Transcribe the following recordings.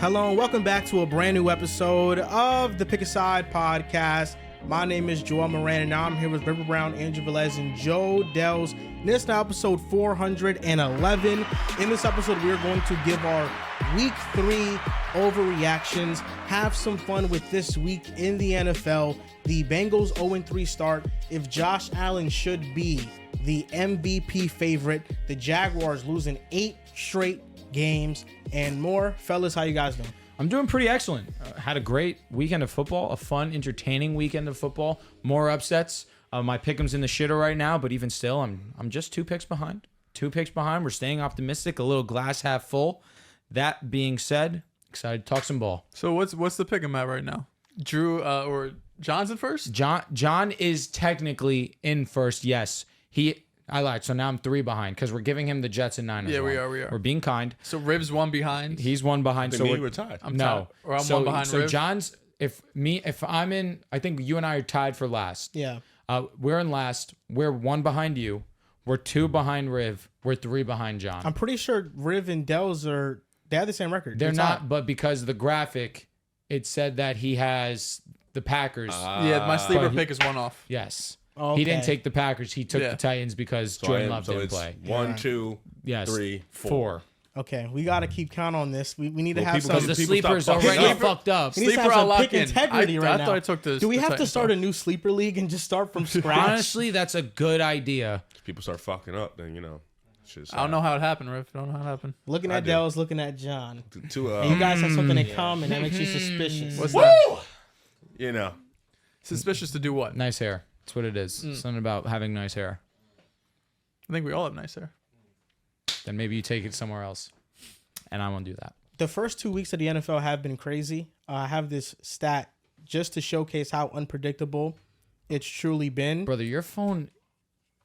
Hello and welcome back to a brand new episode of the Pick a Side podcast. My name is Joel Moran and now I'm here with River Brown, Andrew Velez, and Joe Dehls. This is now episode 411. In this episode, we are going to give our week 3 overreactions, have some fun with this week in the NFL, the Bengals 0-3 start, if Josh Allen should be the MVP favorite, the Jaguars losing 8 straight games, and more. Fellas, how you guys doing? I'm doing pretty excellent. Had a great weekend of football, a fun, entertaining weekend of football. More upsets. My pick'em's in the shitter right now, but even still, I'm just 2 picks behind. 2 picks behind. We're staying optimistic, a little glass half full. That being said, excited to talk some ball. So what's the pick'em at right now? Drew or John's in first? John is technically in first. Yes, I lied. So now I'm 3 behind because we're giving him the Jets and Niners. Yeah, we one. are. We're being kind. So Riv's 1 behind. He's 1 behind. So we're tied. I'm tied. Or I'm 1 behind So Riv. John's if I'm in, I think you and I are tied for last. Yeah. We're in last. We're 1 behind you. We're 2 behind Riv. We're 3 behind John. I'm pretty sure Riv and Dehls they have the same record. They're not, tied. but because of the graphic, it said that he has the Packers. Yeah, my sleeper pick is 1 off. Yes. Okay. He didn't take the Packers. He took the Titans because Jordan Love didn't play. 1, 2, Yes. 3, 4. Okay, we got to keep count on this. We need to have people- some. Because the People sleepers stop fucking already up. fucked up. We need to have Sleeper, some I'll lock pick in. integrity right I now. thought I took the. Do we the have to Titans start off. a new sleeper league and just start from scratch? Honestly, that's a good idea. If people start fucking up, then shit's I don't know how it happened, Riv. I don't know how it happened. Looking at do. Dehls, looking at John. To And you guys have something in common that makes you suspicious. What's that? Suspicious to do what? Nice hair. That's what it is. Something about having nice hair. I think we all have nice hair. Then maybe you take it somewhere else. And I won't do that. The first 2 weeks of the NFL have been crazy. I have this stat just to showcase how unpredictable it's truly been. Brother, your phone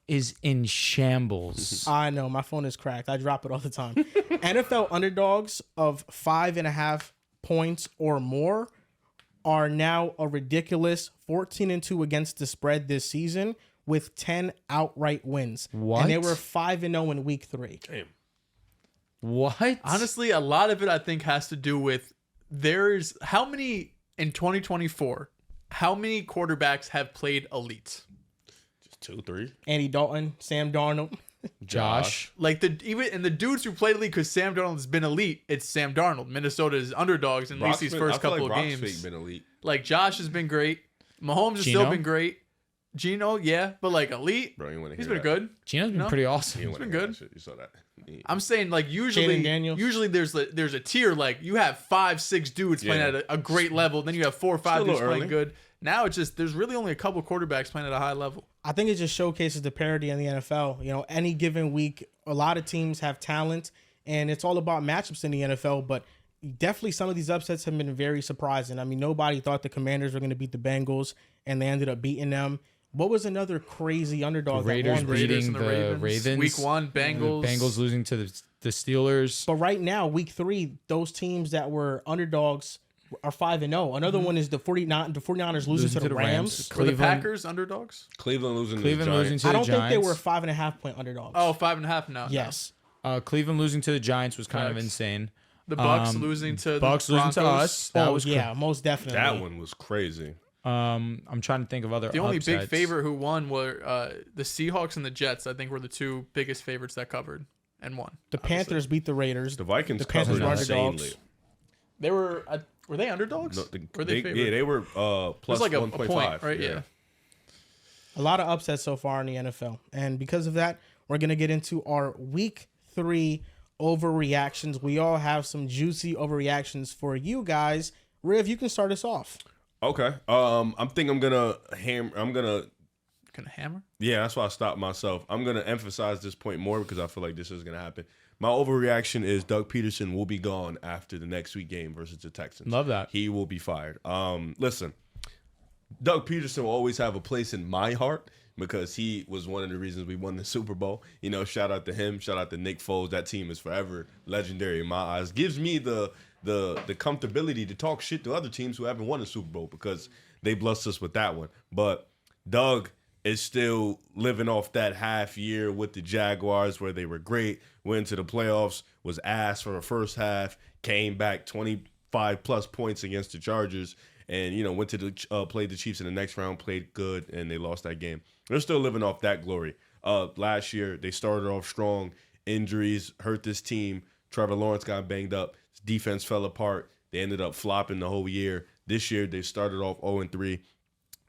is in shambles. I know, my phone is cracked. I drop it all the time. NFL underdogs of 5.5 points or more are now a ridiculous 14-2 against the spread this season with 10 outright wins. What? And they were 5-0 in week 3. Damn. What? Honestly, a lot of it I think has to do with there's how many in 2024. How many quarterbacks have played elite? Just 2, 3. Andy Dalton, Sam Darnold. Josh. Like the dudes who played elite because Sam Darnold has been elite. It's Sam Darnold. Minnesota is underdogs in at least these first couple of games. Been elite. Like Josh has been great. Mahomes has Geno? still been great. Geno, yeah, but like elite, Bro, you want to he's hear been that. good. Gino's been No. pretty awesome. You It's wanna been hear good. that shit. You saw that. I'm saying like Jaden Daniels. usually there's a tier like you have 5, 6 dudes playing Yeah. at a great level, then you have 4 or 5 Still a dudes little playing early. good. Now it's just there's really only a couple quarterbacks playing at a high level. I think it just showcases the parity in the NFL. You know, any given week, a lot of teams have talent, and it's all about matchups in the NFL. But definitely some of these upsets have been very surprising. I mean, nobody thought the Commanders were going to beat the Bengals, and they ended up beating them. What was another crazy underdog? The Raiders that won this? beating and the Ravens. Week 1, Bengals. The Bengals losing to the Steelers. But right now, week 3, those teams that were underdogs are 5-0. Another one is the 49ers losing to the Rams. Were the Packers underdogs? Cleveland losing to Cleveland the losing Giants. to I the don't think they Giants. were 5.5 point underdogs. Oh, 5.5 now. yes. Cleveland losing to the Giants was kind of Facts. insane. The Bucks losing to Bucks the losing to Broncos. us. That was yeah, most definitely. That one was crazy. I'm trying to think of other The only big upsets. favorite who won were the Seahawks and the Jets. I think were the 2 biggest favorites that covered and won. The Panthers beat the Raiders. The Vikings The Panthers covered were insanely. underdogs. They were they underdogs? No, were they favorites? yeah, they were It was plus like a 1.5. point, right? Yeah. A lot of upsets so far in the NFL. And because of that, we're going to get into our week 3 overreactions. We all have some juicy overreactions for you guys. Riv, you can start us off. Okay. I'm gonna Can hammer? Yeah, that's why I stopped myself. I'm going to emphasize this point more because I feel like this is going to happen. My overreaction is Doug Peterson will be gone after the next week game versus the Texans. Love that. He will be fired. Listen, Doug Peterson will always have a place in my heart because he was one of the reasons we won the Super Bowl. You know, shout out to him. Shout out to Nick Foles. That team is forever legendary in my eyes. Gives me the comfortability to talk shit to other teams who haven't won a Super Bowl because they blessed us with that one. But Doug is still living off that half year with the Jaguars where they were great, went to the playoffs, was ass for the first half, came back 20 5+ points against the Chargers, and went to the played the Chiefs in the next round, played good, and they lost that game. They're still living off that glory. Last year they started off strong. Injuries hurt this team. Trevor Lawrence got banged up. His defense fell apart. They ended up flopping the whole year. This year they started off 0-3.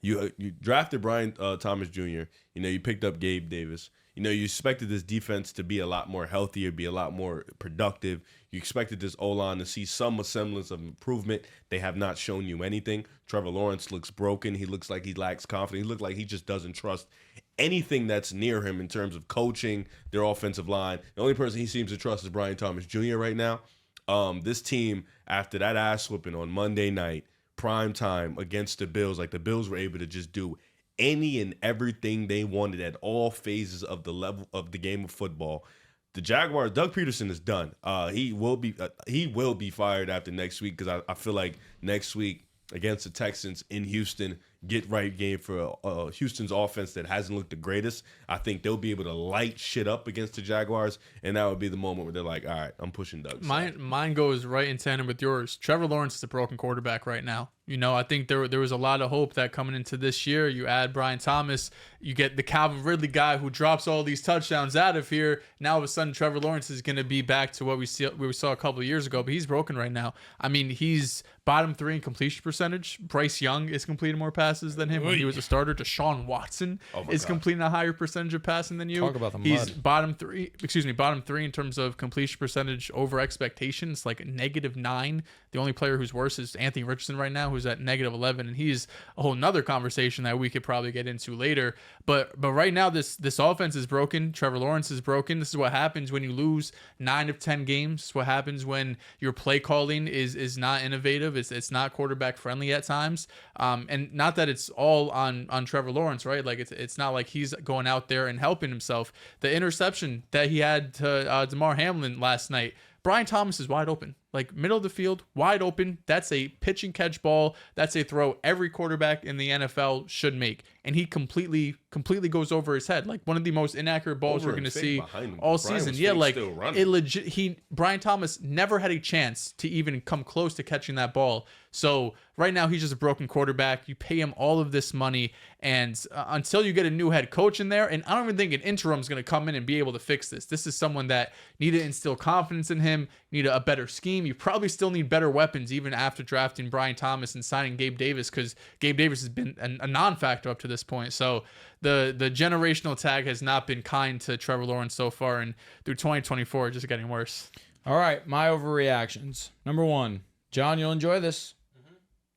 You drafted Brian Thomas Jr. You picked up Gabe Davis. You expected this defense to be a lot more healthier, be a lot more productive. You expected this O-line to see some semblance of improvement. They have not shown you anything. Trevor Lawrence looks broken. He looks like he lacks confidence. He looks like he just doesn't trust anything that's near him in terms of coaching, their offensive line. The only person he seems to trust is Brian Thomas Jr. right now. This team, after that ass whooping on Monday night, prime time against the Bills, like the Bills were able to just do any and everything they wanted at all phases of the level of the game of football. The Jaguars, Doug Peterson is done. He will be fired after next week, because I feel like next week against the Texans in Houston, get right game for Houston's offense that hasn't looked the greatest. I think they'll be able to light shit up against the Jaguars, and that would be the moment where they're like, all right, I'm pushing Doug. Mine goes right in tandem with yours. Trevor Lawrence is a broken quarterback right now. I think there was a lot of hope that coming into this year, you add Brian Thomas, you get the Calvin Ridley guy who drops all these touchdowns out of here. Now all of a sudden Trevor Lawrence is going to be back to what we saw a couple of years ago, but he's broken right now. I mean, he's bottom 3 in completion percentage. Bryce Young is completing more passes than him when he was a starter. Deshaun Watson is completing a higher percentage of passing than you. Talk about the He's mud. bottom three in terms of completion percentage over expectations, like -9. The only player who's worse is Anthony Richardson right now, who's at -11, and he's a whole nother conversation that we could probably get into later. But right now, this offense is broken. Trevor Lawrence is broken. This is what happens when you lose 9 of 10 games. This is what happens when your play calling is not innovative. It's not quarterback friendly at times. And not that it's all on Trevor Lawrence, right? Like it's not like he's going out there and helping himself. The interception that he had to DeMar Hamlin last night, Brian Thomas is wide open, like middle of the field, wide open. That's a pitch and catch ball. That's a throw every quarterback in the NFL should make. And he completely goes over his head. Like one of the most inaccurate balls we're going to see all season. Yeah, like Brian Thomas never had a chance to even come close to catching that ball. So right now he's just a broken quarterback. You pay him all of this money, and until you get a new head coach in there, and I don't even think an interim is going to come in and be able to fix this. This is someone that need to instill confidence in him, need a better scheme. You probably still need better weapons even after drafting Brian Thomas and signing Gabe Davis, because Gabe Davis has been a non-factor up to this point. So the generational tag has not been kind to Trevor Lawrence so far, and through 2024, it's just getting worse. All right, my overreactions. Number 1, John, you'll enjoy this.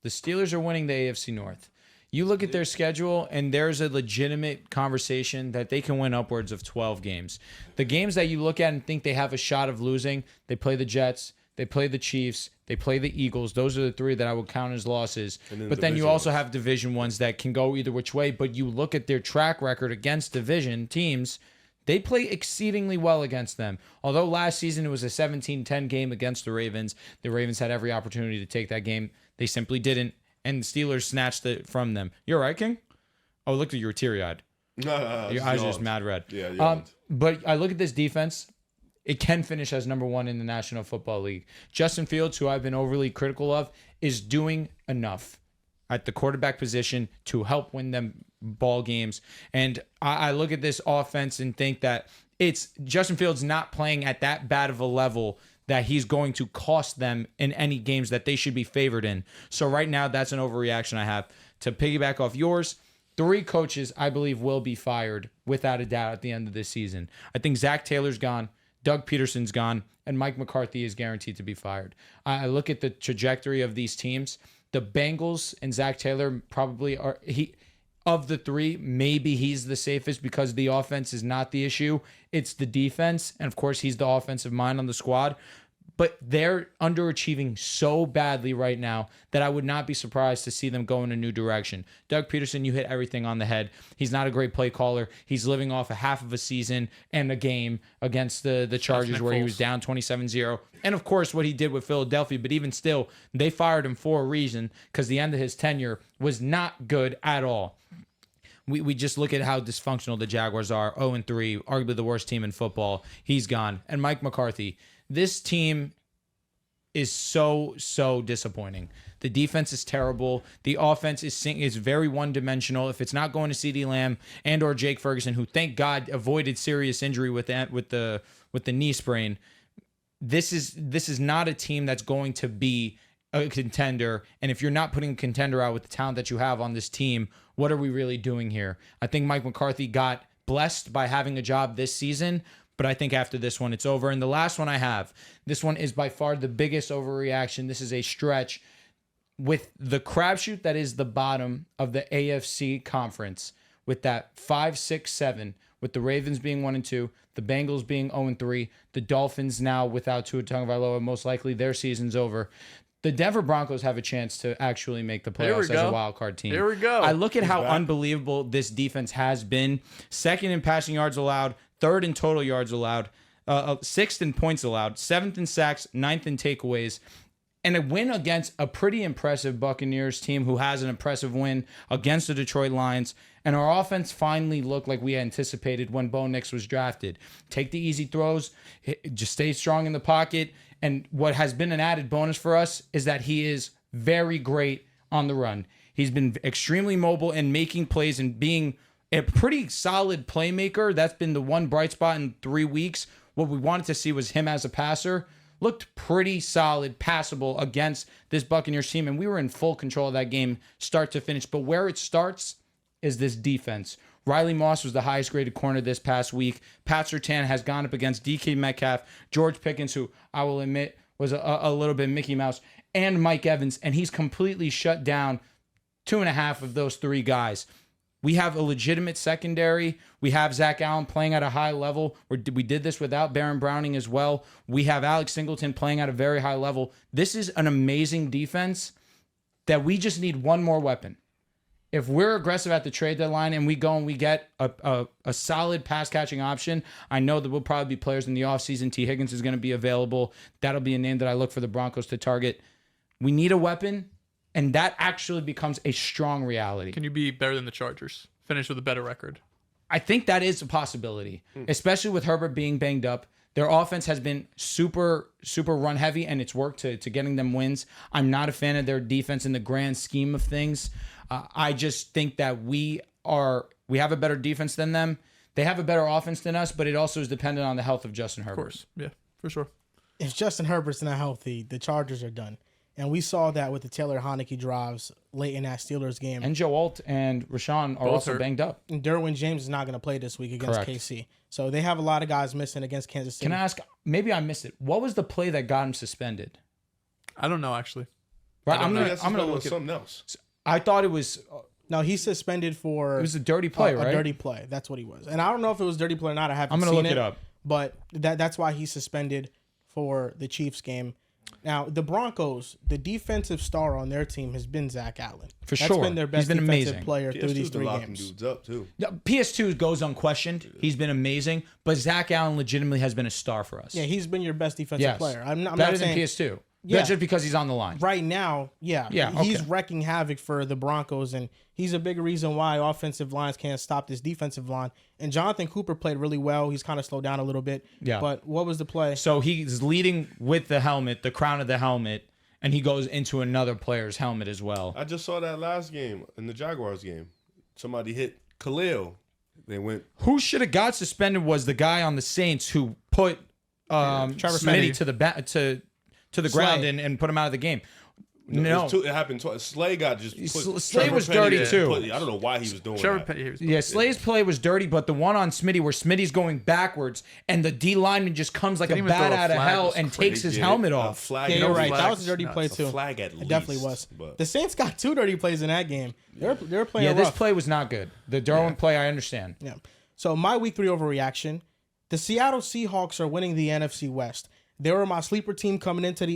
The Steelers are winning the AFC North. You look at their schedule, and there's a legitimate conversation that they can win upwards of 12 games. The games that you look at and think they have a shot of losing, they play the Jets, they play the Chiefs, they play the Eagles. Those are the 3 that I would count as losses. But then you also have division ones that can go either which way. But you look at their track record against division teams, they play exceedingly well against them. Although last season it was a 17-10 game against the Ravens had every opportunity to take that game. They simply didn't, and the Steelers snatched it from them. You're right, King? Oh, look at you were teary-eyed. No, your eyes are just mad red. Yeah, but I look at this defense. It can finish as number 1 in the National Football League. Justin Fields, who I've been overly critical of, is doing enough at the quarterback position to help win them ball games. And I look at this offense and think that it's Justin Fields not playing at that bad of a level that he's going to cost them in any games that they should be favored in. So right now, that's an overreaction I have. To piggyback off yours, 3 coaches I believe will be fired without a doubt at the end of this season. I think Zach Taylor's gone, Doug Peterson's gone, and Mike McCarthy is guaranteed to be fired. I look at the trajectory of these teams. The Bengals and Zach Taylor probably are of the 3, maybe he's the safest because the offense is not the issue. It's the defense. And of course, he's the offensive mind on the squad. But they're underachieving so badly right now that I would not be surprised to see them go in a new direction. Doug Peterson, you hit everything on the head. He's not a great play caller. He's living off a half of a season and a game against the Chargers where he was down 27-0. And of course, what he did with Philadelphia. But even still, they fired him for a reason, because the end of his tenure was not good at all. We just look at how dysfunctional the Jaguars are. 0-3, arguably the worst team in football. He's gone. And Mike McCarthy. This team is so disappointing. The defense is terrible. The offense is very one-dimensional. If it's not going to CeeDee Lamb and or Jake Ferguson, who thank God avoided serious injury with the knee sprain, this is not a team that's going to be a contender. And if you're not putting a contender out with the talent that you have on this team, what are we really doing here? I think Mike McCarthy got blessed by having a job this season, but I think after this one, it's over. And the last one I have, this one is by far the biggest overreaction. This is a stretch with the crapshoot that is the bottom of the AFC conference, with that 5, 6, 7, with the Ravens being 1-2, the Bengals being 0-3, the Dolphins now without Tua Tagovailoa, most likely their season's over. The Denver Broncos have a chance to actually make the playoffs as a wild card team. Here we go. I look at how unbelievable this defense has been. Second in passing yards allowed, third in total yards allowed, sixth in points allowed, seventh in sacks, ninth in takeaways. And a win against a pretty impressive Buccaneers team who has an impressive win against the Detroit Lions. And our offense finally looked like we anticipated when Bo Nix was drafted. Take the easy throws, just stay strong in the pocket. And what has been an added bonus for us is that he is very great on the run. He's been extremely mobile and making plays and being a pretty solid playmaker. That's been the one bright spot in 3 weeks. What we wanted to see was him as a passer. Looked pretty solid, passable against this Buccaneers team, and we were in full control of that game start to finish. But where it starts is this defense. Riley Moss was the highest graded corner this past week. Pat Surtain has gone up against DK Metcalf, George Pickens, who I will admit was a little bit Mickey Mouse, and Mike Evans, and he's completely shut down 2.5 of those 3 guys. We have a legitimate secondary. We have Zach Allen playing at a high level. We did this without Baron Browning as well. We have Alex Singleton playing at a very high level. This is an amazing defense that we just need one more weapon. If we're aggressive at the trade deadline and we go and we get a solid pass-catching option, I know that we'll probably be players in the offseason. T. Higgins is going to be available. That'll be a name that I look for the Broncos to target. We need a weapon, and that actually becomes a strong reality. Can you be better than the Chargers? Finish with a better record? I think that is a possibility, especially with Herbert being banged up. Their offense has been super run heavy, and it's worked to getting them wins. I'm not a fan of their defense in the grand scheme of things. I just think that we have a better defense than them. They have a better offense than us, but it also is dependent on the health of Justin Herbert. Of course, yeah, for sure. If Justin Herbert's not healthy, the Chargers are done. And we saw that with the Taylor Heineke drives late in that Steelers game. And Joe Alt and Rashawn are also banged up. And Derwin James is not going to play this week against KC. So they have a lot of guys missing against Kansas City. Can I ask, maybe I missed it, what was the play that got him suspended? I don't know, actually. Right, I'm going to look at something else. I thought it was... No, he's suspended for... It was a dirty play, right? A dirty play. That's what he was. And I don't know if it was dirty play or not. I haven't seen it. I'm going to look it up. But that's why he's suspended for the Chiefs game. Now, the Broncos, the defensive star on their team has been Zach Allen. For sure. That's been their best defensive amazing player through these 3 games. Dudes up too. PS2 goes unquestioned. He's been amazing. But Zach Allen legitimately has been a star for us. Yeah, he's been your best defensive player. I'm better not than saying PS2. Yeah. That's just because he's on the line. Right now, Yeah, he's okay. wrecking havoc for the Broncos, and he's a big reason why offensive lines can't stop this defensive line. And Jonathan Cooper played really well. He's kind of slowed down a little bit. Yeah. But what was the play? So he's leading with the helmet, the crown of the helmet, and he goes into another player's helmet as well. I just saw that last game in the Jaguars game. Somebody hit Khalil. They went. Who should have got suspended was the guy on the Saints who put Smitty to the ground and put him out of the game. No, it happened twice. Slay got just put. Slay was dirty too. I don't know why he was doing that. Yeah, Slay's play was dirty, but the one on Smitty where Smitty's going backwards and the D lineman just comes like a bat out of hell and takes his helmet off. Yeah, you're right. That was a dirty play too. Flag at least. It definitely was. But the Saints got 2 dirty plays in that game. They're playing rough. This play was not good. The Derwin play, I understand. Yeah. So my week 3 overreaction: the Seattle Seahawks are winning the NFC West. They were my sleeper team coming into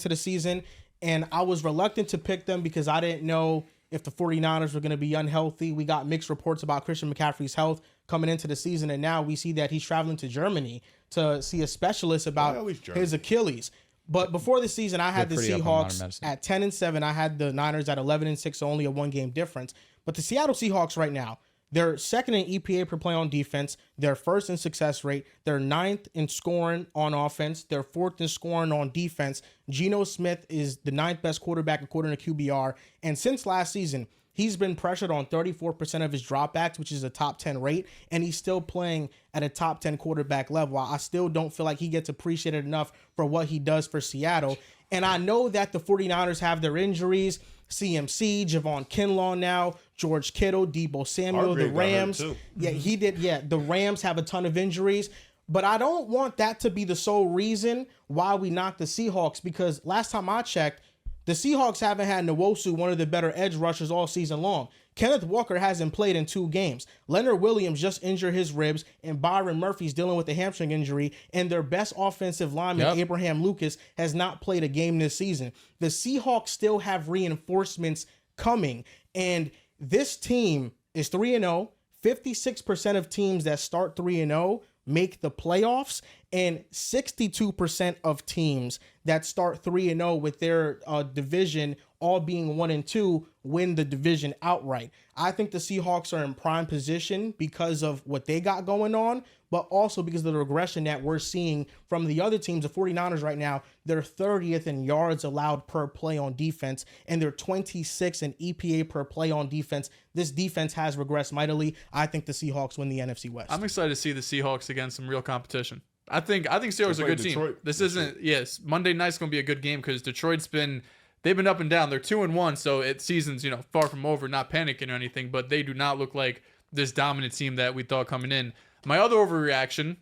the season, and I was reluctant to pick them because I didn't know if the 49ers were going to be unhealthy. We got mixed reports about Christian McCaffrey's health coming into the season, and now we see that he's traveling to Germany to see a specialist about his Achilles. But before the season, I had the Seahawks at 10-7. I had the Niners at 11-6, so only a 1-game difference. But the Seattle Seahawks right now, They're second in EPA per play on defense. They're first in success rate. They're ninth in scoring on offense. They're fourth in scoring on defense. Geno Smith is the ninth best quarterback according to QBR. And since last season, he's been pressured on 34% of his dropbacks, which is a top 10 rate, and he's still playing at a top 10 quarterback level. I still don't feel like he gets appreciated enough for what he does for Seattle. And I know that the 49ers have their injuries. CMC, Javon Kinlaw now, George Kittle, Deebo Samuel, the Rams. Yeah, he did. Yeah, the Rams have a ton of injuries. But I don't want that to be the sole reason why we knocked the Seahawks, because last time I checked, the Seahawks haven't had Nwosu, one of the better edge rushers, all season long. Kenneth Walker hasn't played in 2 games. Leonard Williams just injured his ribs, and Byron Murphy's dealing with a hamstring injury, and their best offensive lineman, Abraham Lucas, has not played a game this season. The Seahawks still have reinforcements coming, and this team is 3-0. 56% of teams that start 3-0 make the playoffs, and 62% of teams that start 3-0 with their division all being 1-2 win the division outright. I think the Seahawks are in prime position because of what they got going on, but also because of the regression that we're seeing from the other teams. The 49ers right now, they're 30th in yards allowed per play on defense, and they're 26th in EPA per play on defense. This defense has regressed mightily. I think the Seahawks win the NFC West. I'm excited to see the Seahawks against some real competition. I think Seahawks are a good team. This isn't, yes, Monday night's going to be a good game because they've been up and down. They're 2-1, so season's, far from over, not panicking or anything, but they do not look like this dominant team that we thought coming in. My other overreaction,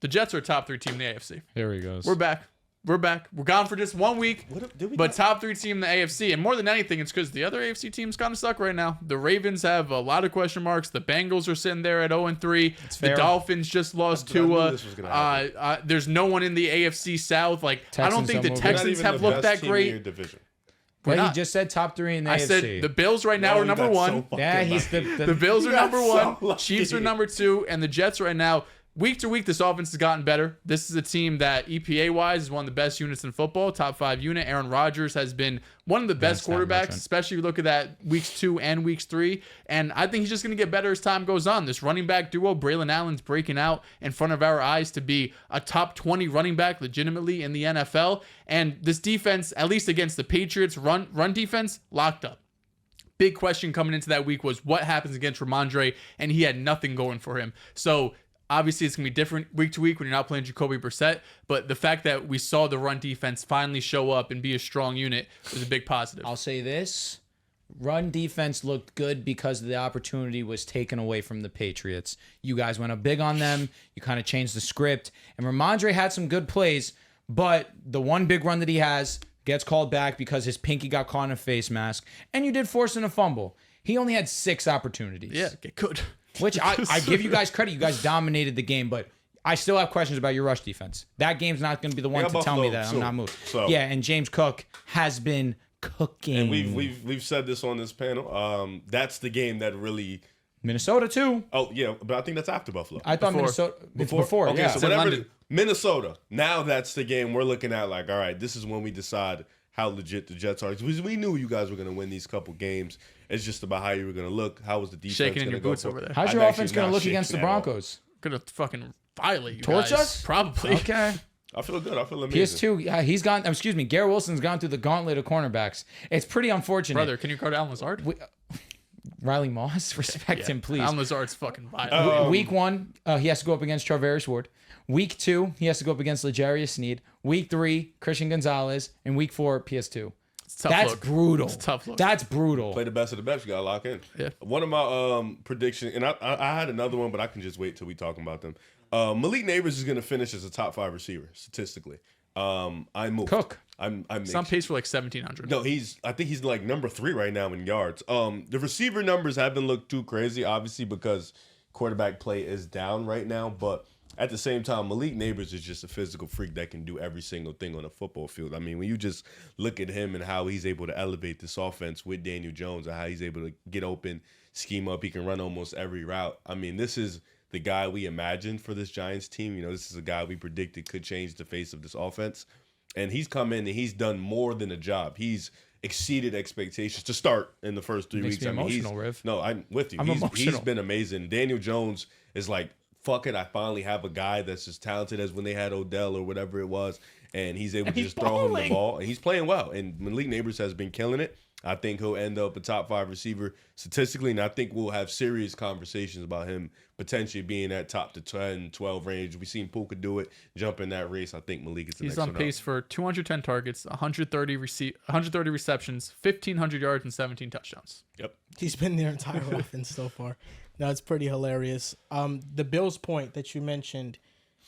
the Jets are a top 3 team in the AFC. Here he goes. We're back. We're gone for just 1 week, top 3 team in the AFC. And more than anything, it's because the other AFC teams kind of suck right now. The Ravens have a lot of question marks. The Bengals are sitting there at 0-3. The Dolphins just lost Tua. There's no one in the AFC South. I don't think the Texans have looked that great. He just said top 3 in the AFC. I said the Bills right now are number 1. He's the Bills are number 1. Chiefs are number 2, and the Jets right now. Week to week, this offense has gotten better. This is a team that EPA-wise is one of the best units in football, top 5 unit. Aaron Rodgers has been one of the best quarterbacks, especially if you look at that weeks 2 and weeks 3. And I think he's just going to get better as time goes on. This running back duo, Braylon Allen's breaking out in front of our eyes to be a top 20 running back legitimately in the NFL. And this defense, at least against the Patriots, run defense, locked up. Big question coming into that week was what happens against Ramondre, and he had nothing going for him. So obviously, it's going to be different week to week when you're not playing Jacoby Brissett, but the fact that we saw the run defense finally show up and be a strong unit was a big positive. I'll say this. Run defense looked good because the opportunity was taken away from the Patriots. You guys went up big on them. You kind of changed the script. And Ramondre had some good plays, but the one big run that he has gets called back because his pinky got caught in a face mask, and you did force in a fumble. He only had 6 opportunities. Yeah, get good. Which I give you guys credit. You guys dominated the game, but I still have questions about your rush defense. That game's not going to be the one to tell me that I'm not moved. So, yeah, and James Cook has been cooking. And we've said this on this panel. That's the game that really Minnesota too. Oh yeah, but I think that's after Buffalo. I thought Minnesota before. Okay, yeah. so whatever. Minnesota. Now that's the game we're looking at. All right, this is when we decide how legit the Jets are. Because we knew you guys were going to win these couple games. It's just about how you were going to look. How was the defense shaking in your go boots over there? How's your offense going to look against the Broncos? Going to fucking violate you Torch guys. us? Probably. Okay. I feel good. I feel amazing. PS2, he's gone. Excuse me, Garrett Wilson's gone through the gauntlet of cornerbacks. It's pretty unfortunate. Brother, can you guard Alan Lazard? Riley Moss, respect him, please. Alan Lazard's fucking violent. Week 1, he has to go up against Charvarius Ward. Week 2, he has to go up against L'Jarius Sneed. Week 3, Christian Gonzalez. And week 4, PS2. That's brutal. It's a tough look. That's brutal. Play the best of the best. You got to lock in. Yeah. One of my predictions, and I had another one, but I can just wait till we talk about them. Malik Neighbors is going to finish as a top 5 receiver statistically. I'm moved. Cook. He's on pace for like 1,700. No, I think he's like number 3 right now in yards. The receiver numbers haven't looked too crazy, obviously, because quarterback play is down right now. But at the same time, Malik Neighbors is just a physical freak that can do every single thing on a football field. I mean, when you just look at him and how he's able to elevate this offense with Daniel Jones and how he's able to get open, scheme up, he can run almost every route. I mean, this is the guy we imagined for this Giants team. You know, this is a guy we predicted could change the face of this offense. And he's come in and he's done more than a job. He's exceeded expectations to start in the first 3 weeks. Me emotional, Riv. No, I'm with you. I'm He's emotional. been amazing. Daniel Jones is like, fuck it, I finally have a guy that's as talented as when they had Odell or whatever it was, and he's able to just throw him the ball, and he's playing well. And Malik Neighbors has been killing it. I think he'll end up a top 5 receiver statistically, and I think we'll have serious conversations about him potentially being at top to 10, 12 range. We've seen Puka do it, jump in that race. I think Malik is the next one. He's on pace for 210 targets, 130 receptions, 1,500 yards, and 17 touchdowns. Yep. He's been their entire offense so far. No, it's pretty hilarious. The Bills point that you mentioned,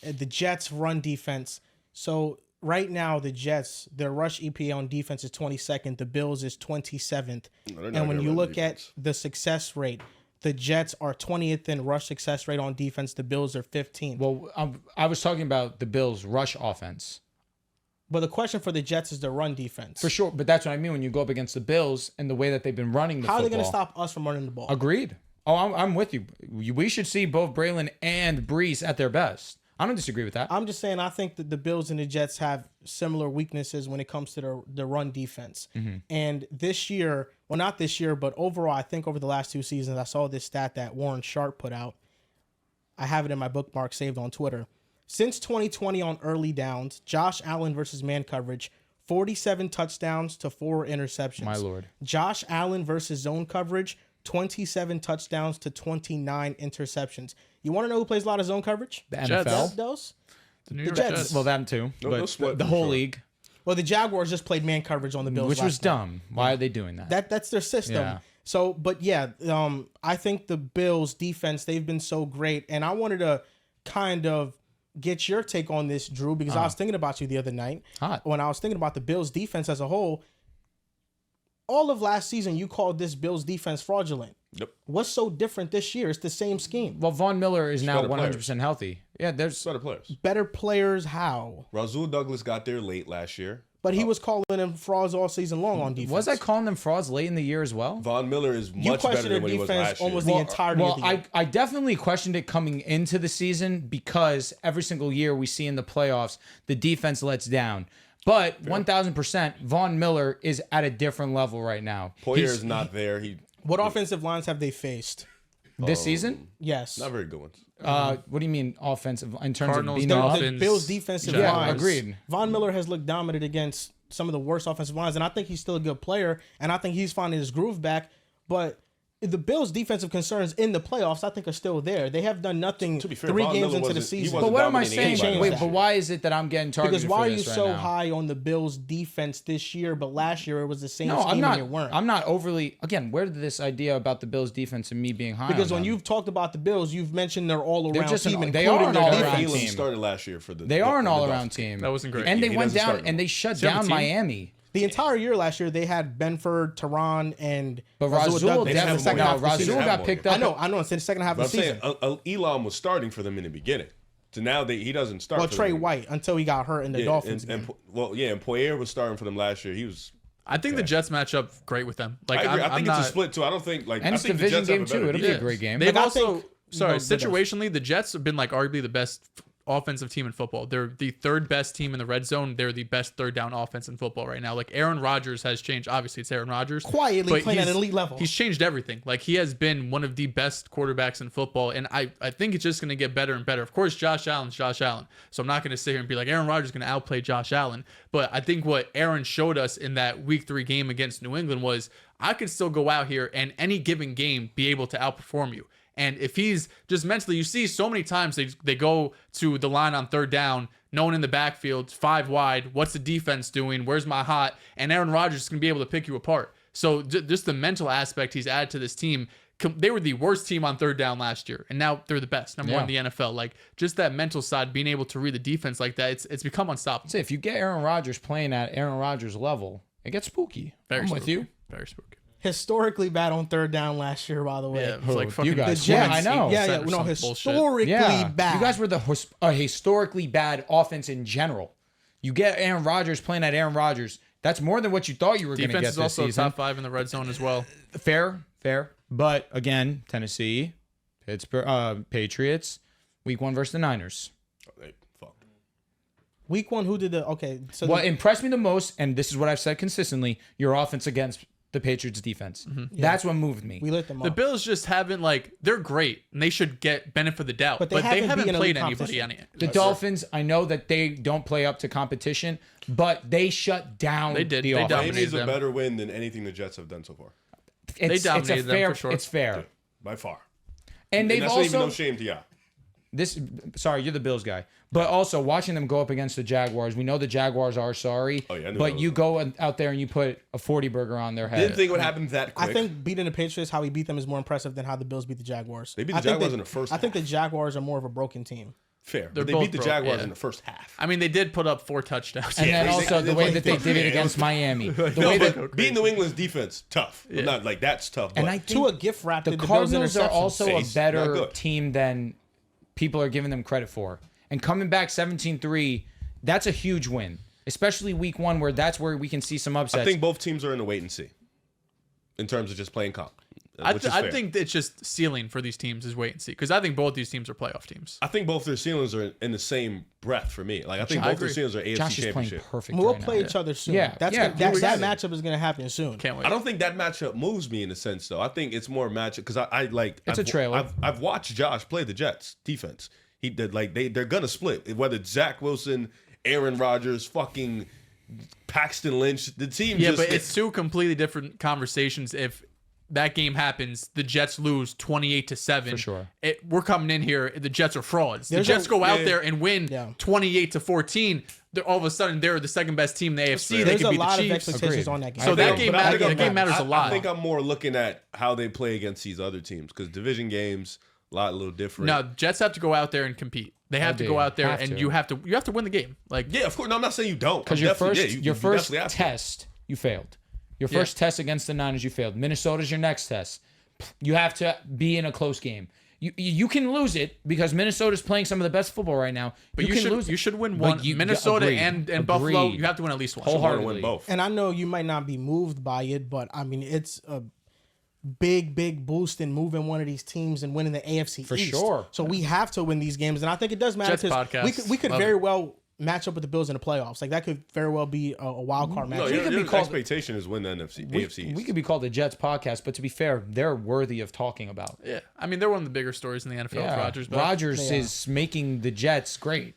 the Jets run defense. So right now, the Jets, their rush EPA on defense is 22nd. The Bills is 27th. And when you look at the success rate, the Jets are 20th in rush success rate on defense. The Bills are 15th. Well, I was talking about the Bills' rush offense. But the question for the Jets is the run defense. For sure, but that's what I mean when you go up against the Bills and the way that they've been running the How are football. they going to stop us from running the ball? Agreed. Oh, I'm with you. We should see both Braylon and Brees at their best. I don't disagree with that. I'm just saying I think that the Bills and the Jets have similar weaknesses when it comes to the run defense. And this year, well, not this year, but overall, I think over the last 2 seasons, I saw this stat that Warren Sharp put out. I have it in my bookmark saved on Twitter. Since 2020 on early downs, Josh Allen versus man coverage, 47 touchdowns to 4 interceptions. My Lord. Josh Allen versus zone coverage, 27 touchdowns to 29 interceptions. You want to know who plays a lot of zone coverage? The Jets. NFL. Those? The New The York Jets. Jets. Well, that too. No But split the for whole sure. league, Well, the Jaguars just played man coverage on the Bills, which was last night. dumb. Why are they doing that? That's their system. Yeah. So, but yeah, I think the Bills defense, they've been so great. And I wanted to kind of get your take on this, Drew, because I was thinking about you the other night. Hot. When I was thinking about the Bills defense as a whole, all of last season, you called this Bills defense fraudulent. Yep. What's so different this year? It's the same scheme. Well, Von Miller is now better 100% healthy. Yeah, there's Better players. Better players, how? Rasul Douglas got there late last year. But he was calling them frauds all season long on defense. Was I calling them frauds late in the year as well? Von Miller is You much better questioned than their what he was defense last year. almost the entirety of the year. I definitely questioned it coming into the season because every single year we see in the playoffs, the defense lets down. But 1,000%, Von Miller is at a different level right now. Poyer is not there. What offensive lines have they faced? This season? Yes. Not very good ones. What do you mean offensive in terms Cardinals, of being Dolphins. off? The Bills' defensive Yeah, lines. agreed. Von Miller has looked dominant against some of the worst offensive lines, and I think he's still a good player, and I think he's finding his groove back. But the Bills' defensive concerns in the playoffs, I think, are still there. They have done nothing To be fair, 3 Von games Miller into the wasn't- he season. wasn't But what am I dominating saying? anybody Wait, last but year. why is it that I'm getting targeted Because why for are you this right so now? high on the Bills' defense this year, but last year it was the same No, scheme I'm not. and you weren't? I'm not overly. Again, where did this idea about the Bills' defense and me being high? Because on when them? you've talked about the Bills, you've mentioned their all-around just an- team, they including are an their all-around defense. team. Elam started last year for the. They are an the all-around Dolphins. team. That wasn't great. And they He went doesn't down start and they shut Seven down team? Miami. The entire year last year, they had Benford, Tehran, and But Rasul Rasul Douglas in the definitely. second No, half of the Rasul season. got picked up. I know. It's in the second half But of I'm the saying season. Elam was starting for them in the beginning. So now he doesn't start. Well, for Trey them. White until he got hurt in the Yeah, Dolphins and game. and Poyer was starting for them last year. He was. I think the Jets match up great with them. Like I agree. I I'm think not, it's a split too. I don't think And I it's think the division Jets have game a better too. It'll be a defense. great game. They've Like, I also think- sorry, No, but situationally, the Jets have been like arguably the best offensive team in football. They're the 3rd best team in the red zone. They're the best 3rd down offense in football right now. Like Aaron Rodgers has changed. Obviously, it's Aaron Rodgers. Quietly but playing at he's- an elite level. He's changed everything. Like he has been one of the best quarterbacks in football, and I think it's just going to get better and better. Of course, Josh Allen's Josh Allen, so I'm not going to sit here and be like Aaron Rodgers is going to outplay Josh Allen. But I think what Aaron showed us in that Week 3 game against New England was I could still go out here and any given game be able to outperform you. And if he's just mentally, you see so many times they go to the line on 3rd down, no one in the backfield, 5 wide. What's the defense doing? Where's my hot? And Aaron Rodgers is going to be able to pick you apart. So just the mental aspect he's added to this team. They were the worst team on 3rd down last year, and now they're the best, number 1 in the NFL. Like just that mental side, being able to read the defense like that, it's become unstoppable. Say if you get Aaron Rodgers playing at Aaron Rodgers level, it gets spooky. I'm with you. Very spooky. Historically bad on 3rd down last year, by the way. Yeah, it was like you fucking guys. The Jets, Yeah, I know. Yeah, or no, some bullshit. historically bad. You guys were the historically bad offense in general. You get Aaron Rodgers playing at Aaron Rodgers. That's more than what you thought you were going to get Defense this is also season. top 5 in the red zone as well. Fair. But again, Tennessee, Pittsburgh, Patriots, Week 1 versus the Niners. Oh, they fucked. Week 1, who did the okay? So What impressed me the most, and this is what I've said consistently, your offense against the Patriots defense. That's what moved me. we lit them The up. Bills just haven't they're great and they should get benefit of the doubt, But but they they haven't haven't beaten played elite anybody competition. any. The Dolphins, I know that they don't play up to competition, but they shut down They did. the They offense. dominated Miami's a them. better win than anything the Jets have done so far. It's dominated a them fair, for sure. It's fair. By far. And they've And that's not even also no shame to y'all. sorry, you're the Bills guy. But also watching them go up against the Jaguars, we know the Jaguars are sorry. Oh, yeah, I knew but that you was- go out there and you put a 40 burger on their head. Didn't think it would happen that quick. I think beating the Patriots, how he beat them, is more impressive than how the Bills beat the Jaguars. They beat the I think Jaguars in the first I think the half. Jaguars are more of a broken team. fair. They're But they both beat the broke, Jaguars yeah. in the first half. I mean, they did put up 4 touchdowns. and then they- also they the way played that they did it good. against Miami. The No, way but that, beating New England's defense, tough. Not like that's tough. But and I think To a gift wrap, the did the Bills Cardinals are interceptions. also a He's better not good. team than people are giving them credit for. And coming back 17-3, that's a huge win, especially week 1 where that's where we can see some upsets. I think both teams are in the wait and see in terms of just playing comp. I which is fair. think it's just ceiling for these teams is wait and see, because I think both these teams are playoff teams. I think both their ceilings are in the same breath for me. Like I think both their agree. ceilings are AFC Josh is playing championship. perfect We'll right play now. each other soon. Yeah, That's yeah, that we're that excited. matchup is going to happen soon. Can't wait. I don't think that matchup moves me in a sense though. I think it's more matchup because I like It's a trailer. I've watched Josh play the Jets defense. He did like they're gonna split whether it's Zach Wilson, Aaron Rodgers, fucking Paxton Lynch. The team Yeah, just but it's 2 completely different conversations. If that game happens, the Jets lose 28-7. For sure. We're coming in here. The Jets are frauds. The There's Jets a- go out yeah. there and win Yeah. 28-14. All of a sudden, they're the second best team in the AFC. They There's can a beat lot the of Chiefs. expectations Agreed. on that game. So that think- game but I matters. think That game matters a lot. I think I'm more looking at how they play against these other teams because division games a little different. No, Jets have to go out there and compete. They have to do. go out there Have and to. you have to win the game. Like Yeah, of course. No, I'm not saying you don't. Because I'm your definitely- first yeah, you your first definitely have to. test, you failed. Your first test against the Niners, you failed. Minnesota's your next test. You have to be in a close game. You can lose it because Minnesota's playing some of the best football right now. But you can should lose it. you should win But one. Minnesota agreed. and Buffalo, Agreed. you have to win at least one. Want to Wholeheartedly. win both. And I know you might not be moved by it, but I mean, it's a big boost in moving one of these teams and winning the AFC For East. sure. So we have to win these games, and I think it does matter Jets because podcast. we could Love very it. well match up with the Bills in the playoffs. Like that could very well be a wild card No, matchup. your, could be your called- expectation is win the AFC East. We could be called the Jets podcast, but to be fair, they're worthy of talking about. Yeah, I mean they're one of the bigger stories in the NFL. with Rodgers, but Rodgers Yeah. is making the Jets great.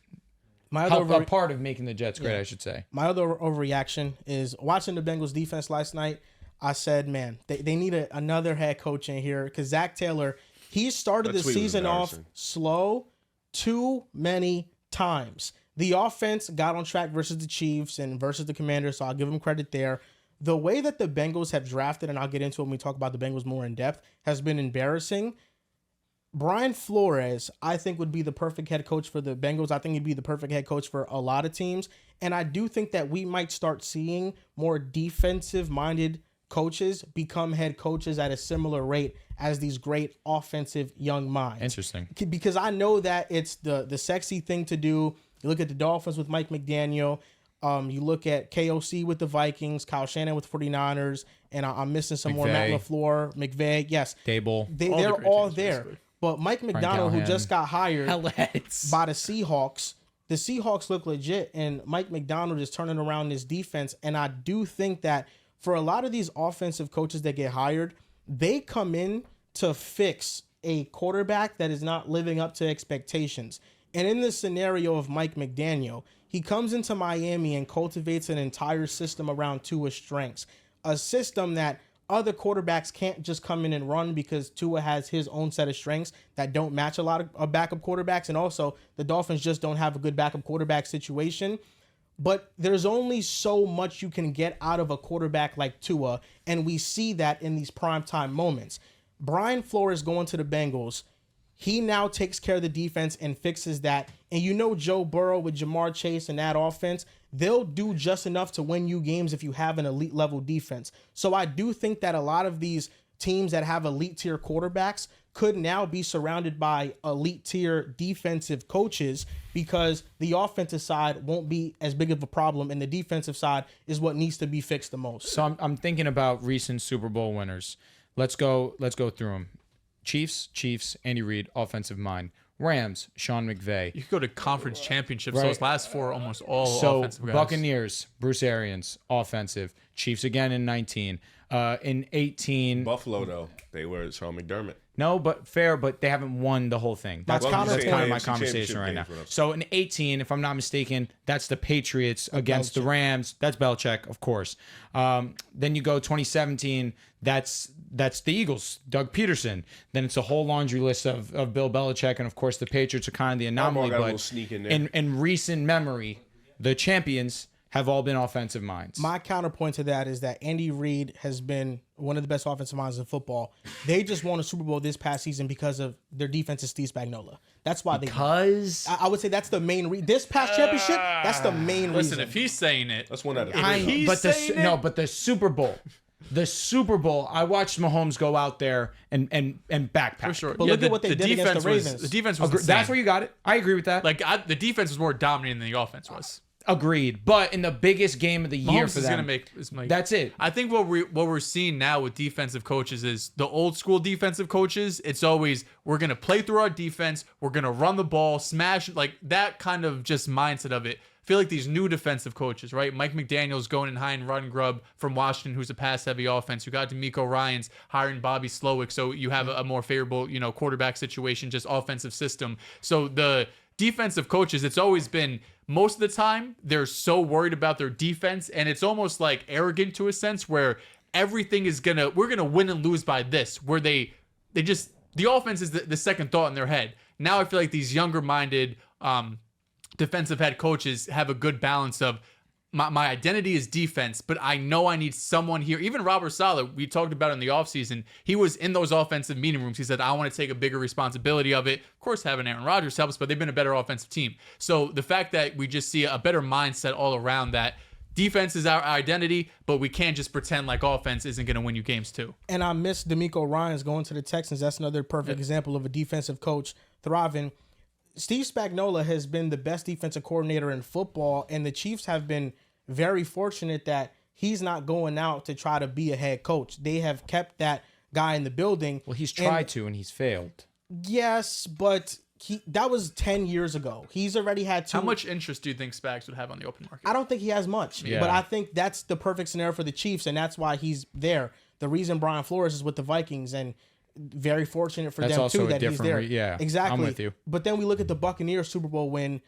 My other A part of making the Jets great, I should say. My other overreaction is watching the Bengals defense last night. I said, man, they need another head coach in here because Zach Taylor, he started That the tweet was season off embarrassing. slow too many times. The offense got on track versus the Chiefs and versus the Commanders, so I'll give them credit there. The way that the Bengals have drafted, and I'll get into it when we talk about the Bengals more in depth, has been embarrassing. Brian Flores, I think, would be the perfect head coach for the Bengals. I think he'd be the perfect head coach for a lot of teams. And I do think that we might start seeing more defensive-minded coaches become head coaches at a similar rate as these great offensive young minds. Interesting. Because I know that it's the sexy thing to do. You look at the Dolphins with Mike McDaniel. You look at KOC with the Vikings, Kyle Shanahan with 49ers, and I'm missing some more. Matt McVay. LaFleur, McVay. Yes. Dable. All They're the great all teams, there. basically. But Mike McDonald, who Callahan. just got hired Velez. by the Seahawks look legit, and Mike McDonald is turning around this defense. And I do think that for a lot of these offensive coaches that get hired, they come in to fix a quarterback that is not living up to expectations. And in this scenario of Mike McDaniel, he comes into Miami and cultivates an entire system around Tua's strengths, a system that other quarterbacks can't just come in and run because Tua has his own set of strengths that don't match a lot of backup quarterbacks. And also, the Dolphins just don't have a good backup quarterback situation. But there's only so much you can get out of a quarterback like Tua, and we see that in these primetime moments. Brian Flores going to the Bengals, he now takes care of the defense and fixes that. And you know Joe Burrow with Jamar Chase and that offense, they'll do just enough to win you games if you have an elite level defense. So I do think that a lot of these teams that have elite tier quarterbacks could now be surrounded by elite tier defensive coaches because the offensive side won't be as big of a problem and the defensive side is what needs to be fixed the most. So I'm thinking about recent Super Bowl winners. Let's go through them. Chiefs, Andy Reid, offensive mind. Rams, Sean McVay. You could go to conference championships. Right. Those last four are almost all So offensive guys. Buccaneers, Bruce Arians, offensive. Chiefs again in 19. In 18. Buffalo, though, they were Sean McDermott. No, but fair, but they haven't won the whole thing. That's Well, kind of counterpoint. my AFC conversation right now. championship games, So in 18, if I'm not mistaken, that's the Patriots against the Rams. That's Belichick, of course. Then you go 2017, that's the Eagles, Doug Peterson. Then it's a whole laundry list of Bill Belichick, and of course the Patriots are kind of the anomaly. got a But little sneak in there. in recent memory, the champions have all been offensive minds. My counterpoint to that is that Andy Reid has been one of the best offensive minds in football. They just won a Super Bowl this past season because of their defense is Steve Spagnuolo. That's why they won. Because I would say that's the main reason. This past championship, that's the main Listen, reason. if he's saying it, That's one out of If three. he's but saying it- but the Super Bowl. The Super Bowl, I watched Mahomes go out there and backpack. for sure. But look at what they did against the Ravens. The defense was insane. That's where you got it. I agree with that. the defense was more dominating than the offense was. Agreed. But in the biggest game of the year Mahomes for is them, gonna make. that's it. I think what we're seeing now with defensive coaches is the old school defensive coaches. It's always we're gonna play through our defense. We're gonna run the ball, smash like that kind of just mindset of it. I feel like these new defensive coaches, right? Mike McDaniel's going and hiring Run Grubb from Washington, who's a pass-heavy offense. You got D'Amico Ryans hiring Bobby Slowick, so you have a more favorable, quarterback situation, just offensive system. So the defensive coaches, it's always been most of the time they're so worried about their defense, and it's almost like arrogant to a sense where everything is we're gonna win and lose by this. Where they just the offense is the second thought in their head. Now I feel like these younger-minded defensive head coaches have a good balance of my identity is defense, but I know I need someone here. Even Robert Saleh, we talked about in the offseason, he was in those offensive meeting rooms. He said, I want to take a bigger responsibility of it. Of course, having Aaron Rodgers helps, but they've been a better offensive team. So the fact that we just see a better mindset all around that defense is our identity, but we can't just pretend like offense isn't going to win you games too. And I miss D'Amico Ryans going to the Texans. That's another perfect example of a defensive coach thriving. Steve Spagnuolo has been the best defensive coordinator in football, and the Chiefs have been very fortunate that he's not going out to try to be a head coach. They have kept that guy in the building. Well, he's tried to, and he's failed. Yes, but that was 10 years ago. He's already had two. How much interest do you think Spags would have on the open market? I don't think he has much, Yeah. but I think that's the perfect scenario for the Chiefs, and that's why he's there. The reason Brian Flores is with the Vikings, and very fortunate for That's them also too a that he's different there. yeah, exactly. I'm with you. But then we look at the Buccaneers Super Bowl win.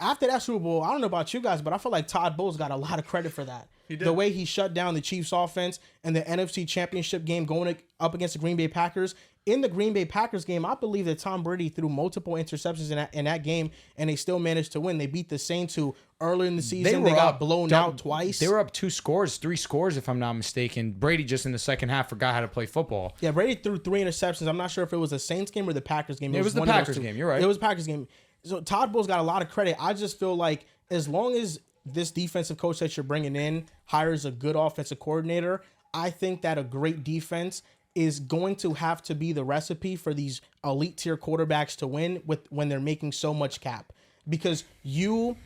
After that Super Bowl, I don't know about you guys, but I feel like Todd Bowles got a lot of credit for that. The way he shut down the Chiefs offense and the NFC Championship game going up against the Green Bay Packers. In the Green Bay Packers game, I believe that Tom Brady threw multiple interceptions in that game, and they still managed to win. They beat the Saints, who earlier in the season they got blown out twice. They were up 3 scores, if I'm not mistaken. Brady just in the second half forgot how to play football. Yeah, Brady threw 3 interceptions. I'm not sure if it was a Saints game or the Packers game. It was the one of those Packers two. game. You're right. It was the Packers game. So Todd Bowles got a lot of credit. I just feel like as long as this defensive coach that you're bringing in hires a good offensive coordinator, I think that a great defense is going to have to be the recipe for these elite tier quarterbacks to win when they're making so much cap. Because you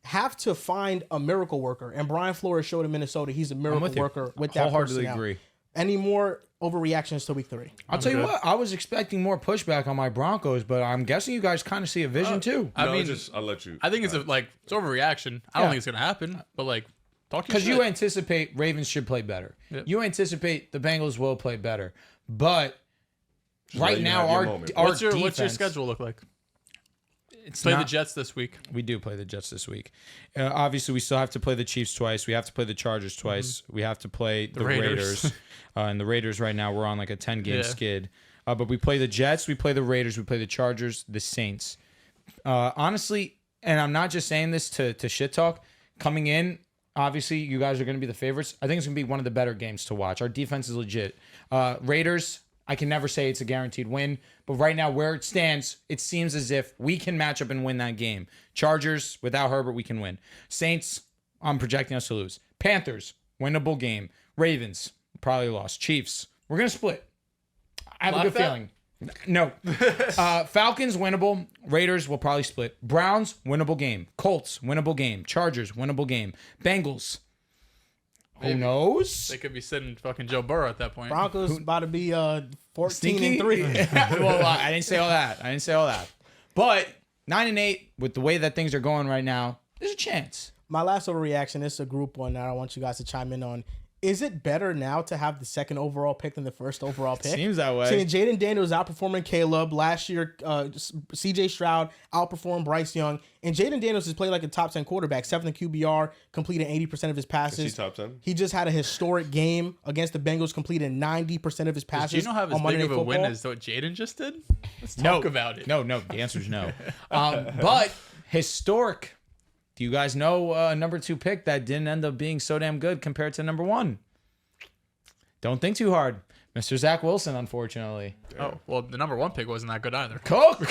have to find a miracle worker. And Brian Flores showed in Minnesota he's a miracle worker with that Wholeheartedly personnel. agree. Any more overreactions to week 3? I'll tell you what, I was expecting more pushback on my Broncos, but I'm guessing you guys kind of see a vision too. I mean, I'll let you. I think it's it's overreaction. I don't think it's gonna happen, but talk Because you anticipate Ravens should play better. Yep. You anticipate the Bengals will play better. But right let you now, have your our moment. what's your defense, schedule look like? It's Play the not- Jets this week. We do play the Jets this week. Obviously, we still have to play the Chiefs twice. We have to play the Chargers twice. We have to play the Raiders. Raiders. And the Raiders right now, we're on like a 10-game Yeah. skid. But we play the Jets, we play the Raiders, we play the Chargers, the Saints. Honestly, and I'm not just saying this to shit talk, coming in, obviously, you guys are going to be the favorites. I think it's going to be one of the better games to watch. Our defense is legit. Raiders, I can never say it's a guaranteed win, but right now where it stands, it seems as if we can match up and win that game. Chargers, without Herbert, we can win. Saints, I'm projecting us to lose. Panthers, winnable game. Ravens, probably lost. Chiefs, we're going to split. I have a Lock good that? feeling. No. Falcons, winnable. Raiders will probably split. Browns, winnable game. Colts, winnable game. Chargers, winnable game. Bengals, Who knows? They could be sitting fucking Joe Burrow at that point. Broncos about to be 14-3. Well, I didn't say all that. But 9-8 with the way that things are going right now, there's a chance. My last overreaction is a group one that I want you guys to chime in on. Is it better now to have the second overall pick than the first overall pick? Seems that way. Seeing Jaden Daniels outperforming Caleb last year, CJ Stroud outperformed Bryce Young, and Jaden Daniels has played like a top 10 quarterback, 7th in QBR, completed 80% of his passes. Is he top 10? He just had a historic game against the Bengals, completed 90% of his passes. Do you know how as on Monday big of Night a win Football. as what Jaden just did? Let's talk about it. No, the answer is no. But historic. Do you guys know number 2 pick that didn't end up being so damn good compared to number 1? Don't think too hard. Mr. Zach Wilson, unfortunately. Oh, well, the number 1 pick wasn't that good either. Cook!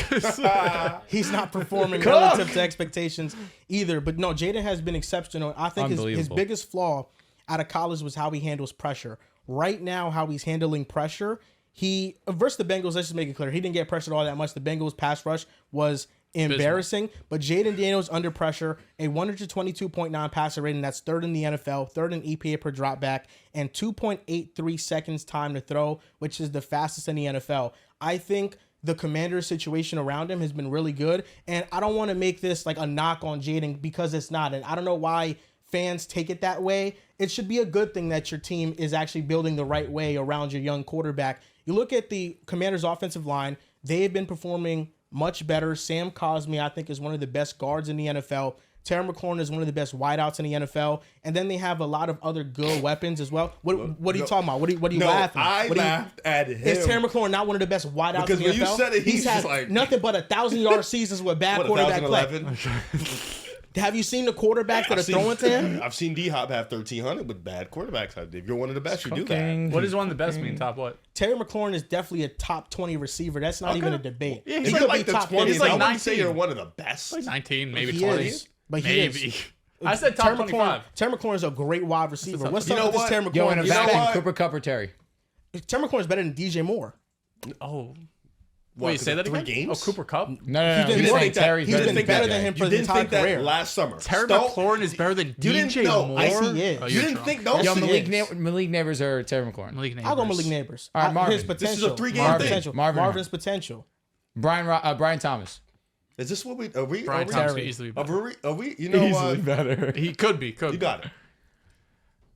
He's not performing relative to expectations either. But no, Jaden has been exceptional. I think his biggest flaw out of college was how he handles pressure. Right now, how he's handling pressure, versus the Bengals, let's just make it clear, he didn't get pressured all that much. The Bengals pass rush was embarrassing, but Jaden Daniels under pressure, a 122.9 passer rating, that's 3rd in the NFL, 3rd in EPA per drop back, and 2.83 seconds time to throw, which is the fastest in the NFL. I think the Commanders' situation around him has been really good, and I don't want to make this like a knock on Jaden because it's not, and I don't know why fans take it that way. It should be a good thing that your team is actually building the right way around your young quarterback. You look at the Commanders' offensive line, they have been performing much better. Sam Cosmi, I think, is one of the best guards in the NFL. Terry McLaurin is one of the best wideouts in the NFL. And then they have a lot of other good weapons as well. What are you talking about? What are you laughing at? I laughed at him. Is Terry McLaurin not one of the best wideouts Because in the when NFL? you said it, he's had just like nothing but 1,000-yard seasons with bad quarterback play. 1,011. Have you seen the quarterbacks that are throwing to him? I've seen D-Hop have 1,300 with bad quarterbacks. If you're one of the best, you do that. What does one of the best mean? Top what? Terry McLaurin is definitely a top 20 receiver. That's not even a debate. Yeah, If he's you're could like be the top 20s, He's like I wouldn't say 19. you're one of the best. Like 19, maybe He 20. is. But he Maybe. is. I said top 25. Terry McLaurin is a great wide receiver. What's You up know with this what? Terry McLaurin? Yo, in a You know vacuum, what? Cooper Kupp or Terry? Terry McLaurin is better than DJ Moore. Oh. What, Wait, say that 3 again? games? Oh, Cooper Kupp? No. He's been He's more saying than Terry's he's better been than better DJ. than him for You the didn't entire think that career. last summer. Terry Don't- McLaurin is better than You didn't DJ know. Moore? I see it. Oh, You you're didn't drunk. think those Yo, Yes, he Malik Neighbors or Terry McLaurin? Malik I'll go Neighbors. Malik Neighbors. All right, Marvin. His This potential. is a 3-game thing. Potential. Marvin. Marvin's potential. Brian Thomas. Is this what are we? Brian are we, Thomas Terry. could easily be are better. we? Are we? You know what? better. He could be. You got it.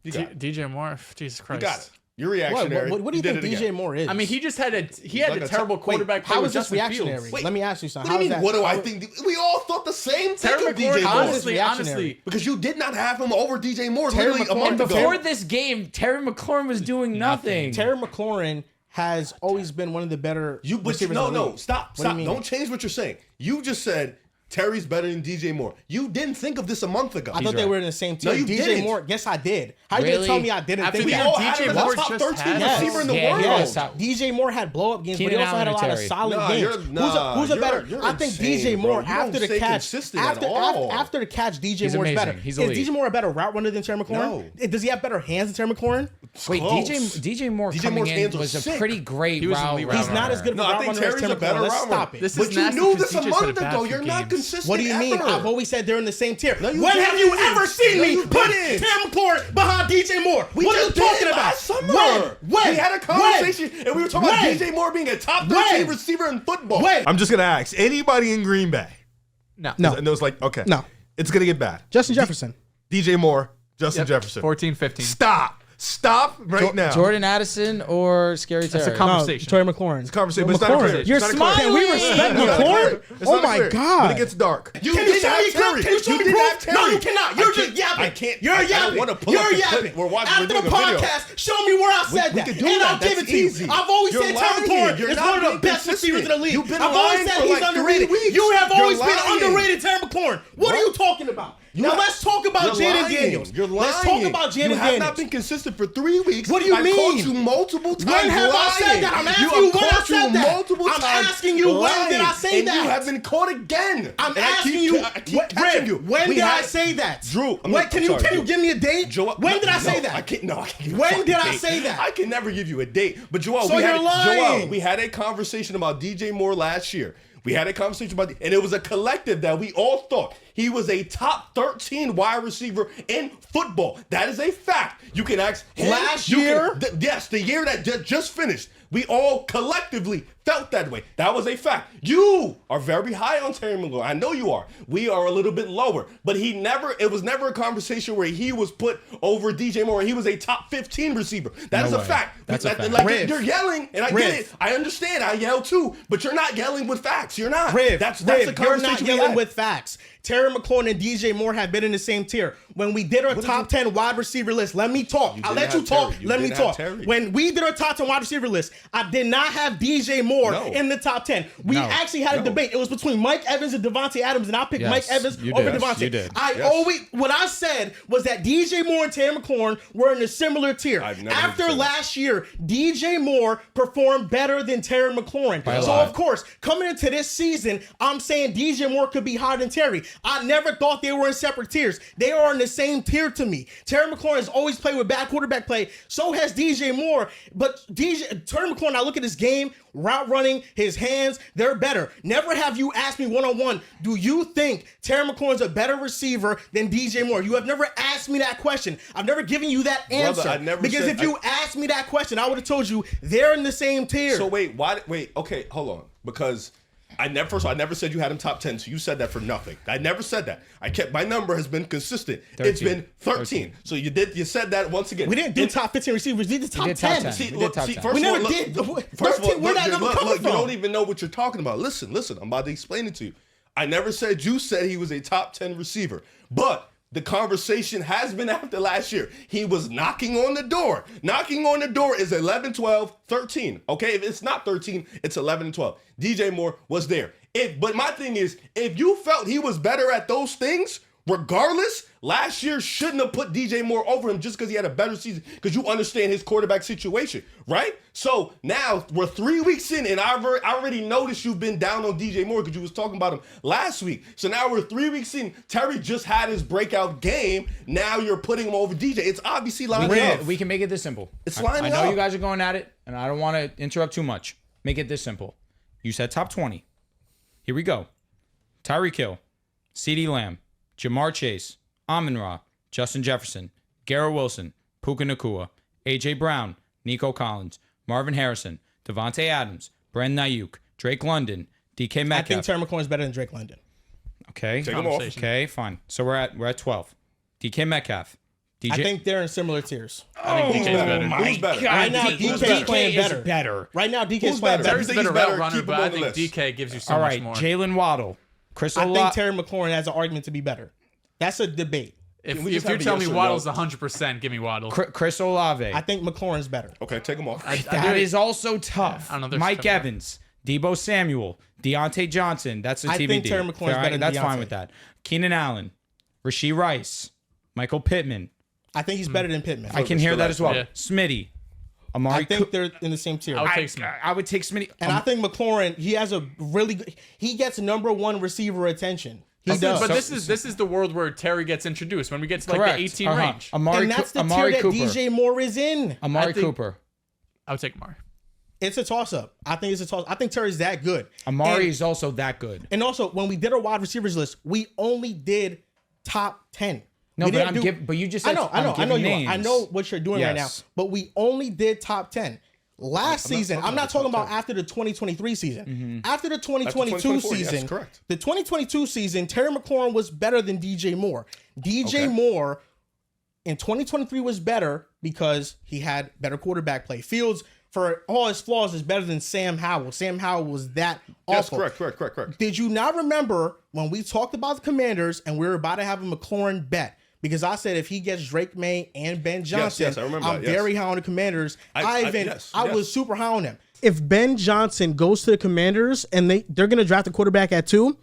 You got it. DJ Moore? Jesus Christ. You got it. Your What, reactionary. what do you did think it DJ again. Moore is? I mean, he just had a Like a terrible quarterback play how with is this Justin reactionary? Fields. Wait, Let me ask you something. What do you How mean? is that? What do I think? We all thought the same thing Terry of DJ McLaurin, Moore. Honestly, honestly, Because you did not have him over DJ Moore Terry literally a McLaurin month ago. Before this game, Terry McLaurin was doing nothing. Terry McLaurin has always been one of the better receivers in the league. Stop. What do you mean? Don't change what you're saying. You just said Terry's better than DJ Moore. You didn't think of this a month ago. I thought they were in the same team. No, you DJ didn't. Moore, yes, I did. How you gonna Really? tell me I didn't After think the We that? all DJ had him as Moore a top just 13 had- receiver in the Yeah, world. yes. DJ Moore had blow up games, but he Keenan also had a Allen lot or of Terry? solid Nah, games. Who's a you're- better? you're I think insane, DJ Moore bro. You after don't the stay catch, consistent at after all. after the catch, DJ He's Moore's better. amazing. He's Is elite. DJ Moore a better route runner than Terry McLaurin? Does he have better hands than Terry McLaurin? Wait, Close. DJ Moore DJ coming Moore's in hands were was a sick. pretty great He was an route. elite route He's not as good of a No, I route think runner as Terry's Terry a better McLaurin. Let's route stop runner. it. This But is you nasty knew because this a he just had month a bad ago. few You're not games. consistent. What do you mean? ever. I've always said they're in the same tier. No, you When have you didn't. ever seen No, me you put didn't. Terry McLaurin behind DJ Moore? We What are you just did talking about? last summer. When? We had a conversation and we were talking about When? DJ Moore being a top 13 When? receiver in football. When? I'm just gonna ask anybody in Green Bay. No. And it was like, okay, No. it's gonna get bad. Justin Jefferson. DJ Moore, Justin Jefferson. 14, 15. Stop right now. Jordan Addison or Scary Terry? That's a conversation. Terry McLaurin. It's a conversation, but it's not McLaurin. clear. You're It's not smiling. clear. Can we respect It's not McLaurin? clear. It's Oh not my clear. God. When it gets dark. You Can you did show not me Terry. clip? Can you show You me did proof? not Terry. No, you cannot. You're just yapping. I can't. You're I don't yapping. wanna pull You're up the yapping. clip. We're watching. We're After doing the a video. podcast, show me where I said We that, could do and that. I'll give That's it to you. easy. I've always You're said Terry lying. McLaurin You're is not one of the being best consistent. receivers in the league. You've been I've always lying said for he's like 3 underrated. weeks. You have You're always been lying. underrated, Terry McLaurin. What are you talking about? Now let's talk about You're Jaden lying. Daniels. You're lying. Let's talk about You Jaden have Daniels. not been consistent for 3 weeks. What do you I mean? called you multiple times. When have I said lying. that? I'm You asking have you when I caught said you that. multiple I'm times asking you when did I lying. say and that? You have been caught again. I'm And I asking keep- you, I keep catching you. when We did I had- say that? Drew, I'm When, can you sorry, Drew. give me a date? Joel, when did I say no, that? I can't. No, I can't. Give you a When fucking did I date. say that? I can never give you a date. But Joel, So we had you're lying. Joel, we had a conversation about DJ Moore last year. We had a conversation about, and it was a collective that we all thought He was a top 13 wide receiver in football. That is a fact. You can ask him. Last year? Yes, the year that just finished. We all collectively felt that way. That was a fact. You are very high on Terry McLaurin. I know you are. We are a little bit lower. But it was never a conversation where he was put over DJ Moore. He was a top 15 receiver. That is a fact. That's a fact. Like, you're yelling, and I get it. I understand. I yell too. But you're not yelling with facts. You're not. That's the conversation you're not we yelling had. with facts. Terry McLaurin and DJ Moore have been in the same tier. When we did our top 10 wide receiver list, let me talk. I'll let you talk. Let me talk. When we did our top 10 wide receiver list, I did not have DJ Moore in the top 10. We actually had a debate. It was between Mike Evans and Devontae Adams, and I picked Mike Evans over Devontae. You did. What I said was that DJ Moore and Terry McLaurin were in a similar tier. After last year, DJ Moore performed better than Terry McLaurin. So, of course, coming into this season, I'm saying DJ Moore could be higher than Terry. I never thought they were in separate tiers. They are in the same tier to me. Terry McLaurin has always played with bad quarterback play. So has DJ Moore. But Terry McLaurin, I look at his game, route running, his hands, they're better. Never have you asked me one-on-one, do you think Terry McLaurin's a better receiver than DJ Moore? You have never asked me that question. I've never given you that answer. Brother, I never because said, if you asked me that question, I would have told you they're in the same tier. So wait, okay, hold on. Because I never said you had him top 10, so you said that for nothing. I never said that. My number has been consistent. 13. It's been 13. So you said that once again. We didn't do top 15 receivers. We did top 10. We never did. First of all, where that number coming you from? don't even know what you're talking about. Listen, I'm about to explain it to you. I never said you said he was a top 10 receiver. But the conversation has been after last year. He was knocking on the door. Knocking on the door is 11, 12, 13. Okay, if it's not 13, it's 11 and 12. DJ Moore was there. But my thing is, if you felt he was better at those things, regardless, last year shouldn't have put DJ Moore over him just because he had a better season, because you understand his quarterback situation, right? So now we're 3 weeks in, and I already noticed you've been down on DJ Moore because you was talking about him last week. So now we're 3 weeks in. Terry just had his breakout game. Now you're putting him over DJ. It's obviously lining up. We can make it this simple. It's lining up. I know you guys are going at it, and I don't want to interrupt too much. Make it this simple. You said top 20. Here we go. Tyreek Hill, CeeDee Lamb, Jamar Chase, Amon-Ra, Justin Jefferson, Garrett Wilson, Puka Nacua, A.J. Brown, Nico Collins, Marvin Harrison, Devontae Adams, Brandon Ayuk, Drake London, DK Metcalf. I think Terry McLaurin is better than Drake London. Okay. Take him off. Okay, fine. So we're at 12. DK Metcalf. DJ. I think they're in similar tiers. I think DK's better. Who's better? Right now, DK's playing better. better. Right now, DK's Who's playing better? better. Terry's a Everything's better better. route runner, Keep but him I on the think list. DK gives you so All much right, more. Jalen Waddle. Chris I think Olave. Terry McLaurin has an argument to be better. That's a debate. If we just you have a tell me yes or Waddle's no? 100%, give me Waddle. Chris Olave. I think McLaurin's better. Okay, take him off. That is also tough. I don't know, there's Mike tough there. Evans, Debo Samuel, Deontay Johnson. That's a I TBD. think Terry McLaurin's better than That's fine Deontay. with that. Keenan Allen, Rasheed Rice, Michael Pittman. I think he's better than Pittman. I can hear that as well. Yeah. Smitty, I Amari. think they're in the same tier. I would take Smith. I would take Smitty. And I think McLaurin, he has a really good, he gets number one receiver attention. He does. But this is the world where Terry gets introduced. When we get to like correct. the 18 range, Amari, and that's the Amari tier that Cooper. DJ Moore is in. Amari I think- Cooper. I would take Amari. It's a toss-up. I think it's a toss. I think Terry's that good. Amari is also that good. And also, when we did our wide receivers list, we only did top 10. No, We but didn't I'm do- giving. But you just I said know I'm you giving are. names. I know what you're doing right now. Yes. But we only did top 10. Last season, I'm not talking about top after the 2023 season. Mm-hmm. After the 2022 2024, yes, season, correct. the 2022 season, Terry McLaurin was better than DJ Moore. DJ Moore in 2023 was better because he had better quarterback play. Fields, for all his flaws, is better than Sam Howell. Sam Howell was that Yes, awful. correct. Did you not remember when we talked about the Commanders and we were about to have a McLaurin bet? Because I said if he gets Drake May and Ben Johnson, yes, I remember I'm that, yes. very high on the Commanders. I yes. was super high on them. If Ben Johnson goes to the Commanders and they're going to draft a quarterback at 2,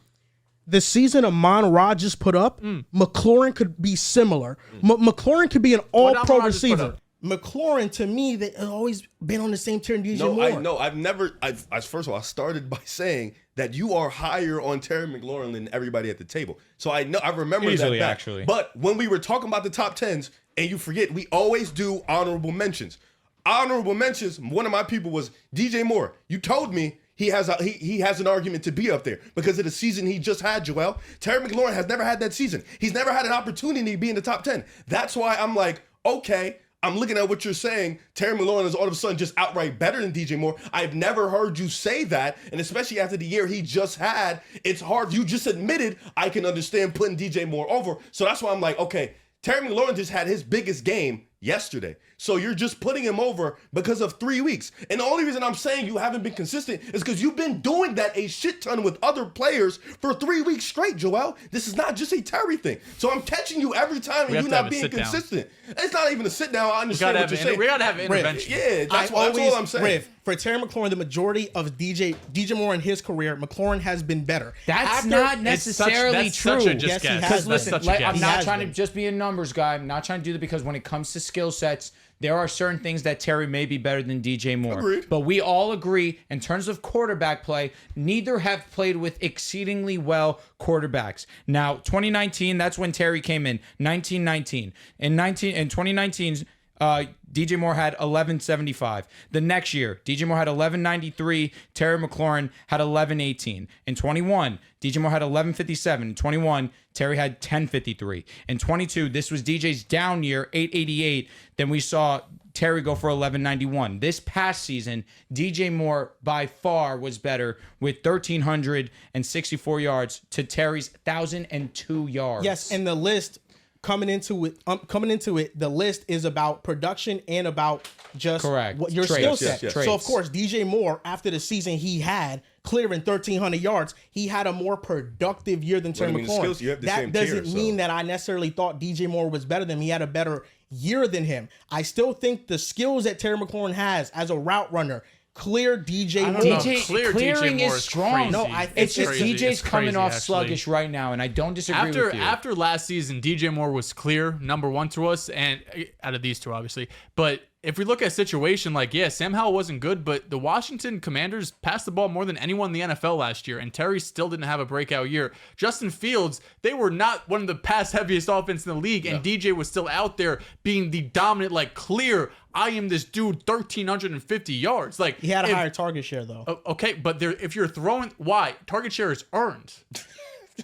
the season Amon-Ra just put up, McLaurin could be similar. McLaurin could be an all-pro Amon-Ra just put receiver. up? McLaurin, to me, they have always been on the same tier as DJ No, Moore. I know. First of all, I started by saying that you are higher on Terry McLaurin than everybody at the table. So I remember Easily, that back. actually. But when we were talking about the top 10s, and you forget, we always do honorable mentions. Honorable mentions, one of my people was DJ Moore. You told me he has an argument to be up there because of the season he just had, Joel. Terry McLaurin has never had that season. He's never had an opportunity to be in the top 10. That's why I'm like, okay, I'm looking at what you're saying. Terry McLaurin is all of a sudden just outright better than DJ Moore. I've never heard you say that, and especially after the year he just had, it's hard. You just admitted I can understand putting DJ Moore over. So that's why I'm like, okay, Terry McLaurin just had his biggest game yesterday. So you're just putting him over because of 3 weeks. And the only reason I'm saying you haven't been consistent is because you've been doing that a shit ton with other players for 3 weeks straight, Joel. This is not just a Terry thing. So I'm catching you every time and you're not being consistent. It's not even a sit down. I understand what you're saying. We gotta have an intervention. Yeah, that's all I'm saying. Riff, for Terry McLaurin, the majority of DJ Moore in his career, McLaurin has been better. That's not necessarily true. Yes, he has. Because listen, I'm not trying to been. just be a numbers guy. I'm not trying to do that because when it comes to skill sets, there are certain things that Terry may be better than DJ Moore. Agreed. But we all agree, in terms of quarterback play, neither have played with exceedingly well quarterbacks. Now, 2019, that's when Terry came in. 1919. In 2019's DJ Moore had 1175. The next year, DJ Moore had 1193. Terry McLaurin had 1118. In 21, DJ Moore had 1157. In 21, Terry had 1053. In 22, this was DJ's down year, 888. Then we saw Terry go for 1191. This past season, DJ Moore by far was better with 1,364 yards to Terry's 1,002 yards. Yes, and the list coming into it, the list is about production and about just what your skill set. Yes. So of course, DJ Moore, after the season he had, clearing 1,300 yards, he had a more productive year than Terry McLaurin. That doesn't mean that I necessarily thought DJ Moore was better than him. He had a better year than him. I still think the skills that Terry McLaurin has as a route runner clear DJ Moore. Clearing is strong. No, it's just crazy. DJ's coming off sluggish right now, and I don't disagree with you. After last season, DJ Moore was clear number one to us, and out of these two, obviously. But if we look at a situation like, Sam Howell wasn't good, but the Washington Commanders passed the ball more than anyone in the NFL last year, and Terry still didn't have a breakout year. Justin Fields, they were not one of the pass-heaviest offense in the league, and DJ was still out there being the dominant, clear, I am this dude, 1,350 yards. He had a higher target share, though. Okay, but if you're throwing, why? Target share is earned.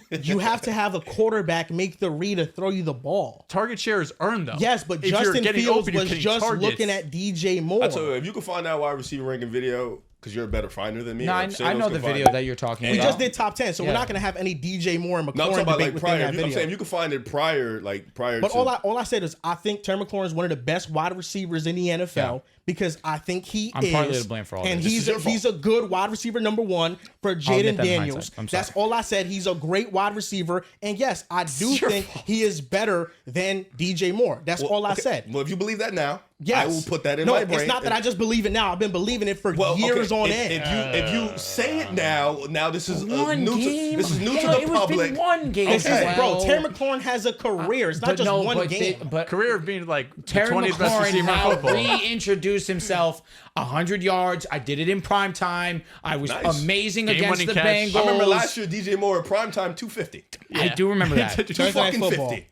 You have to have a quarterback make the read to throw you the ball. Target share is earned, though. Yes, but if Justin Fields open, was just looking at DJ Moore. I tell you, if you can find that wide receiver ranking video, because you're a better finder than me. No, I know the video that you're talking about. We just did top 10, so we're not going to have any DJ Moore and McLaurin I'm talking about debate within prior. that video. I'm saying you can find it prior. But all I said is I think Terry McLaurin is one of the best wide receivers in the NFL because I think I'm partly to blame for all and this. he's a good wide receiver number one for Jaden Daniels. That's all I said. He's a great wide receiver, and yes, I do think he is better than DJ Moore. That's all I said. Well, if you believe that now, yes. I will put that in my brain. No, it's not that I just believe it now. I've been believing it for years on end. If you say it now this is new game. This is new to the public. Been one game. Okay. Bro, Terry McLaurin has a career. It's not just one game. But career of being the Terry 20th best McLaurin receiver in now football. reintroduced himself. 100 yards. I did it in prime time. I was amazing against the Bengals. I remember last year DJ Moore at prime time 250. I do remember that. 250.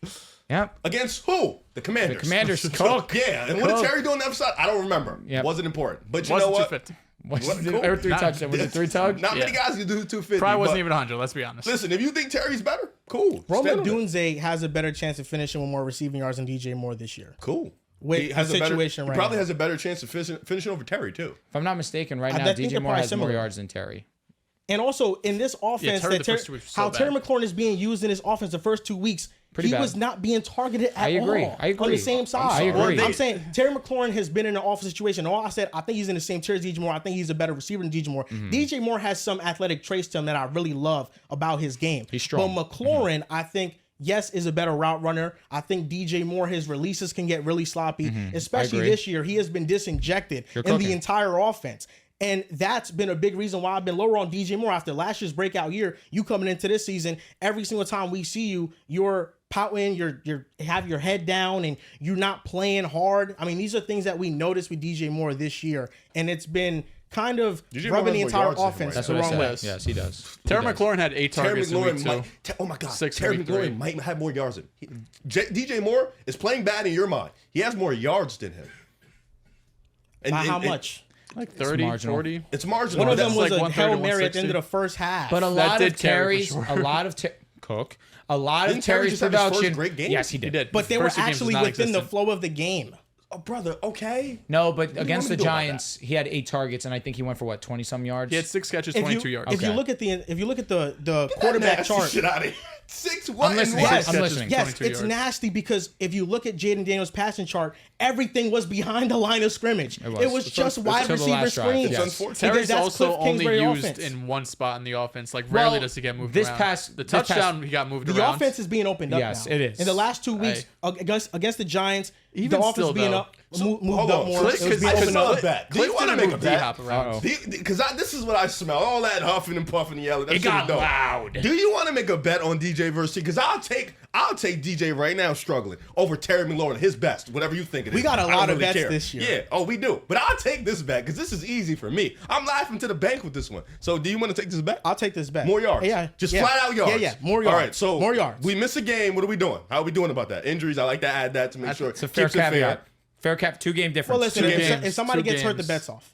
Yep. Against who? The Commanders. The Commanders. Cook. Yeah. And what did Terry do on the other side? I don't remember. Yep. Wasn't important. But you Wasn't know what? 250. Or 3 touchdowns. Was it 3 touchdowns? Not many guys can do 250. Probably wasn't even 100. Let's be honest. Listen, if you think Terry's better, cool. Roman Dunze has a better chance of finishing with more receiving yards than DJ Moore this year. Cool. With the situation he right probably now. has a better chance of finishing over Terry, too. If I'm not mistaken, right now, think DJ they're Moore probably has more similar. yards than Terry. And also, in this offense, Terry the first 2 weeks was so how Terry bad. McLaurin is being used in this offense the first 2 weeks, he bad. was not being targeted at I agree. all. I agree. On the same side. I agree. I'm saying Terry McLaurin has been in an awful situation. All I said, I think he's in the same tier as DJ Moore. I think he's a better receiver than DJ Moore. DJ Moore has some athletic traits to him that I really love about his game. He's strong. But McLaurin, I think, yes, is a better route runner. I think DJ Moore, his releases can get really sloppy, especially this year. He has been disinjected in the entire offense. And that's been a big reason why I've been lower on DJ Moore. After last year's breakout year, you coming into this season, every single time we see you, you're pouting, you're have your head down, and you're not playing hard. I mean, these are things that we noticed with DJ Moore this year, and it's been kind of rubbing the entire offense the wrong way. Yes, he does. Terry McLaurin had 8 targets in week 2. Oh my God. 6 Terry in week 3. McLaurin might have more yards than him. DJ Moore is playing bad in your mind. He has more yards than him. By how much? Like 30, marginal. 40. It's marginal. One of them That's was like a 130, Hail Mary at the end of 160. the first half. But a That lot did of carry Terry's, for a sure. lot of Cook, a lot Didn't of Terry Terry's just have his first production. great game? Yes, he did. He did. but they were First two games was actually within the non-existent. flow of the game. Oh, brother. Okay. No, but do against you the want me to do about Giants, he had 8 targets, and I think he went for what 20-some yards. He had 6 catches, If 22 you, yards. if you Okay. look at the quarterback Nasty chart, shit out of here. 6 what? I'm listening. Yes, I'm listening. yes, 22 it's yards. nasty because if you look at Jaden Daniels' passing chart, everything was behind the line of scrimmage. was. It was just wide until the receiver last drive. screens. Yes. unfortunate. Because Terry's that's also Cliff only Kingsbury used offense. in one spot in the offense. Like Well, rarely does he get moved this around. past- the this past- touchdown he got moved The around. offense is being opened up Yes, now. it is. In the last 2 weeks against the Giants, Even the offense still, being though. up, moved hold up on. more. Cliff- It was being because opened I up. smell a bet. Do you Cliff want to didn't make a move bet? D-Hop around. Because this is what I smell. All that huffing and puffing and yelling. That It shit got is dope. loud. Do you want to make a bet on DJ versus T? Because I'll take DJ right now struggling over Terry McLaurin, his best, whatever you think it is. We got a I don't lot of really bets care. this year. Yeah, oh, we do. But I'll take this bet because this is easy for me. I'm laughing to the bank with this one. So do you want to take this bet? I'll take this bet. More yards. Yeah. Just yeah. flat out yards. Yeah, more yards. All right, so more yards. We miss a game. What are we doing? How are we doing about that? Injuries, I like to add that to make sure It's a fair keeps it caveat. Fair cap. 2-game difference. well, listen, Two if, games. if somebody Two gets hurt, the games. bet's off.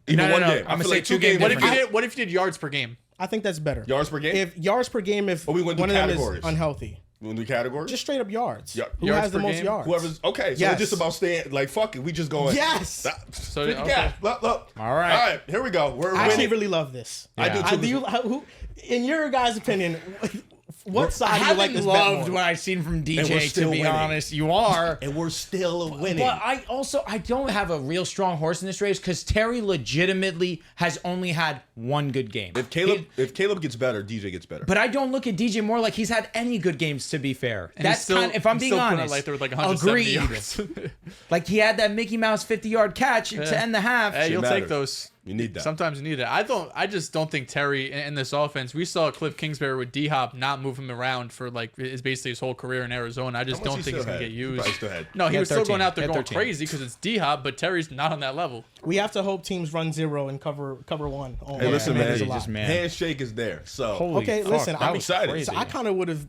Even No, one no. game. I'm I gonna feel say like 2 games game What if difference. you did yards per game? I think that's better. Yards per game? If yards per game, if Or we wanna do one of them categories? is unhealthy, You want to do categories? just straight up yards. Yeah. Who Yards has the per most game? yards? Whoever's okay. So Yes. it's just about staying. Like fuck it, we just going. Yes. So okay. look. All right. All right. Here we go. We're I actually winning. really love this. I do Yeah. too. Do you, who, in your guys' opinion, what I side do you haven't like this bet loved more? what I've seen from we're DJ. To still be winning. honest, you are. and we're still winning. But I don't have a real strong horse in this race because Terry legitimately has only had one good game. if Caleb gets better, DJ gets better. But I don't look at DJ Moore like he's had any good games. To be fair, And that's he's still- kind. If I'm he's being still putting it honest, like there was like 170 agreed. yards. Like he had that Mickey Mouse 50-yard catch to end the half. Hey, you'll matters. take those. You need that. Sometimes you need it. I just don't think Terry in this offense. We saw Cliff Kingsbury with D-Hop not move him around for like is basically his whole career in Arizona. I just How much don't he think he's still gonna had? get He used. probably still had. No, he had was still 13. going out there He had going 13. crazy because it's D-Hop, but Terry's not on that level. We have to hope teams run zero and cover one. Oh, Hey, listen, man, man. there's a lot. just man. Handshake is there. So Holy Okay, fuck, listen, that I'm was excited. crazy. So I kind of would have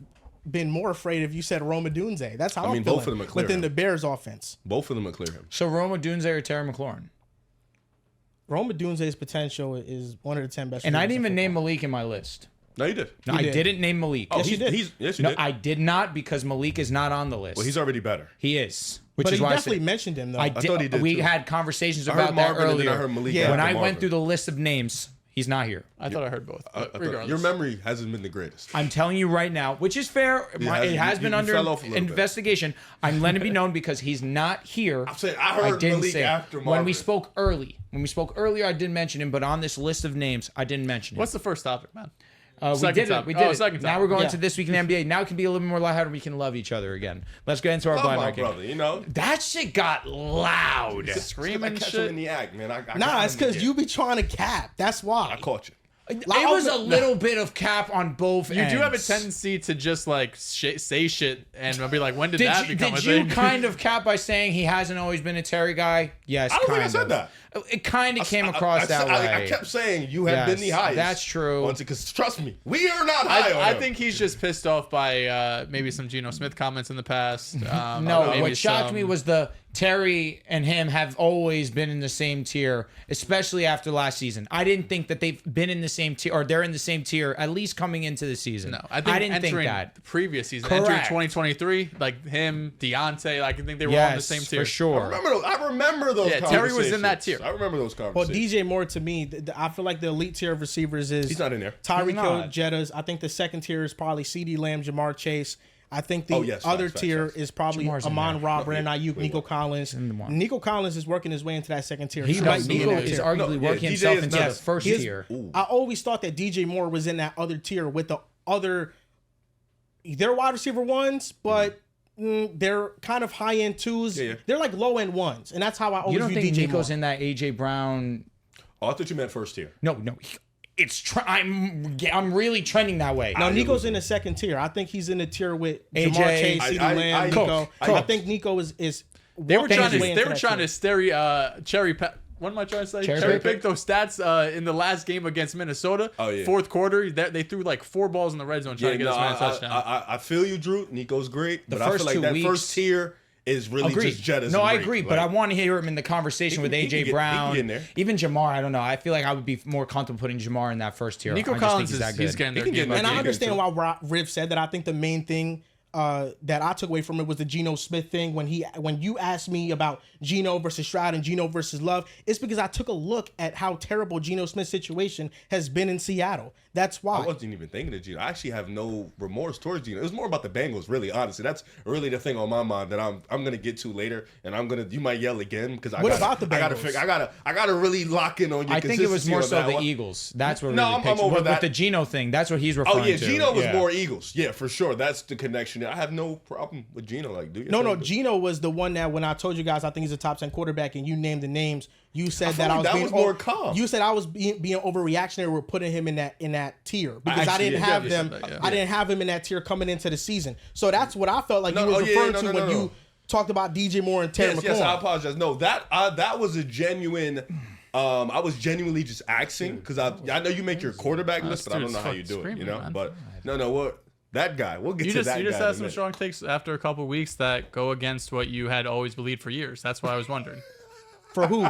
been more afraid if you said Roma Dunze. That's how I mean, I'm both feeling of them are clear. within the Bears offense. both of them will clear him. So Roma Dunze or Terry McLaurin? Roma Dunze's potential is one of the 10 best. And I receivers didn't in even name football. Malik in my list. No, you did. No, I did. didn't name Malik. Oh, Yes, you did. Yes, you No, did. I did not because Malik is not on the list. Well, he's already better. He is, which But is he why definitely I said, mentioned him though. I thought he did, We too. had conversations I heard about that Marvin and then earlier. I heard Malik. Yeah. When after I went Marvin. through the list of names, he's not here. I thought I heard both. I But thought- regardless, your memory hasn't been the greatest. I'm telling you right now, which is fair. It has you been under fell off a little bit. investigation. I'm letting it be known because he's not here. I'm saying I heard Malik after when Marvin. we spoke early. When we spoke earlier, I didn't mention him, but on this list of names, I didn't mention him. what's the first topic, man? We second did it. topic? We did Oh, it. second Now topic. we're going Yeah. to This Week in NBA. Now it can be a little bit more lighthearted. We can love each other again. Let's get into our Love blind my ranking. brother, you know. That shit got loud. I Screaming catch him in shit. the act, man. I Nah, got it's him because again. you be trying to cap. That's why. I caught you. It was a little bit of cap on both You ends. do have a tendency to just like say shit and I'll be like, when did that become a Did you thing? kind of cap by saying he hasn't always been a Terry guy? Yes, I don't kind think I said of. that. It kind of came across that way. I kept saying you have Yes, been the highest. that's true. Because trust me, we are not high on I him. think he's just pissed off by maybe some Geno Smith comments in the past. No, maybe what shocked some- me was the Terry and him have always been in the same tier, especially after last season. I didn't think that they've been in the same tier, or they're in the same tier, at least coming into the season. No, I didn't think entering that. the previous season, Correct. entering 2023, like him, Deontay, I think they were all in the Yes, same tier. for sure. I remember those. Yeah, Terry was in that conversations. tier. I remember those Well, conversations. DJ Moore to me, I feel like the elite tier of receivers is He's not in there. Tyreek He's Hill, not. Jettas. I think the second tier is probably CeeDee Lamb, Jamar Chase. I think the Oh, yes, other facts, tier facts. is probably Jamar's in Amon there. Ra, Brandon No, Ayuk, Nico Collins. in the one. Nico Collins is working his way into that second tier. He might does. be in Nico that is tier. arguably No, yeah, working DJ himself is into not. the first He is- tier. I always thought that DJ Moore was in that other tier with the other. They're wide receiver ones, but they're kind of high end twos. Yeah, yeah. They're like low end ones, and that's how I always You don't view think DJ Nico's Moore. in that AJ Brown? Oh, I thought you meant first tier. No. I'm really trending that way. No, Nico's in the second tier. I think he's in the tier with AJ, Jamar Chase, CeeDee I- Lamb, I- Nico. Cook. I think Nico is They were walking trying his to way into they were that trying tier. to cherry pick. What am I trying to say? Cherry Cherry pick? pick those stats in the last game against Minnesota. Oh, yeah. Fourth quarter, they threw like 4 balls in the red zone trying to get this man a touchdown. I feel you, Drew. Nico's great, but I first feel like 2 that weeks- first tier is really Agreed. just jettison. No, I rate. agree, Like, but I want to hear him in the conversation with he can AJ get- he can Brown, get in there. even Jamar. I don't know. I feel like I would be more comfortable putting Jamar in that first tier. Nico I just think Collins he's that good. he's getting there. He can get game by in And I game. understand why Riv said that. I think the main thing that I took away from it was the Geno Smith thing. When you asked me about Geno versus Stroud and Geno versus Love, it's because I took a look at how terrible Geno Smith's situation has been in Seattle. That's why. I wasn't even thinking of Geno. I actually have no remorse towards Geno. It was more about the Bengals, really. Honestly, that's really the thing on my mind that I'm gonna get to later, and you might yell again because What about the Bengals? I gotta really lock in on you. I think it was more so the one. Eagles. That's what No, really I'm picks over with that. the Geno thing. That's what he's referring Oh to. yeah, Geno was Yeah. more Eagles. Yeah, for sure. That's the connection. I have no problem with Geno. Like, do you? No, Geno was the one that when I told you guys I think he's a top 10 quarterback and you named the names, you said feel that like I was that being was more calm. You said I was being overreactionary. We're putting him in that tier because I Actually, didn't yeah, have you them. said that, yeah. I didn't have him in that tier coming into the season. So that's what I felt like No, you was oh, yeah, referring no, to no, when no, no. you talked about DJ Moore and Terry McLaurin. Yes, I apologize. No, that was a genuine. I was genuinely just asking because I know you make your quarterback list, but I don't know how you do it. Screaming, You know, man. but no, what that guy? We'll get You to just that. you just guy in had a some minute. strong takes after a couple weeks that go against what you had always believed for years. That's why I was wondering. For who?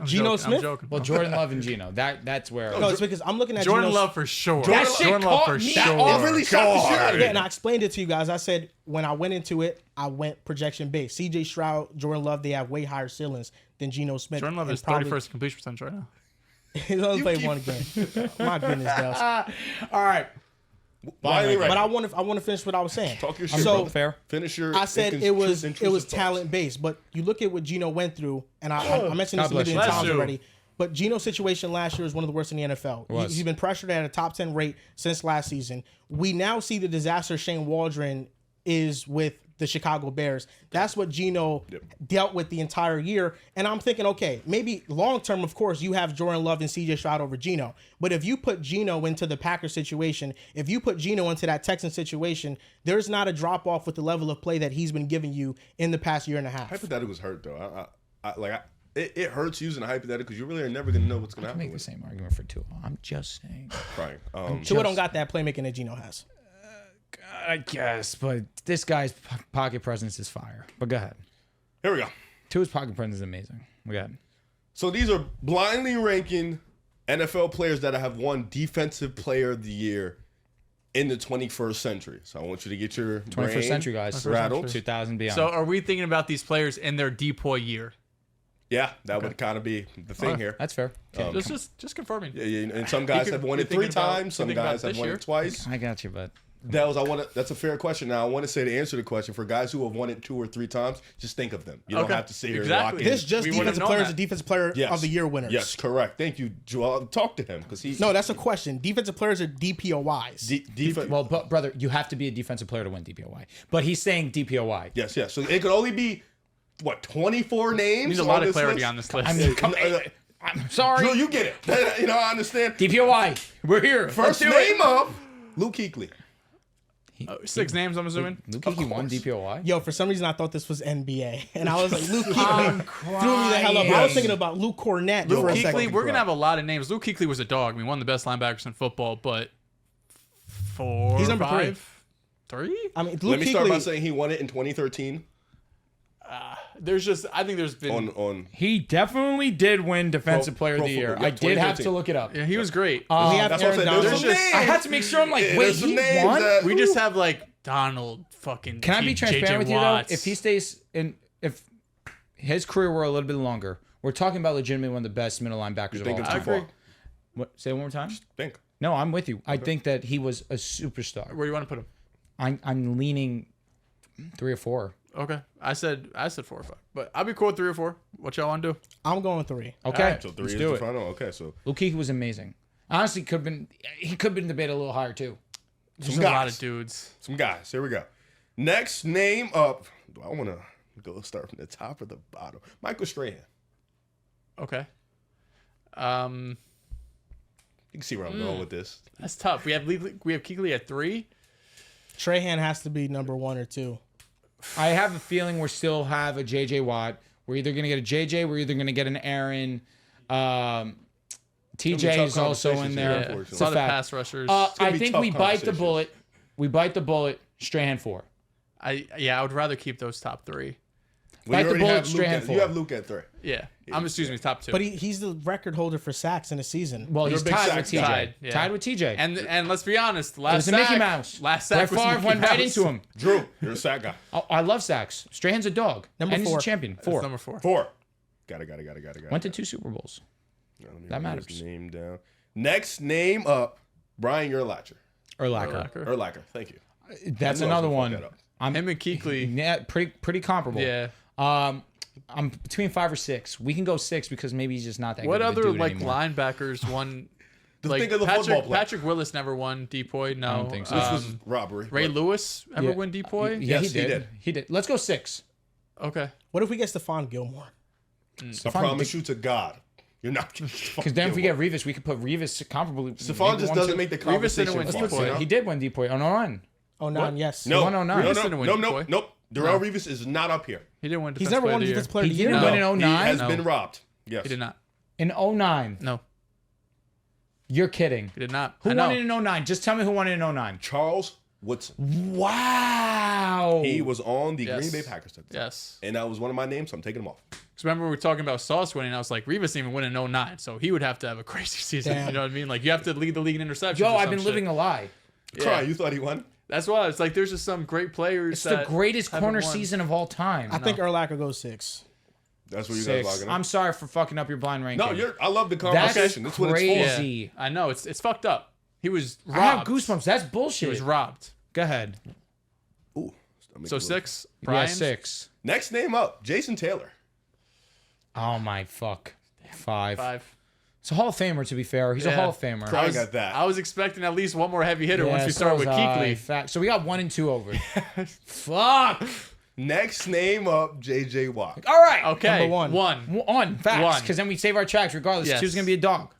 Geno I'm Smith? joking. Well, Jordan Love and Geno. That's where. No, it's because I'm looking at Jordan Geno Love for sure. That shit Jordan Love caught for me. sure. That Oh, really shot the shit out of Yeah, me. and I explained it to you guys. I said when I went into it, I went projection based. CJ Stroud, Jordan Love, they have way higher ceilings than Geno Smith. Jordan Love and is 31st completion percentage right now. He's only played one game. My goodness, Dehls. All right. Wiley Ray. But I want to finish what I was saying. Talk your shit, So brother. Fair. Finish your. I said it was intrusive talent based, but you look at what Geno went through, and I mentioned this God a bless million you. Bless times you. already. But Geno's situation last year was one of the worst in the NFL. was. He's been pressured at a top 10 rate since last season. We now see the disaster Shane Waldron is with the Chicago Bears. That's what Geno dealt with the entire year. And I'm thinking, okay, maybe long term, of course, you have Jordan Love and CJ Stroud over Geno. But if you put Geno into the Packers situation, if you put Geno into that Texans situation, there's not a drop off with the level of play that he's been giving you in the past year and a half. Hypotheticals hurt though. It hurts using a hypothetical because you really are never gonna know what's gonna happen. Make the with same argument for Tua. I'm just saying. it. Right. Tua don't got that playmaking that Geno has. I guess, but this guy's pocket presence is fire. But go ahead. Here we go. Tua's pocket presence is amazing. Go ahead. So these are blindly ranking NFL players that have won Defensive Player of the Year in the 21st century. So I want you to get your 21st brain century guys. rattled. 2000 beyond. So are we thinking about these players in their DPOY year? Yeah, that would kind of be the thing Alright. here. That's fair. Just confirming. Yeah, and some guys You have could won be it 3 thinking about- times. Some thinking guys about have this won year. it twice. I got you, but That's a fair question. Now I want to say to answer the question for guys who have won it 2 or 3 times, just think of them. You don't Okay. have to sit here Exactly. and lock in. This just We would've defensive known players that. and defensive player Yes. of the year winners. Yes, correct. Thank you, Joel. Talk to him because he. No, that's a question. Defensive players are DPOYs. defense. well, but brother, you have to be a defensive player to win DPOY. But he's saying DPOY. Yes. So it could only be 24 names. There's a lot on of this clarity list? on this list. I mean, come I'm sorry. Drew, you get it. I understand. DPOY. We're here. First Let's do name it. up, Luke Kuechly. 6 names, I'm assuming. Luke Kuechly won DPOY. Yo, for some reason I thought this was NBA, and I was like, Luke Kuechly threw me the hell up. I was thinking about Luke Cornett Luke for a Kuechly, second. we're gonna have a lot of names. Luke Kuechly was a dog. I mean, one of the best linebackers in football, but 4, He's number 5, 3. I mean, Luke Let me start by Kuechly. saying he won it in 2013 I think there's been. on. He definitely did win Defensive Pro- Player of Pro the Year. Football. I Yep, did have to 2013. look it up. Yeah, he was great. We have That's what I'm Aaron saying. There's Donald. some names. I had to make sure. I'm like, wait, There's some he names won? that- We just have like Donald fucking. Can I be J.J. transparent with you though? Watts. If he stays in, if his career were a little bit longer, we're talking about legitimately one of the best middle linebackers of think all it's I time. too agree. far. What? Say it one more time. Think. No, I'm with you. I think that he was a superstar. Where do you want to put him? I'm leaning 3 or 4. Okay, I said 4 or 5, but I'll be cool with 3 or 4. What y'all want to do? I'm going 3. Okay, Alright, So 3 let's is do the it. final. Okay, so Luke Kuechly was amazing. Honestly, he could have been debated a little higher too. There's a guys. lot of dudes. some guys. Here we go. Next name up. Do I want to go start from the top or the bottom? Michael Strahan. Okay. You can see where I'm going with this. That's tough. We have Kuechly at 3. Trahan has to be number 1 or 2. I have a feeling we still have a JJ Watt. We're either gonna get a JJ, we're either gonna get an Aaron. TJ tough is also in conversations there. here, Yeah, unfortunately. It's a lot of fact. pass rushers. gonna I be think tough we bite the conversations. bullet. We bite the bullet. Strahan 4. I would rather keep those top 3. Bite the already bullet, have Luke Strahan at, four. you have Luke at 3. Yeah. Excuse me, top 2. But he's the record holder for sacks in a season. Well, You're he's a big tied sack with TJ. guy. Tied, yeah. Tied with TJ. and let's be honest, it last was a sack, Mickey Mouse. Last Brett sack was Favre Mickey went right Mouse. into him. Drew, you're a sack guy. I love sacks. Strahan's a dog. Number and 4. He's a champion. That's 4. number 4. 4. Got it. Went to 2 Super Bowls. Let me That write matters. his name down. Next name up, Brian Urlacher. Urlacher. Urlacher, thank you. That's I knew I was another gonna fuck one. that up. Him and Kuechly. Yeah, pretty comparable. Yeah. I'm between 5 or 6. We can go 6 because maybe he's just not that What good of a other dude like anymore. linebackers won? Just Like think of the football player. Patrick Willis never won Depoy. No, I don't think so. This was robbery. Ray but- Lewis ever Yeah. win Depoy? Yeah, Yes, he did. He did. Let's go 6. Okay. What if we get Stephon Gilmore? I promise you to God, you're not getting Because then if we get Revis, we could put Revis comparably. Stephon just doesn't make the conversation win fun, Depoy. you know? He did win Depoy. Oh, no. Oh, 9, yes. No, 109. no, Revis didn't win no. Depoy. Darrell Revis is not up here. He didn't win. He's Defensive never Player won of the Year. Defensive Player of the He Year. didn't No. win in He 09? has No. been robbed. Yes. He did not. In 09. No, You're kidding. he did not. Who I know. won it in 09? Just tell me who won it in 09. Charles Woodson. Wow. He was on the Yes. Green Bay Packers at the time. Yes. And that was one of my names, so I'm taking him off. Because remember we were talking about Sauce winning. I was like, Revis didn't even win in 09, so he would have to have a crazy season. Damn. You know what I mean? Like you have to lead the league in interceptions. Yo, or I've some been shit. living a lie. Cry, you thought he won? That's why it's like there's just some great players. It's the greatest haven't corner won. season of all time. I think Urlacher goes 6. That's what you guys 6. locking up. I'm sorry for fucking up your blind ranking. No, I love the That's conversation. That's what it's for. crazy. Yeah, I know it's fucked up. He was robbed. I have goosebumps. That's He bullshit. was robbed. Go ahead. Ooh, I'm making So a little- 6. Yeah, Brian. 6. Next name up, Jason Taylor. Oh my fuck. 5. 5. It's a Hall of Famer, to be fair. He's a Yeah. Hall of Famer. I got that. I was expecting at least one more heavy hitter once we so start with was I. Kuechly. Fact. So we got 1 and 2 over. Fuck. Next name up, JJ Watt. All right. Okay. Number 1. 1. On facts, One. because then we save our tracks regardless. Yes. 2's gonna be a dog.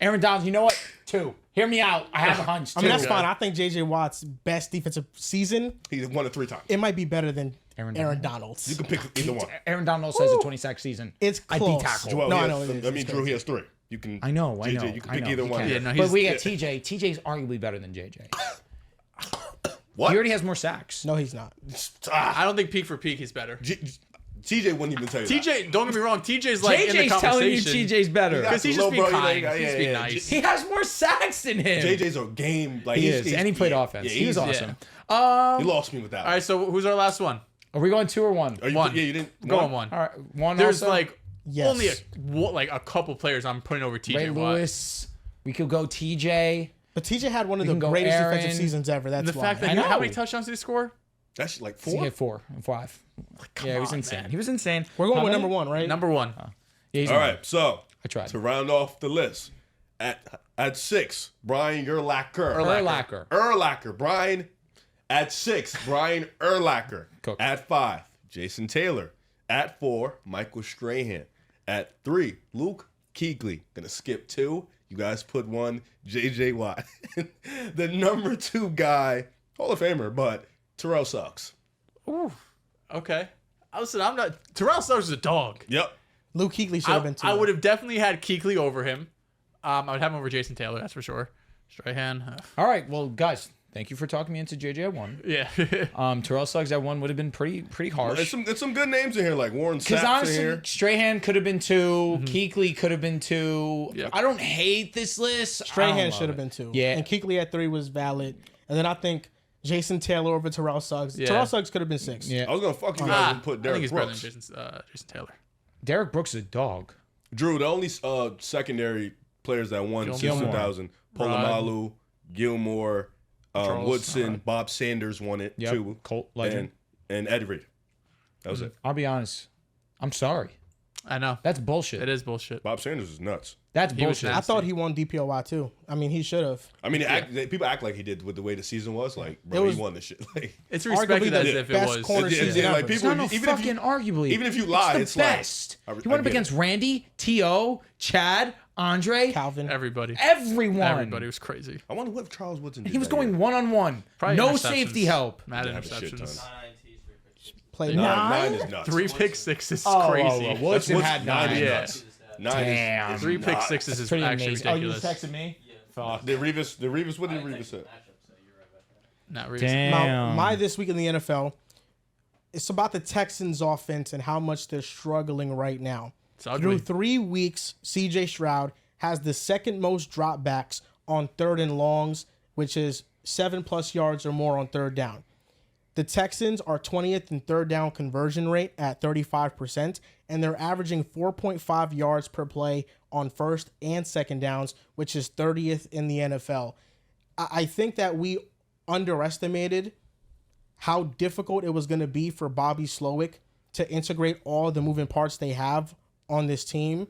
Aaron Donald, you know what? 2. Hear me out. I have a hunch. I mean, that's Two. fine. I think J.J. Watt's best defensive season, He won it 3 times. it might be better than Aaron Aaron Donald's. You can pick either one. Aaron Donald says a 20 sack season. It's I close. D-tackle. Joel, No, he I has- know it is. I mean, It's Drew, he crazy. has 3. You can. I know. JJ, you can pick either one. Yeah, no, but he's- we got TJ. TJ's arguably better than JJ. What? He already has more sacks. No, he's not. I don't think peak for peak he's better. TJ wouldn't even tell you that. TJ, don't get me wrong. TJ's like in the JJ's telling you conversation. TJ's better. Because he's Little just being bro, kind. yeah, He's yeah, being yeah. nice. He has more sacks than him. JJ's a game. Like, He he's- is, and he played yeah, offense. yeah, he was he's- awesome. He lost me with that. All right, so who's our last one? Are we going 2 or 1? Are you, One. Yeah, you didn't. Go on 1. All right, 1. There's also? like Yes. only a couple players I'm putting over TJ Ray Watt. Lewis. We could go TJ. But TJ had one of the can go greatest Aaron. defensive seasons ever. That's The why. fact that I know. how many touchdowns did he score? That's like He 4. had 4 and 5. Yeah, he was on, insane. man. He was insane. We're going How with many? number 1, right? Number 1. Yeah, he's All on. right, so I tried. to round off the list, at 6, Brian Urlacher. Urlacher. Brian at 6, Brian Urlacher. Cook. At 5, Jason Taylor. At 4, Michael Strahan. At 3, Luke Kuechly. Gonna skip 2. You guys put 1, JJ Watt. The number 2 guy, Hall of Famer, but Terrell Suggs. Ooh. Okay. Listen, I'm not. Terrell Suggs is a dog. Yep. Luke Kuechly should have been 2. I would have definitely had Kuechly over him. I would have him over Jason Taylor, that's for sure. Strahan. All right, well, guys, thank you for talking me into JJ at 1. Yeah. Terrell Suggs at 1 would have been pretty harsh. There's some good names in here, like Warren Because Sapp in honestly, here. Strahan could have been 2. Kuechly could have been 2. Yep. I don't hate this list. I Strahan don't should love have it. been 2. Yeah. And Kuechly at 3 was valid. And then I think Jason Taylor over Terrell Suggs. Yeah. Terrell Suggs could have been 6. Yeah. I was gonna fuck you guys and put I think Derek he's better Brooks. than Jason Taylor. Derek Brooks is a dog. Drew, the only secondary players that won since Gilmore. 2000, Polamalu, Gilmore, Charles, Woodson, Bob Sanders won it Yep. too, Colt legend. and Ed Reed. That was it. I'll be honest. I'm sorry. I know. That's bullshit. It is bullshit. Bob Sanders is nuts. That's He was bullshit. I thought he won DPOY too. I mean, he should have. I mean, people act like he did with the way the season was. Like, bro, It was- he won the shit. Like, It's Arguably respected the as if it best was. corner season like ever. It's people, not no even fucking if you, arguably. even if you lie, it's it's the like- best. I He won up get against it. Randy, T.O., Chad, Andre, Calvin. Everybody. everyone. Everybody was crazy. I wonder what Charles Woodson did. He was that going year. 1-on-1. Probably No interceptions. safety help. Mad Yeah, have a shit interceptions. ton. Played Nine is nuts. 3 pick sixes is Oh, crazy. oh, Woodson That's had nine 9. is Yeah. nuts. Nine Damn. is 3 pick nuts. sixes is Pretty actually amazing. Oh, you ridiculous. just texted me? Fuck. Did Revis? What did Revis say? Not really. Damn. Now, my this week in the NFL, it's about the Texans' offense and how much they're struggling right now. It's ugly. Through 3 weeks, C.J. Stroud has the second most dropbacks on 3rd and longs, which is 7+ yards or more on 3rd down. The Texans are 20th in 3rd down conversion rate at 35%, and they're averaging 4.5 yards per play on 1st and 2nd downs, which is 30th in the NFL. I think that we underestimated how difficult it was going to be for Bobby Slowick to integrate all the moving parts they have on this team.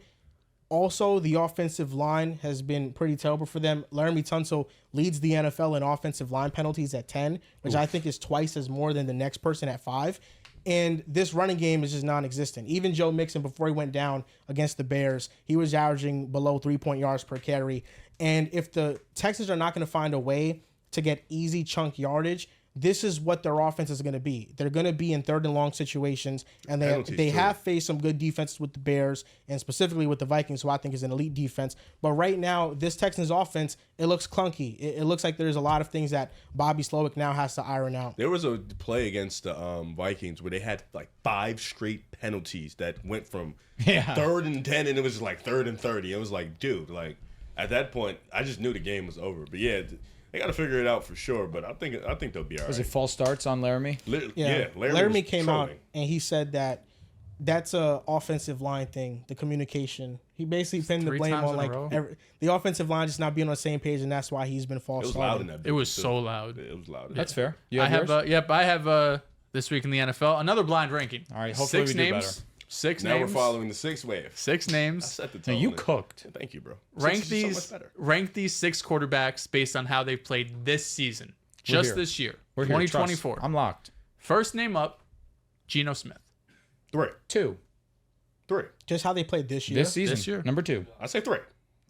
Also, the offensive line has been pretty terrible for them. Laramie Tunsil leads the NFL in offensive line penalties at 10, which I think is twice as more than the next person at 5. And this running game is just non-existent. Even Joe Mixon, before he went down against the Bears, he was averaging below 3 yards per carry. And if the Texans are not going to find a way to get easy chunk yardage, this is what their offense is going to be. They're going to be in 3rd and long situations, and they have faced some good defenses with the Bears and specifically with the Vikings, who I think is an elite defense. But right now, this Texans offense, it looks clunky. It looks like there's a lot of things that Bobby Slowick now has to iron out. There was a play against the Vikings where they had like 5 straight penalties that went from 3rd and 10, and it was like 3rd and 30. It was like, dude, like at that point, I just knew the game was over. But yeah. They got to figure it out for sure, but I think they'll be all right. Was it false starts on Laramie? Laramie came out and he said that that's a offensive line thing, the communication. He basically pinned the blame on like the offensive line just not being on the same page, and that's why he's been false starting. It was loud in that. It was so loud. It was loud. That's fair. I have this week in the NFL another blind ranking. All right, hopefully we do better. 6 now names. we're following the 6 wave. 6 names. Set the tone. No, you cooked. Thank you, bro. Rank these 6 quarterbacks based on how they've played this season. Just this year. We're 2024. I'm locked. First name up, Geno Smith. 3. 2. 3. Just how they played this year. This season. This year. Number 2. I say 3.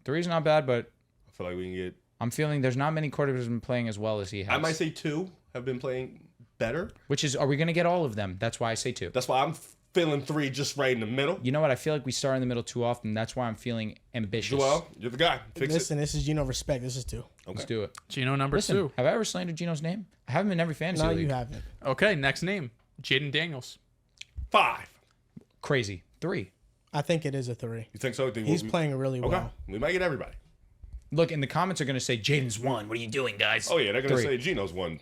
3 is not bad, but I feel like we can get. I'm feeling there's not many quarterbacks who've been playing as well as he has. I might say 2 have been playing better. Which is, are we going to get all of them? That's why I say 2. That's why I'm feeling 3 just right in the middle. You know what? I feel like we start in the middle too often. That's why I'm feeling ambitious. Joel, you're the guy. Listen, this is Geno respect. This is 2. Okay. Let's do it. Geno number Listen, 2. have I ever slandered Geno's name? I haven't in every fantasy No, league. you haven't. Okay, next name, Jaden Daniels. 5. Crazy. 3. I think it is a 3. You think so? He's playing really Okay. well. We might get everybody. Look, in the comments are going to say Jaden's 1. What are you doing, guys? Oh yeah, they're gonna 3. say Geno's 1.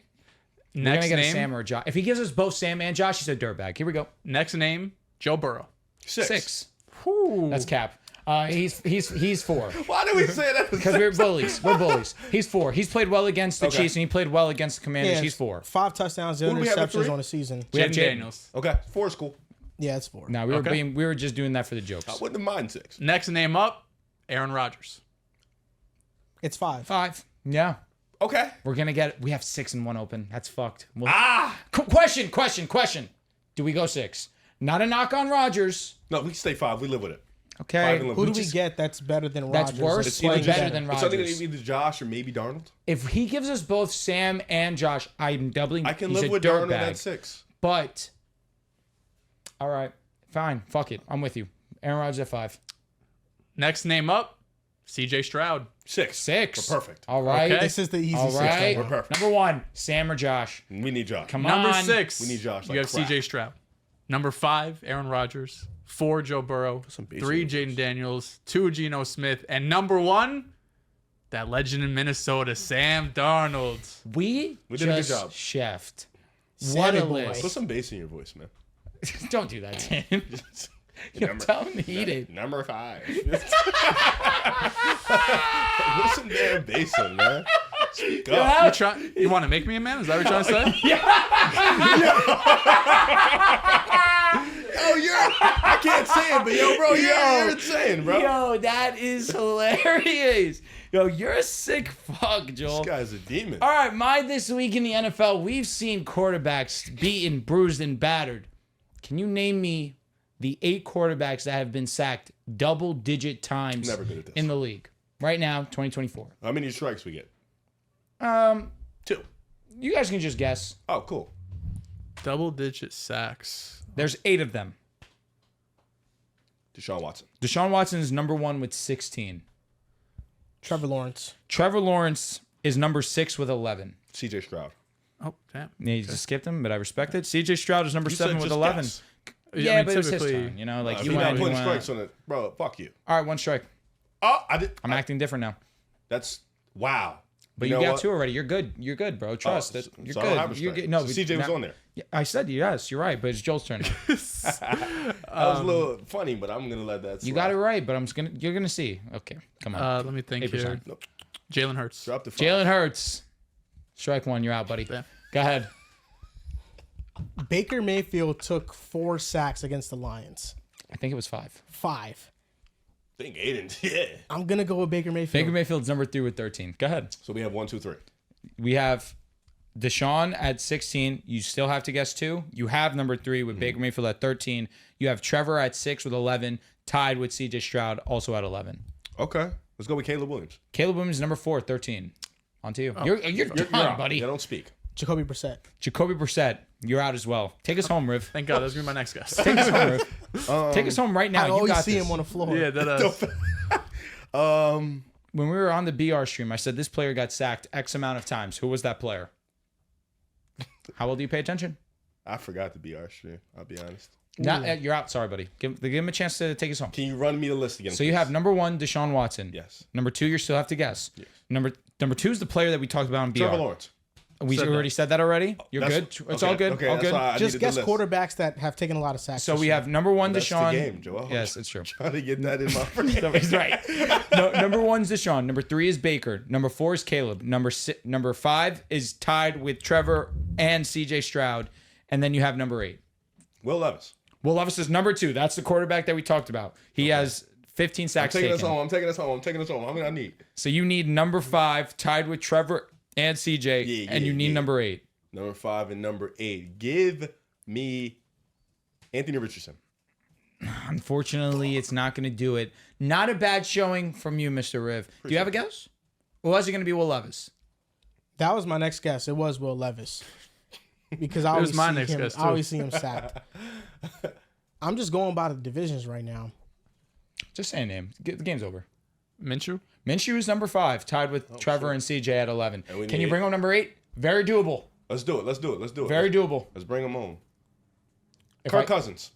We're going Next to get a name, Sam or a Josh. If he gives us both Sam and Josh, he's a dirtbag. Here we go. next name, Joe Burrow. 6. Whew. That's cap. He's 4. Why do we say that? Because we're bullies. We're bullies. He's 4. He's played well against the Okay. Chiefs, and he played well against the Commanders. Yeah, He's 4. 5 touchdowns, 0 Who do we have at interceptions 3? on the season. We have Jaden Jaden. Daniels. Okay, 4 is cool. Yeah, it's 4. No, we were just doing that for the jokes. I wouldn't mind 6. Next name up, Aaron Rodgers. It's 5. 5. Yeah. Okay. We have 6 and 1 open. That's fucked. Question. Do we go 6? Not a knock on Rodgers. No, we can stay 5. We live with it. 5 Okay. and live. Who do We we just- get that's better than That's Rodgers? worse That's or playing better than It's something Rodgers? either Josh or maybe Darnold. If he gives us both Sam and Josh, I'm doubling. I can he's live a with Darnold dirtbag. at 6. But all right, fine. Fuck it. I'm with you. Aaron Rodgers at 5. Next name up, CJ Stroud. 6. 6. We're perfect. All right. Okay. This is the easy All 6. right. We're perfect. Number 1, Sam or Josh. We need Josh. Come Number on. 6, We need Josh you like have crap. CJ Stroud. Number 5, Aaron Rodgers. 4, Joe Burrow. Some basic 3, information. Jaden Daniels. 2, Geno Smith. And number 1, that legend in Minnesota, Sam Darnold. We did a good just job. chefed. Sammy What a boy. list. Put some bass in your voice, man. Don't do that to him. Yo, tell him to eat it. Number 5. Put some damn bass in, man. Speak up. You want to make me a man? Is that what you're trying to say? I can't say it, but yo, bro, you're insane, bro. Yo, that is hilarious. Yo, you're a sick fuck, Joel. This guy's a demon. All right, my this week in the NFL, we've seen quarterbacks beaten, bruised, and battered. Can you name me the 8 quarterbacks that have been sacked double-digit times Never good at this. in the league right now, 2024? How many strikes we get? 2. You guys can just guess. Oh, cool. Double-digit sacks. There's 8 of them. Deshaun Watson. Deshaun Watson is number 1 with 16. Trevor Lawrence. Trevor Lawrence is number 6 with 11. CJ Stroud. Oh, damn. Yeah, you just skipped him, but I respect it. CJ Stroud is number You 7 said with just 11. guess. Yeah, I mean, but it was his typically- turn. You know, like If you you're not went. putting You strikes went. on it, bro. Fuck you. All right, 1 strike. Oh, I did. I'm acting different now. That's wow. But you know got what? 2 already. You're good. You're good, bro. Trust that. You're so I don't have a good. You're strike. good. No, So but CJ was now- on there. Yeah, I said yes. You're right, but it's Joel's turn. That was a little funny, but I'm gonna let that. You slide. got it right, but you're gonna see. Okay, come on. Let me think Paper here. sign. Nope. Jalen Hurts. Drop the. Jalen Hurts. Strike 1. You're out, buddy. Yeah. Go ahead. Baker Mayfield took 4 sacks against the Lions. I think it was 5. 5. I think Aiden. Yeah. I'm gonna go with Baker Mayfield. Baker Mayfield's number 3 with 13. Go ahead. So we have 1, 2, 3. We have Deshaun at 16. You still have to guess 2. You have number 3 with Baker Mayfield at 13. You have Trevor at 6 with 11, tied with CJ Stroud also at 11. Okay. Let's go with Caleb Williams. Caleb Williams number 4, 13. On to you. You're done, buddy. Yeah, don't speak. Jacoby Brissett. Jacoby Brissett, you're out as well. Take us home, Riv. Thank God. That's going to be my next guess. Take us home, Riv. Take us home right now. I You always got see this. him on the floor. Yeah, that When we were on the BR stream, I said this player got sacked X amount of times. Who was that player? How well do you pay attention? I forgot to be our stream. I'll be honest. You're out. Sorry, buddy. Give him a chance to take us home. Can you run me the list again? So you please? have number 1, Deshaun Watson. Yes. Number 2, you still have to guess. Yes. Number 2 is the player that we talked about on BR. Trevor Lawrence. We Said already said that already. You're good. That's- It's okay, all good. okay, all that's good. why I Just needed the guess list. quarterbacks that have taken a lot of sacks. So this we year. have number 1, That's Deshaun. the game, Joel. Yes, it's true. Trying to get that in my brain. So he's right. No, number 1's Deshaun. Number 3 is Baker. Number 4 is Caleb. Number 5 is tied with Trevor and CJ Stroud. And then you have number 8. Will Levis. Will Levis is number 2. That's the quarterback that we talked about. He has 15 I'm sacks taking us taken. home. I'm taking us home. I'm taking us home. How many I need? So you need number 5 tied with Trevor and CJ, Yeah, and you need yeah. number 8. Number 5 and number 8. Give me Anthony Richardson. Unfortunately, it's not going to do it. Not a bad showing from you, Mr. Riv. Do you have a guess? Or was it going to be Will Levis? That was my next guess. It was Will Levis. Because I It was always, my see next him, guess, I too. always see him sacked. I'm just going by the divisions right now. Just say a name. The game's over. Minshew. Minshew is number 5, tied with Trevor and CJ at 11. And we Can you need- bring home number 8? Very doable. Let's do it. Let's do it. Let's do it. Very doable. Let's bring him home. If Kirk I- Cousins.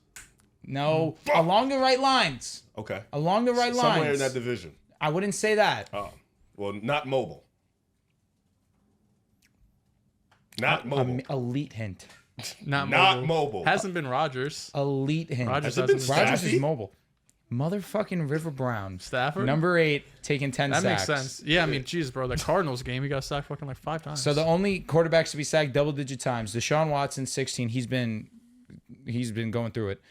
No, along the right lines. Okay. Along the right Somewhere lines. in that division. I wouldn't say that. Well, not mobile. Not mobile. Elite hint. Not mobile. Hasn't been Rodgers. Elite hint. Rodgers Has it been hasn't Rodgers Staffy? is mobile. Motherfucking River Brown. Stafford? Number 8, taking 10 That sacks. makes sense. Yeah, I mean, geez, bro. The Cardinals game, he got sacked fucking like 5 times. So the only quarterbacks to be sacked double-digit times: Deshaun Watson, 16. He's been going through it.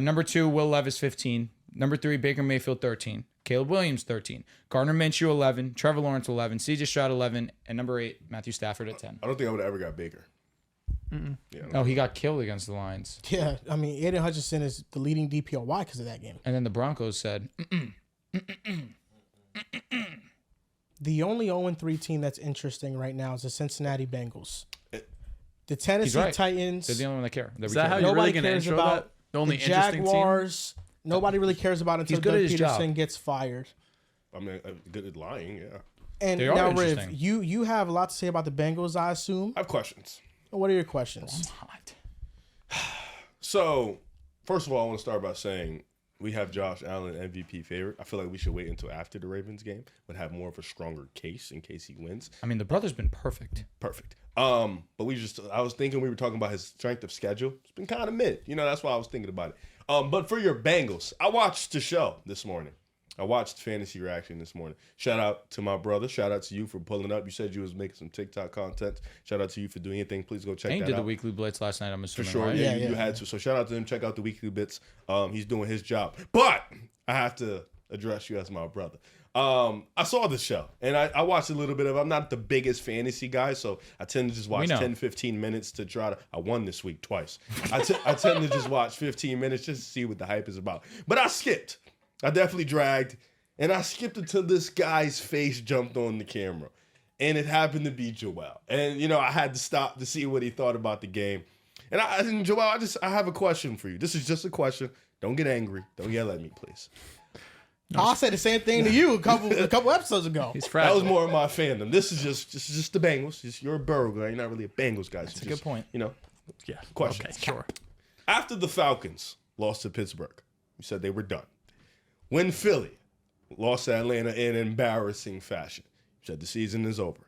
Number 2, Will Levis, 15. Number 3, Baker Mayfield, 13. Caleb Williams, 13. Gardner Minshew, 11. Trevor Lawrence, 11. CJ Stroud, 11. And number 8, Matthew Stafford at 10. I don't think I would have ever got Baker. Yeah, Oh, he got killed against the Lions. Yeah, I mean, Aiden Hutchinson is the leading DPOY because of that game. And then the Broncos said, The only 0-3 team that's interesting right now is the Cincinnati Bengals. The He's Tennessee right. Titans. they're the only one that care. is that how you're Nobody really going to cares intro about that? The only the interesting team? Jaguars. Nobody really cares about until He's good Doug at his job. Peterson gets fired. I mean, good at lying. Yeah. And They are now, Riv, interesting. you have a lot to say about the Bengals, I assume. I have questions. What are your questions? Hot. So, first of all, I want to start by saying we have Josh Allen MVP favorite. I feel like we should wait until after the Ravens game, but have more of a stronger case in case he wins. I mean, the brother's been perfect. Perfect. But I was thinking we were talking about his strength of schedule. It's been kind of mid. That's why I was thinking about it. But for your Bengals, I watched the show this morning. I watched Fantasy Reaction this morning. Shout out to my brother. Shout out to you for pulling up. You said you was making some TikTok content. Shout out to you for doing anything. Please go check And he that did out. the weekly blitz last night, I'm For assuming, sure. right? Yeah, Yeah, you yeah. had to. So shout out to him. Check out the weekly bits. He's doing his job. But I have to address you as my brother. I saw the show and I watched a little bit of it. I'm not the biggest fantasy guy, so I tend to just watch We know. 10, 15 minutes to try to. I won this week twice. I tend to just watch 15 minutes just to see what the hype is about. But I skipped. I definitely dragged. And I skipped until this guy's face jumped on the camera. And it happened to be Joel. And, I had to stop to see what he thought about the game. And Joel, I have a question for you. This is just a question. Don't get angry. Don't yell at me, please. I said the same thing to you a couple episodes ago. He's That fragile. was more of my fandom. This is just the Bengals. You're a Burrow guy. You're not really a Bengals guy. That's a good point. You know, Yeah. question. Okay, sure. After the Falcons lost to Pittsburgh, you said they were done. When Philly lost to Atlanta in embarrassing fashion, you said the season is over.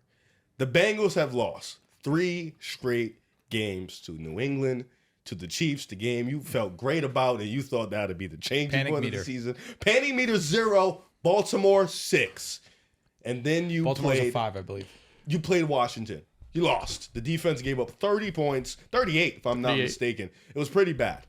The Bengals have lost 3 straight games to New England, to the Chiefs, the game you felt great about and you thought that would be the changing Panic point meter. of the season. Panic meter 0, Baltimore 6. And then you Baltimore's a played 5, I believe. you played Washington. You lost. The defense gave up 30 points, 38 if I'm not 38. mistaken. It was pretty bad.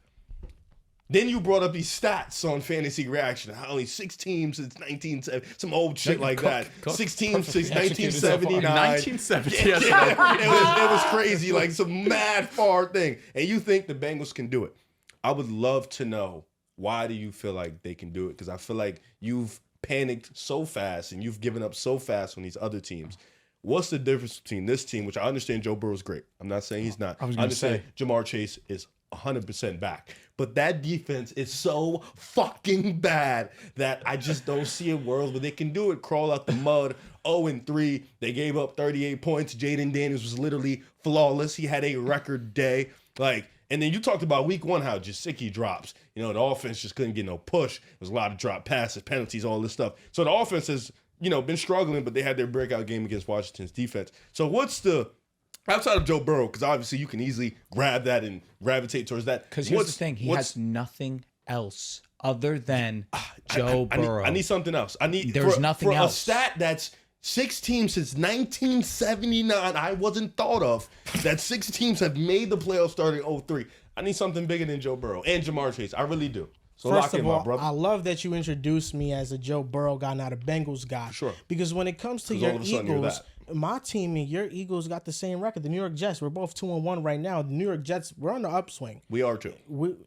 Then you brought up these stats on Fantasy Reaction. How only 6 teams since 1970, some old shit like that. 6 teams since Perfectly executed so far. 1979. 1970. Yeah, Yes. it was crazy, like some mad far thing. And you think the Bengals can do it. I would love to know, why do you feel like they can do it? Because I feel like you've panicked so fast and you've given up so fast on these other teams. What's the difference between this team, which I understand Joe Burrow's great. I'm not saying he's not. I was gonna understand Jamar Chase is 100% back. But that defense is so fucking bad that I just don't see a world where they can do it. Crawl out the mud, 0-3. They gave up 38 points. Jaden Daniels was literally flawless. He had a record day. And then you talked about week 1, how Gesicki drops. You know, the offense just couldn't get no push. There was a lot of drop passes, penalties, all this stuff. So the offense has, been struggling, but they had their breakout game against Washington's defense. So what's the, outside of Joe Burrow, because obviously you can easily grab that and gravitate towards that. Because here's the thing. He has nothing else other than Joe Burrow. I need something else. There's nothing else. A stat that's 6 teams since 1979 I wasn't thought of, that 6 teams have made the playoffs starting 03. I need something bigger than Joe Burrow and Jamar Chase. I really do. So First lock in, of my all, brother. I love that you introduced me as a Joe Burrow guy, not a Bengals guy. Sure. Because when it comes to 'Cause your all of a sudden you're Eagles, my team and your Eagles got the same record. The New York Jets, we're both 2-1 right now. The New York Jets, we're on the upswing. We are too.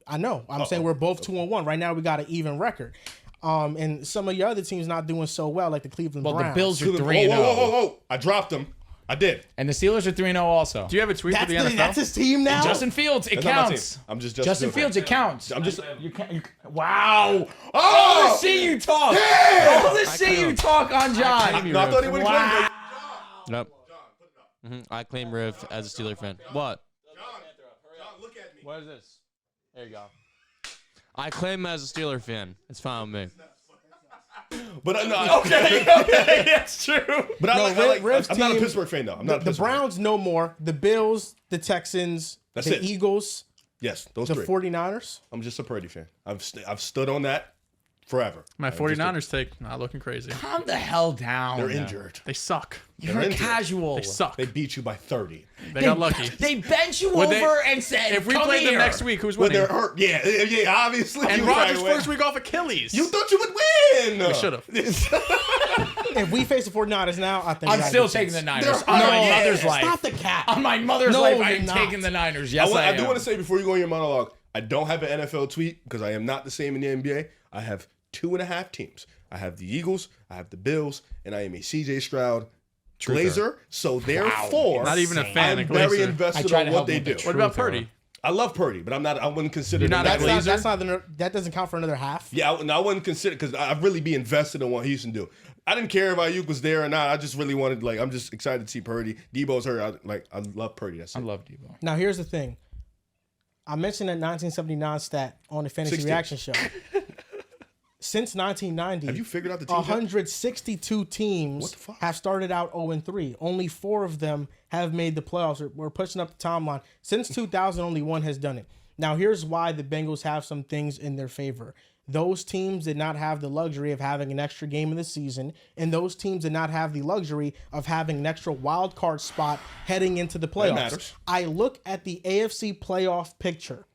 I know. I'm saying we're both 2-1 right now. We got an even record. And some of your other teams not doing so well, like the Cleveland Browns. the Bills are Whoa, 3-0. whoa. I dropped them. I did. And the Steelers are 3-0 also. Do you have a tweet for the NFL? That's his team now. Justin Fields, it That's not my counts. team. I'm just Justin Fields, it counts. I'm just. Wow. Oh, the shit you talk. Damn! Oh, the shit you talk on John. No, I thought he would have claimed it. Nope. I claim Riv as a Steeler fan. What? John, look at me. What is this? There you go. I claim him as a Steeler fan. It's fine with me. But no, okay, that's true. But I like Rev's I'm not a team- Pittsburgh fan though. I'm not a The Pittsburgh fan. Browns no more. The Bills, the Texans, That's the it. Eagles, Yes, those the 3. 49ers. I'm just a Purdy fan. I've stood on that forever. My I'm just 49ers take not looking crazy. Calm the hell down. They're injured. They suck. You're injured. casual. They suck. They beat you by 30. They got lucky. They bent you When over they- and said, If we "Come played here." them next week, who's When winning? they're hurt, yeah, obviously. And you right Rodgers' away. first week off Achilles. You thought you would win. We should have. If we face the 49ers now, I think I'm we got a still good taking the chance. Niners. They're- On No, my yeah, mother's life. Stop the cap. On my mother's No, life, you're I am not. taking the Niners. Yes, I do am. want to say before you go in your monologue, I don't have an NFL tweet because I am not the same in the NBA. I have 2.5 teams. I have the Eagles, I have the Bills, and I am a CJ Stroud Glazer. So therefore, Not even a fan I'm of very Glazer. invested I try on to what help they with the do. truth. What about Purdy? I love Purdy, but I wouldn't consider You're them not a that Glazer? Glazer. That doesn't count for another half. Yeah, I wouldn't consider because I'd really be invested in what Houston do. I didn't care if Ayuk was there or not. I just really wanted, I'm just excited to see Purdy. Debo's hurt. I love Purdy. That's it. I love Debo. Now here's the thing. I mentioned that 1979 stat on the Fantasy 16. Reaction show. Since 1990, Have you figured out the team? 162 teams What the fuck? have started out 0-3. Only 4 of them have made the playoffs. We're pushing up the timeline. Since 2000, only 1 has done it. Now, here's why the Bengals have some things in their favor. Those teams did not have the luxury of having an extra game in the season, and those teams did not have the luxury of having an extra wild card spot heading into the playoffs. matters. I look at the AFC playoff picture.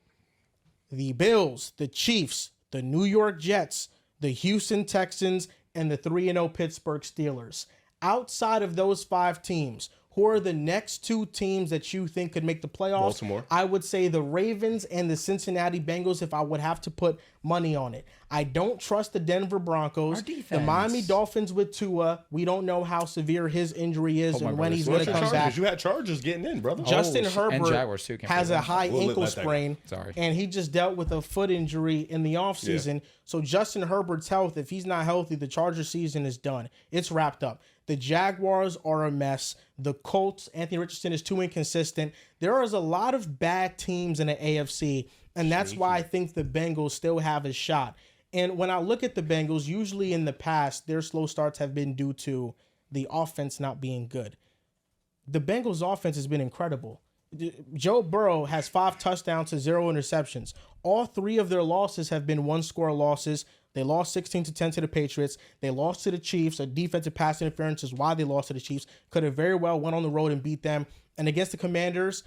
The Bills, the Chiefs, the New York Jets, the Houston Texans, and the 3-0 Pittsburgh Steelers. Outside of those 5 teams, who are the next 2 teams that you think could make the playoffs? Baltimore. I would say the Ravens and the Cincinnati Bengals if I would have to put money on it. I don't trust the Denver Broncos. Our The defense. Miami Dolphins with Tua. We don't know how severe his injury is and when he's going to come back. You had Chargers getting in, brother. Justin and Herbert Jaguars too, can't has forget a them. high We'll ankle let that go. sprain, Sorry. and he just dealt with a foot injury in the offseason. So Justin Herbert's health, if he's not healthy, the Chargers season is done. It's wrapped up. The Jaguars are a mess. The Colts, Anthony Richardson is too inconsistent. There is a lot of bad teams in the AFC, and that's why I think the Bengals still have a shot. And when I look at the Bengals, usually in the past, their slow starts have been due to the offense not being good. The Bengals offense has been incredible. Joe Burrow has 5 touchdowns to 0 interceptions. All 3 of their losses have been one-score losses. They lost 16-10 to the Patriots. They lost to the Chiefs. A defensive pass interference is why they lost to the Chiefs. Could have very well went on the road and beat them. And against the Commanders,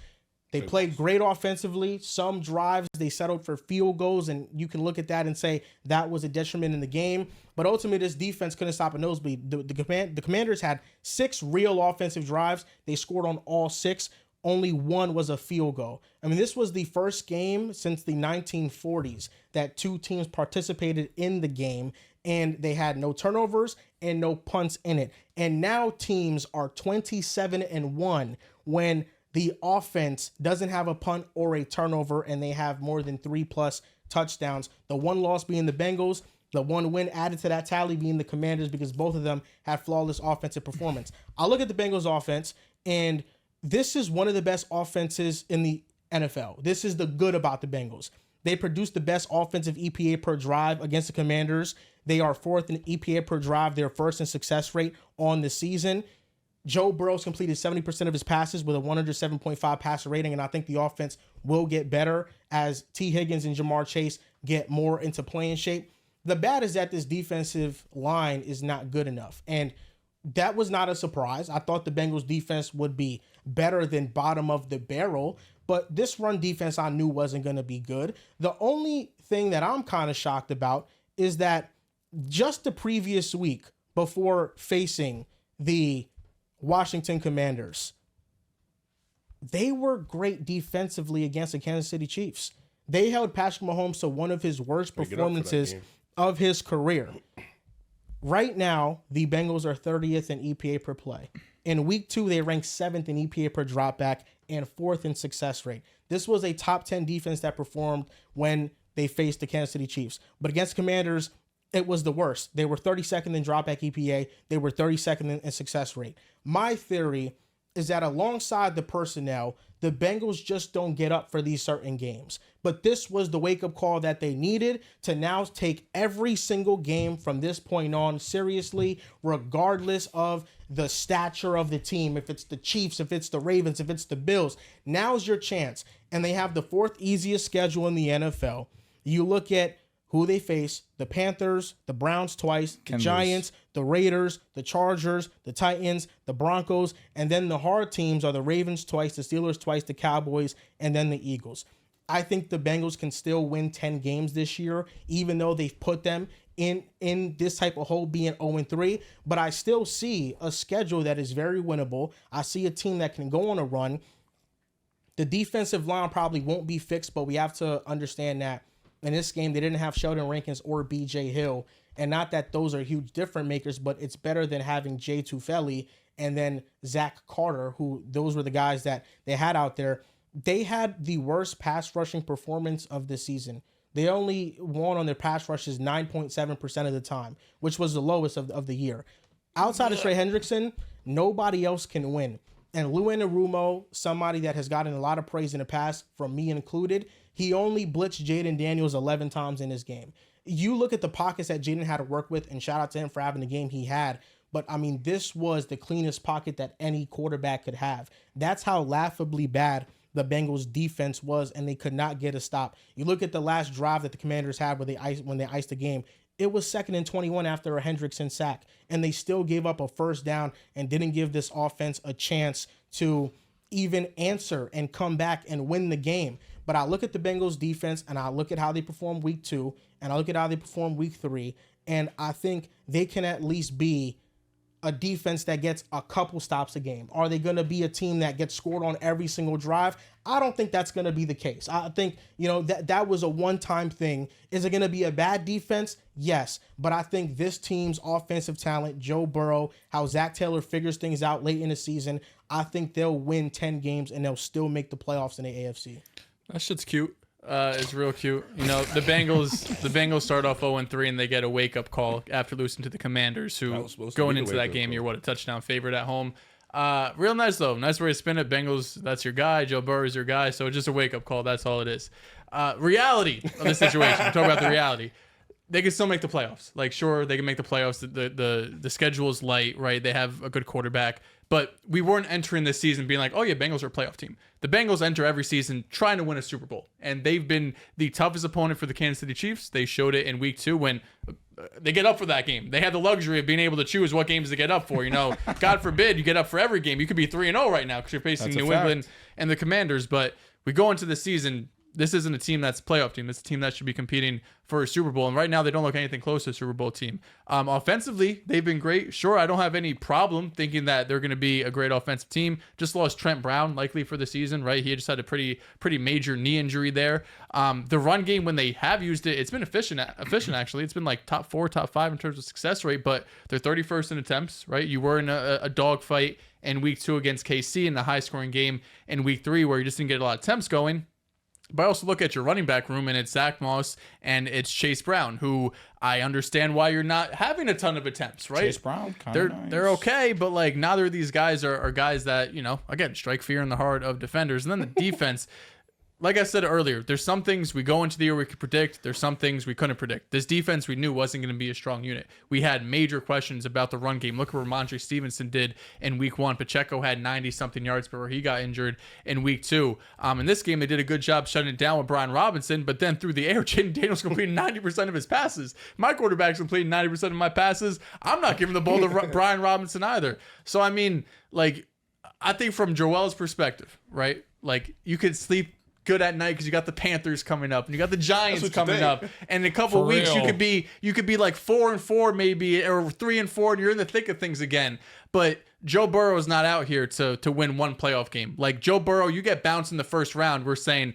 they played great offensively. Some drives, they settled for field goals, and you can look at that and say that was a detriment in the game. But ultimately, this defense couldn't stop a nosebleed. The Commanders had 6 real offensive drives. They scored on all 6. Only 1 was a field goal. I mean, this was the first game since the 1940s that 2 teams participated in the game, and they had no turnovers and no punts in it. And now teams are 27-1 when the offense doesn't have a punt or a turnover, and they have more than 3+ touchdowns. The 1 loss being the Bengals, the 1 win added to that tally being the Commanders, because both of them had flawless offensive performance. I look at the Bengals offense, and this is one of the best offenses in the NFL. This is the good about the Bengals. They produce the best offensive EPA per drive against the Commanders. They are 4th in EPA per drive. They're 1st in success rate on the season. Joe Burrow's completed 70% of his passes with a 107.5 passer rating, and I think the offense will get better as T. Higgins and Jamar Chase get more into playing shape. The bad is that this defensive line is not good enough, and that was not a surprise. I thought the Bengals defense would be better than bottom of the barrel, but this run defense I knew wasn't going to be good. The only thing that I'm kind of shocked about is that just the previous week before facing the Washington Commanders, they were great defensively against the Kansas City Chiefs. They held Patrick Mahomes to one of his worst performances of his career. Right now, the Bengals are 30th in EPA per play. In week 2, they ranked 7th in EPA per dropback and 4th in success rate. This was a top 10 defense that performed when they faced the Kansas City Chiefs. But against Commanders, it was the worst. They were 32nd in dropback EPA. They were 32nd in success rate. My theory is that alongside the personnel, the Bengals just don't get up for these certain games. But this was the wake-up call that they needed to now take every single game from this point on seriously, regardless of the stature of the team. If it's the Chiefs, if it's the Ravens, if it's the Bills, now's your chance. And they have the 4th easiest schedule in the NFL. You look at who they face: the Panthers, the Browns twice, the Giants, the Raiders, the Chargers, the Titans, the Broncos, and then the hard teams are the Ravens twice, the Steelers twice, the Cowboys, and then the Eagles. I think the Bengals can still win 10 games this year, even though they've put them in this type of hole being 0-3, but I still see a schedule that is very winnable. I see a team that can go on a run. The defensive line probably won't be fixed, but we have to understand that in this game, they didn't have Sheldon Rankins or B.J. Hill. And not that those are huge difference makers, but it's better than having Jay Tufele and then Zach Carter, who those were the guys that they had out there. They had the worst pass rushing performance of the season. They only won on their pass rushes 9.7% of the time, which was the lowest of the year. Outside of Trey Hendrickson, nobody else can win. And Lou Anarumo, somebody that has gotten a lot of praise in the past, from me included, he only blitzed Jaden Daniels 11 times in this game. You look at the pockets that Jaden had to work with, and shout out to him for having the game he had. But, I mean, this was the cleanest pocket that any quarterback could have. That's how laughably bad the Bengals defense was, and they could not get a stop. You look at the last drive that the Commanders had when they iced the game. It was 2nd and 21 after a Hendrickson sack, and they still gave up a first down and didn't give this offense a chance to even answer and come back and win the game. But I look at the Bengals defense, and I look at how they performed week 2, and I look at how they performed week 3, and I think they can at least be a defense that gets a couple stops a game? Are they going to be a team that gets scored on every single drive? I don't think that's going to be the case. I think, that was a one-time thing. Is it going to be a bad defense? Yes. But I think this team's offensive talent, Joe Burrow, how Zach Taylor figures things out late in the season, I think they'll win 10 games and they'll still make the playoffs in the AFC. That shit's cute. It's real cute. The Bengals start off 0-3 and they get a wake-up call after losing to the Commanders, who going into that game, you're a touchdown favorite at home. Real nice though. Nice way to spin it. Bengals, that's your guy. Joe Burrow is your guy. So just a wake-up call. That's all it is. Reality of the situation. We're talking about the reality. They can still make the playoffs. Like, sure, they can make the playoffs. The schedule is light, right? They have a good quarterback. But we weren't entering this season being like, oh, yeah, Bengals are a playoff team. The Bengals enter every season trying to win a Super Bowl. And they've been the toughest opponent for the Kansas City Chiefs. They showed it in week 2 when they get up for that game. They had the luxury of being able to choose what games to get up for. God forbid you get up for every game. You could be 3-0 right now because you're facing New England and the Commanders. But we go into the season, this isn't a team that's a playoff team. It's a team that should be competing for a Super Bowl. And right now, they don't look anything close to a Super Bowl team. Offensively, they've been great. Sure, I don't have any problem thinking that they're going to be a great offensive team. Just lost Trent Brown, likely for the season, right? He just had a pretty major knee injury there. The run game, when they have used it, it's been efficient actually. It's been like top 4, top 5 in terms of success rate, but they're 31st in attempts, right? You were in a dogfight in week 2 against KC in the high-scoring game in week 3 where you just didn't get a lot of attempts going. But I also look at your running back room, and it's Zach Moss and it's Chase Brown, who I understand why you're not having a ton of attempts, right? Chase Brown, they're okay, but like neither of these guys are guys that, again, strike fear in the heart of defenders. And then the defense, like I said earlier, there's some things we go into the year we could predict. There's some things we couldn't predict. This defense we knew wasn't going to be a strong unit. We had major questions about the run game. Look at what Ramondre Stevenson did in week 1. Pacheco had 90-something yards before he got injured in week 2. In this game, they did a good job shutting it down with Brian Robinson, but then through the air, Jaden Daniels completed 90% of his passes. My quarterback's completing 90% of my passes. I'm not giving the ball to Brian Robinson either. So, I think from Joel's perspective, right, like you could sleep good at night because you got the Panthers coming up and you got the Giants coming up, and in a couple of weeks you could be like 4-4 maybe, or 3-4, and you're in the thick of things again. But Joe Burrow is not out here to win one playoff game. Like Joe Burrow, you get bounced in the first round. We're saying,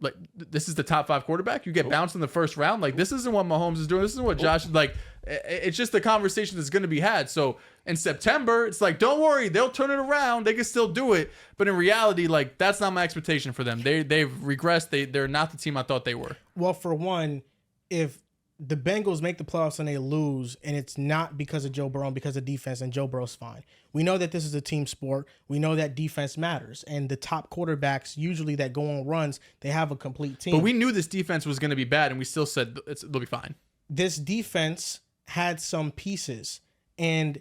like, this is the top 5 quarterback. You get bounced in the first round. Like, this isn't what Mahomes is doing. This isn't what Josh is like. It's just the conversation that's going to be had. So in September, it's like, don't worry, they'll turn it around. They can still do it. But in reality, like, that's not my expectation for them. They've regressed. They're not the team I thought they were. Well, for one, if the Bengals make the playoffs and they lose, and it's not because of Joe Burrow and because of defense, and Joe Burrow's fine. We know that this is a team sport. We know that defense matters. And the top quarterbacks, usually that go on runs, they have a complete team. But we knew this defense was going to be bad, and we still said they'll be fine. This defense had some pieces, and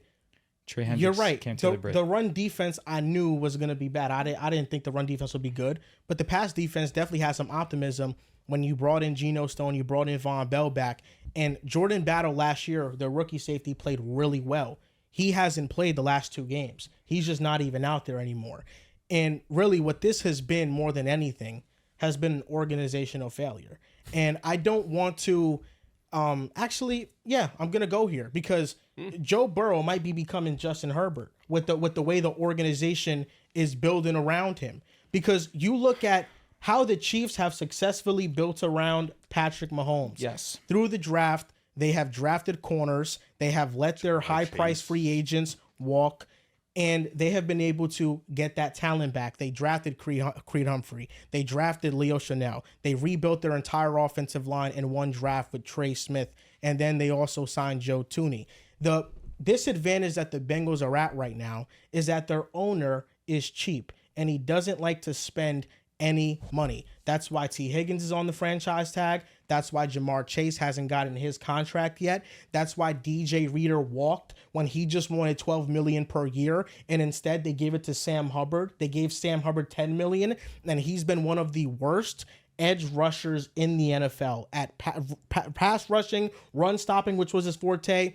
Trey Hendricks you're right. came to The run defense I knew was going to be bad. I didn't think the run defense would be good, but the pass defense definitely had some optimism when you brought in Geno Stone, you brought in Von Bell back, and Jordan Battle last year, the rookie safety, played really well. He hasn't played the last 2 games. He's just not even out there anymore. And really what this has been more than anything has been an organizational failure. And I don't want to I'm going to go here because Joe Burrow might be becoming Justin Herbert with the way the organization is building around him. Because you look at how the Chiefs have successfully built around Patrick Mahomes. Yes. Through the draft, they have drafted corners. They have let their high-priced free agents walk, and they have been able to get that talent back. They drafted Creed Humphrey. They drafted Leo Chanel. They rebuilt their entire offensive line in one draft with Trey Smith, and then they also signed Joe Thuney. The disadvantage that the Bengals are at right now is that their owner is cheap, and he doesn't like to spend any money. That's why T. Higgins is on the franchise tag. That's why Jamar Chase hasn't gotten his contract yet. That's why DJ Reader walked when he just wanted $12 million per year, and instead they gave it to Sam Hubbard. They gave Sam Hubbard $10 million, and he's been one of the worst edge rushers in the NFL at pass rushing, run stopping, which was his forte.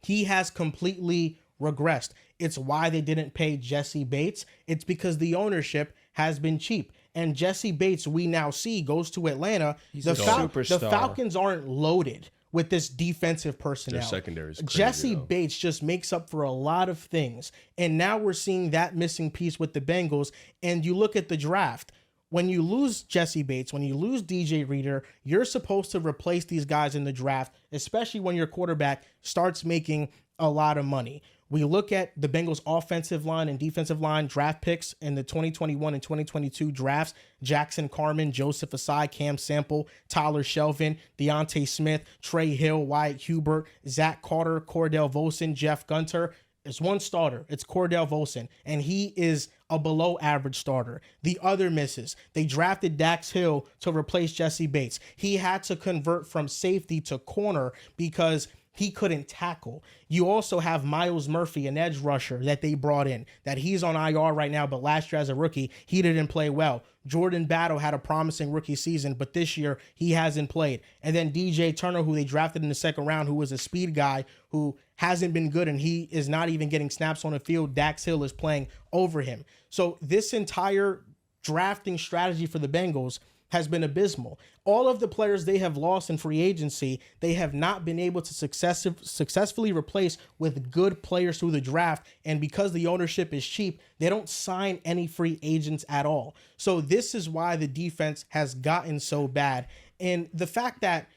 He has completely regressed. It's why they didn't pay Jesse Bates. It's because the ownership has been cheap. And Jesse Bates, we now see, goes to Atlanta. He's a superstar. The Falcons aren't loaded with this defensive personnel. Their secondary is crazy, Jesse though. Bates just makes up for a lot of things. And now we're seeing that missing piece with the Bengals. And you look at the draft. When you lose Jesse Bates, when you lose DJ Reader, you're supposed to replace these guys in the draft, especially when your quarterback starts making a lot of money. We look at the Bengals offensive line and defensive line draft picks in the 2021 and 2022 drafts. Jackson Carman, Joseph Asai, Cam Sample, Tyler Shelvin, Deontay Smith, Trey Hill, Wyatt Hubert, Zach Carter, Cordell Volson, Jeff Gunter. It's one starter. It's Cordell Volson, and he is a below average starter. The other misses. They drafted Dax Hill to replace Jesse Bates. He had to convert from safety to corner because he couldn't tackle. You also have Miles Murphy, an edge rusher that they brought in, that he's on IR right now, but last year as a rookie, he didn't play well. Jordan Battle had a promising rookie season, but this year he hasn't played. And then DJ Turner, who they drafted in the second round, who was a speed guy who hasn't been good, and he is not even getting snaps on the field. Dax Hill is playing over him. So this entire drafting strategy for the Bengals has been abysmal. All of the players they have lost in free agency, they have not been able to successfully replace with good players through the draft. And because the ownership is cheap, they don't sign any free agents at all. So this is why the defense has gotten so bad. And the fact that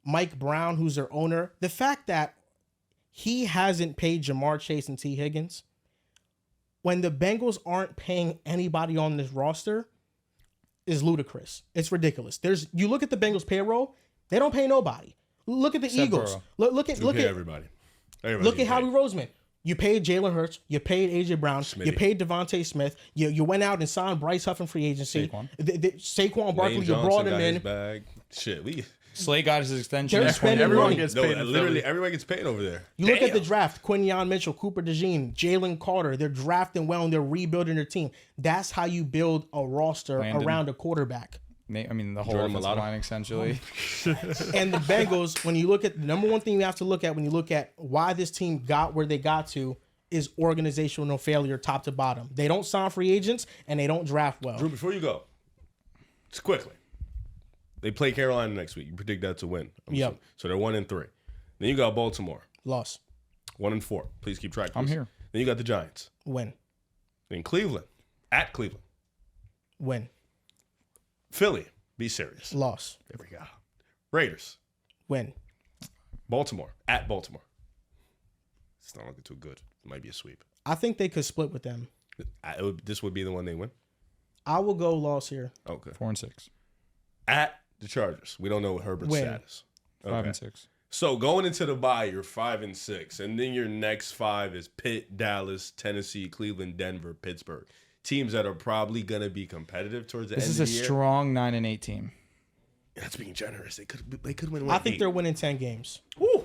Mike Brown, who's their owner, the fact that he hasn't paid Jamar Chase and T. Higgins, when the Bengals aren't paying anybody on this roster, is ludicrous. It's ridiculous. You look at the Bengals payroll, they don't pay nobody. Look at the Eagles. Look at everybody. Look at Howie Roseman. You paid Jalen Hurts. You paid AJ Brown. Smitty. You paid Devontae Smith. You went out and signed Bryce Huff in free agency. Saquon Barkley, you brought him in. Bag. Shit, Slay got his extension. They're spending Everyone money. gets paid. literally everybody gets paid over there. You look at the draft, Quinyon Mitchell, Cooper DeJean, Jalen Carter, they're drafting well and they're rebuilding their team. That's how you build a roster around a quarterback. I mean, the whole Jordan offensive Mailata. line, essentially. And the Bengals, when you look at the number one thing you have to look at when you look at why this team got where they got to is organizational failure top to bottom. They don't sign free agents and they don't draft well. Drew, before you go, just quickly. They play Carolina next week. You predict that to win. Yep. So they're 1-3. Then you got Baltimore, Loss. 1-4. Please keep track. I'm please. here. Then you got the Giants. Win. Then Cleveland, at Cleveland. Win. Philly, be serious. Loss. There we go. Raiders, Win. Baltimore, at Baltimore. It's not looking too good. It might be a sweep. I think they could split with them. This would be the one they win. I will go loss here. Okay. 4-6. At the Chargers. We don't know what Herbert's Win. status. 5-6. So going into the bye, you're 5-6, and then your next 5 is Pitt, Dallas, Tennessee, Cleveland, Denver, Pittsburgh. Teams that are probably gonna be competitive towards the This end is of a the year. strong 9-8 team. That's being generous. They could win. I think they're winning 10 games. Woo.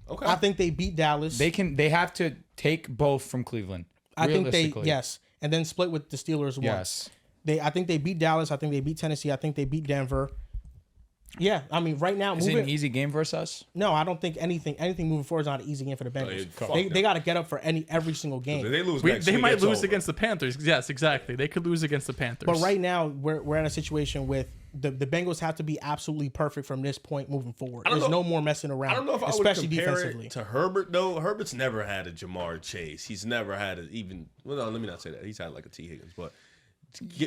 Okay. I think they beat Dallas. They have to take both from Cleveland. I think they realistically. yes, and then split with the Steelers once. Yes. I think they beat Dallas. I think they beat Tennessee. I think they beat Denver. Yeah, I mean, right now, Is it an easy game versus us? No, I don't think anything moving forward is not an easy game for the Bengals. fuck They them. got to get up for every single game. If they lose They next week, might it's lose over. against the Panthers. Yes, exactly. They could lose against the Panthers. But right now, we're in a situation with the Bengals have to be absolutely perfect from this point moving forward. I don't There's know- no more messing around, I don't know if I would especially compare defensively. it to Herbert though. Herbert's never had a Jamar Chase. He's never had well, no, let me not say that. He's had like a T Higgins, but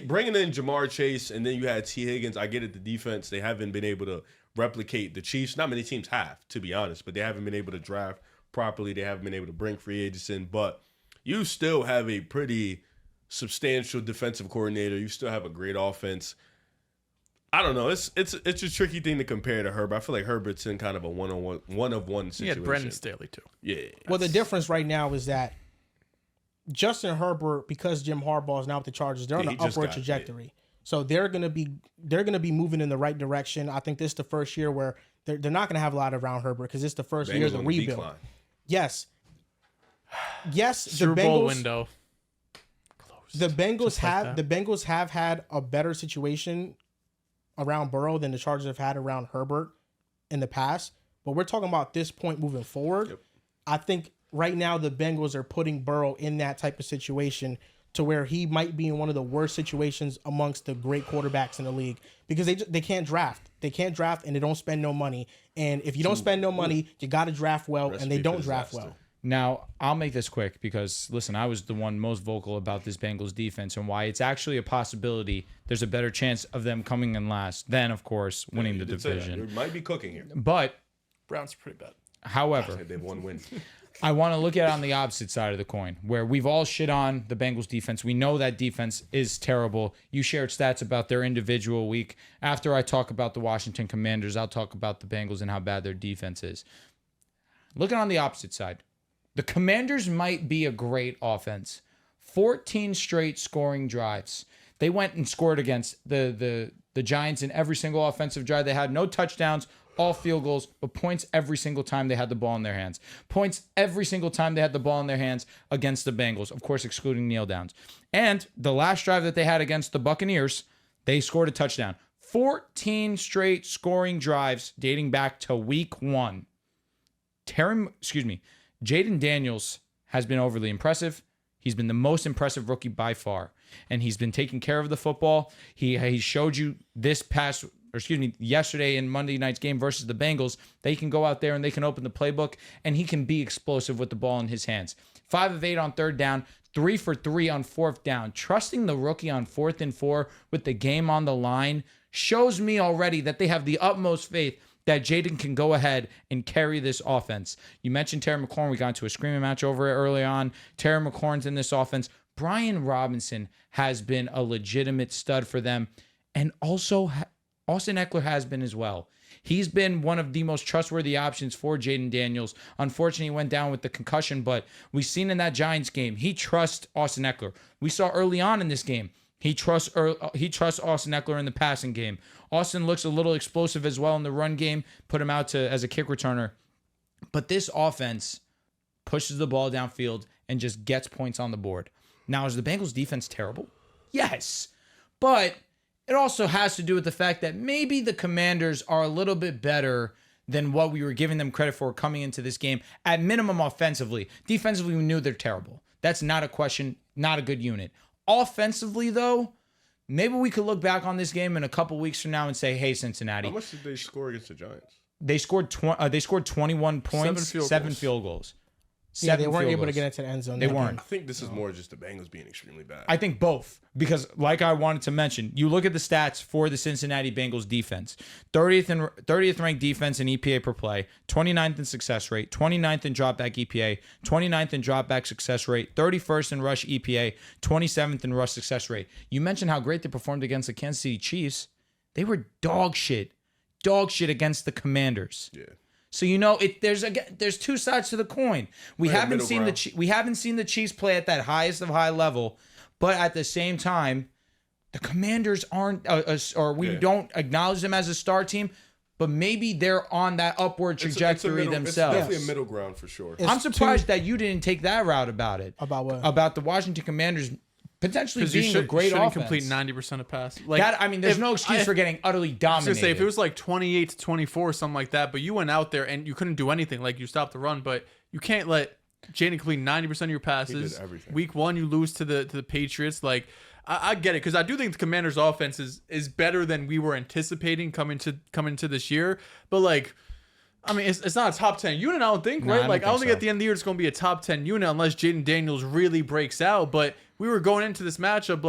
bringing in Jamar Chase and then you had T Higgins. I get it. The defense, they haven't been able to replicate the Chiefs. Not many teams have, to be honest, but they haven't been able to draft properly. They haven't been able to bring free agents in, but you still have a pretty substantial defensive coordinator. You still have a great offense. I don't know. It's a tricky thing to compare to Herbert. I feel like Herbert's in kind of a one of one he situation. had Brendan Staley too. Yeah. Well, the difference right now is that Justin Herbert, because Jim Harbaugh is now with the Chargers, they're on Yeah, an he just upward got- trajectory. So they're gonna be moving in the right direction. I think this is the first year where they're not gonna have a lot around Herbert because it's the first year of Bengals the on the rebuild. decline. Yes, Super the Bowl Bengals. window. The Bengals Just like have that. the Bengals have had a better situation around Burrow than the Chargers have had around Herbert in the past. But we're talking about this point moving forward. Yep. I think right now the Bengals are putting Burrow in that type of situation to where he might be in one of the worst situations amongst the great quarterbacks in the league because they can't draft. They can't draft and they don't spend no money. And if you don't spend no money, you got to draft well, and they don't draft well. Now, I'll make this quick because, listen, I was the one most vocal about this Bengals defense and why it's actually a possibility there's a better chance of them coming in last than, of course, winning the division. It might be cooking here. But, Browns are pretty bad. however, They have one win. I want to look at it on the opposite side of the coin, where we've all shit on the Bengals defense. We know that defense is terrible. You shared stats about their individual week. After I talk about the Washington Commanders, I'll talk about the Bengals and how bad their defense is. Looking on the opposite side, the Commanders might be a great offense. 14 straight scoring drives. They went and scored against the Giants in every single offensive drive. They had no touchdowns, all field goals, but points every single time they had the ball in their hands. Points every single time they had the ball in their hands against the Bengals, of course, excluding kneel downs. And the last drive that they had against the Buccaneers, they scored a touchdown. 14 straight scoring drives dating back to week 1. Jaden Daniels has been overly impressive. He's been the most impressive rookie by far, and he's been taking care of the football. He showed you yesterday in Monday night's game versus the Bengals, they can go out there and they can open the playbook, and he can be explosive with the ball in his hands. 5 of 8 on third down, 3 for 3 on fourth down. Trusting the rookie on 4th and 4 with the game on the line shows me already that they have the utmost faith that Jaden can go ahead and carry this offense. You mentioned Terry McLaurin. We got into a screaming match over it early on. Terry McLaurin's in this offense. Brian Robinson has been a legitimate stud for them. And also, Austin Eckler has been as well. He's been one of the most trustworthy options for Jaden Daniels. Unfortunately, he went down with the concussion, but we've seen in that Giants game, he trusts Austin Eckler. We saw early on in this game, he trusts Austin Eckler in the passing game. Austin looks a little explosive as well in the run game. Put him out as a kick returner. But this offense pushes the ball downfield and just gets points on the board. Now, is the Bengals defense terrible? Yes. But it also has to do with the fact that maybe the Commanders are a little bit better than what we were giving them credit for coming into this game. At minimum, offensively. Defensively, we knew they're terrible. That's not a question, not a good unit. Offensively, though, maybe we could look back on this game in a couple weeks from now and say, hey, Cincinnati. How much did they score against the Giants? They scored 21 points, 7 field goals. Yeah, they weren't able to get into the end zone. They weren't. I think this is more just the Bengals being extremely bad. I think both, because like I wanted to mention, you look at the stats for the Cincinnati Bengals defense. 30th ranked defense in EPA per play, 29th in success rate, 29th in dropback EPA, 29th in dropback success rate, 31st in rush EPA, 27th in rush success rate. You mentioned how great they performed against the Kansas City Chiefs. They were dog shit against the Commanders. Yeah. So there's two sides to the coin. We haven't seen the Chiefs play at that highest of high level, but at the same time, the Commanders aren't don't acknowledge them as a star team, but maybe they're on that upward trajectory themselves. It's definitely a middle ground for sure. I'm surprised that you didn't take that route about it. About what? About the Washington Commanders potentially being a great shouldn't offense. complete 90% of passes. There's no excuse for getting utterly dominated. I was gonna say, if it was like 28-24, something like that, but you went out there and you couldn't do anything. Like, you stopped the run, but you can't let Jaden complete 90% of your passes. He did everything. Week 1, you lose to the Patriots. Like, I get it, because I do think the Commanders' offense is better than we were anticipating coming to this year. But like, I mean, it's not a top 10 unit, I don't think, right? I don't think at the end of the year it's going to be a top 10 unit unless Jaden Daniels really breaks out. But we were going into this matchup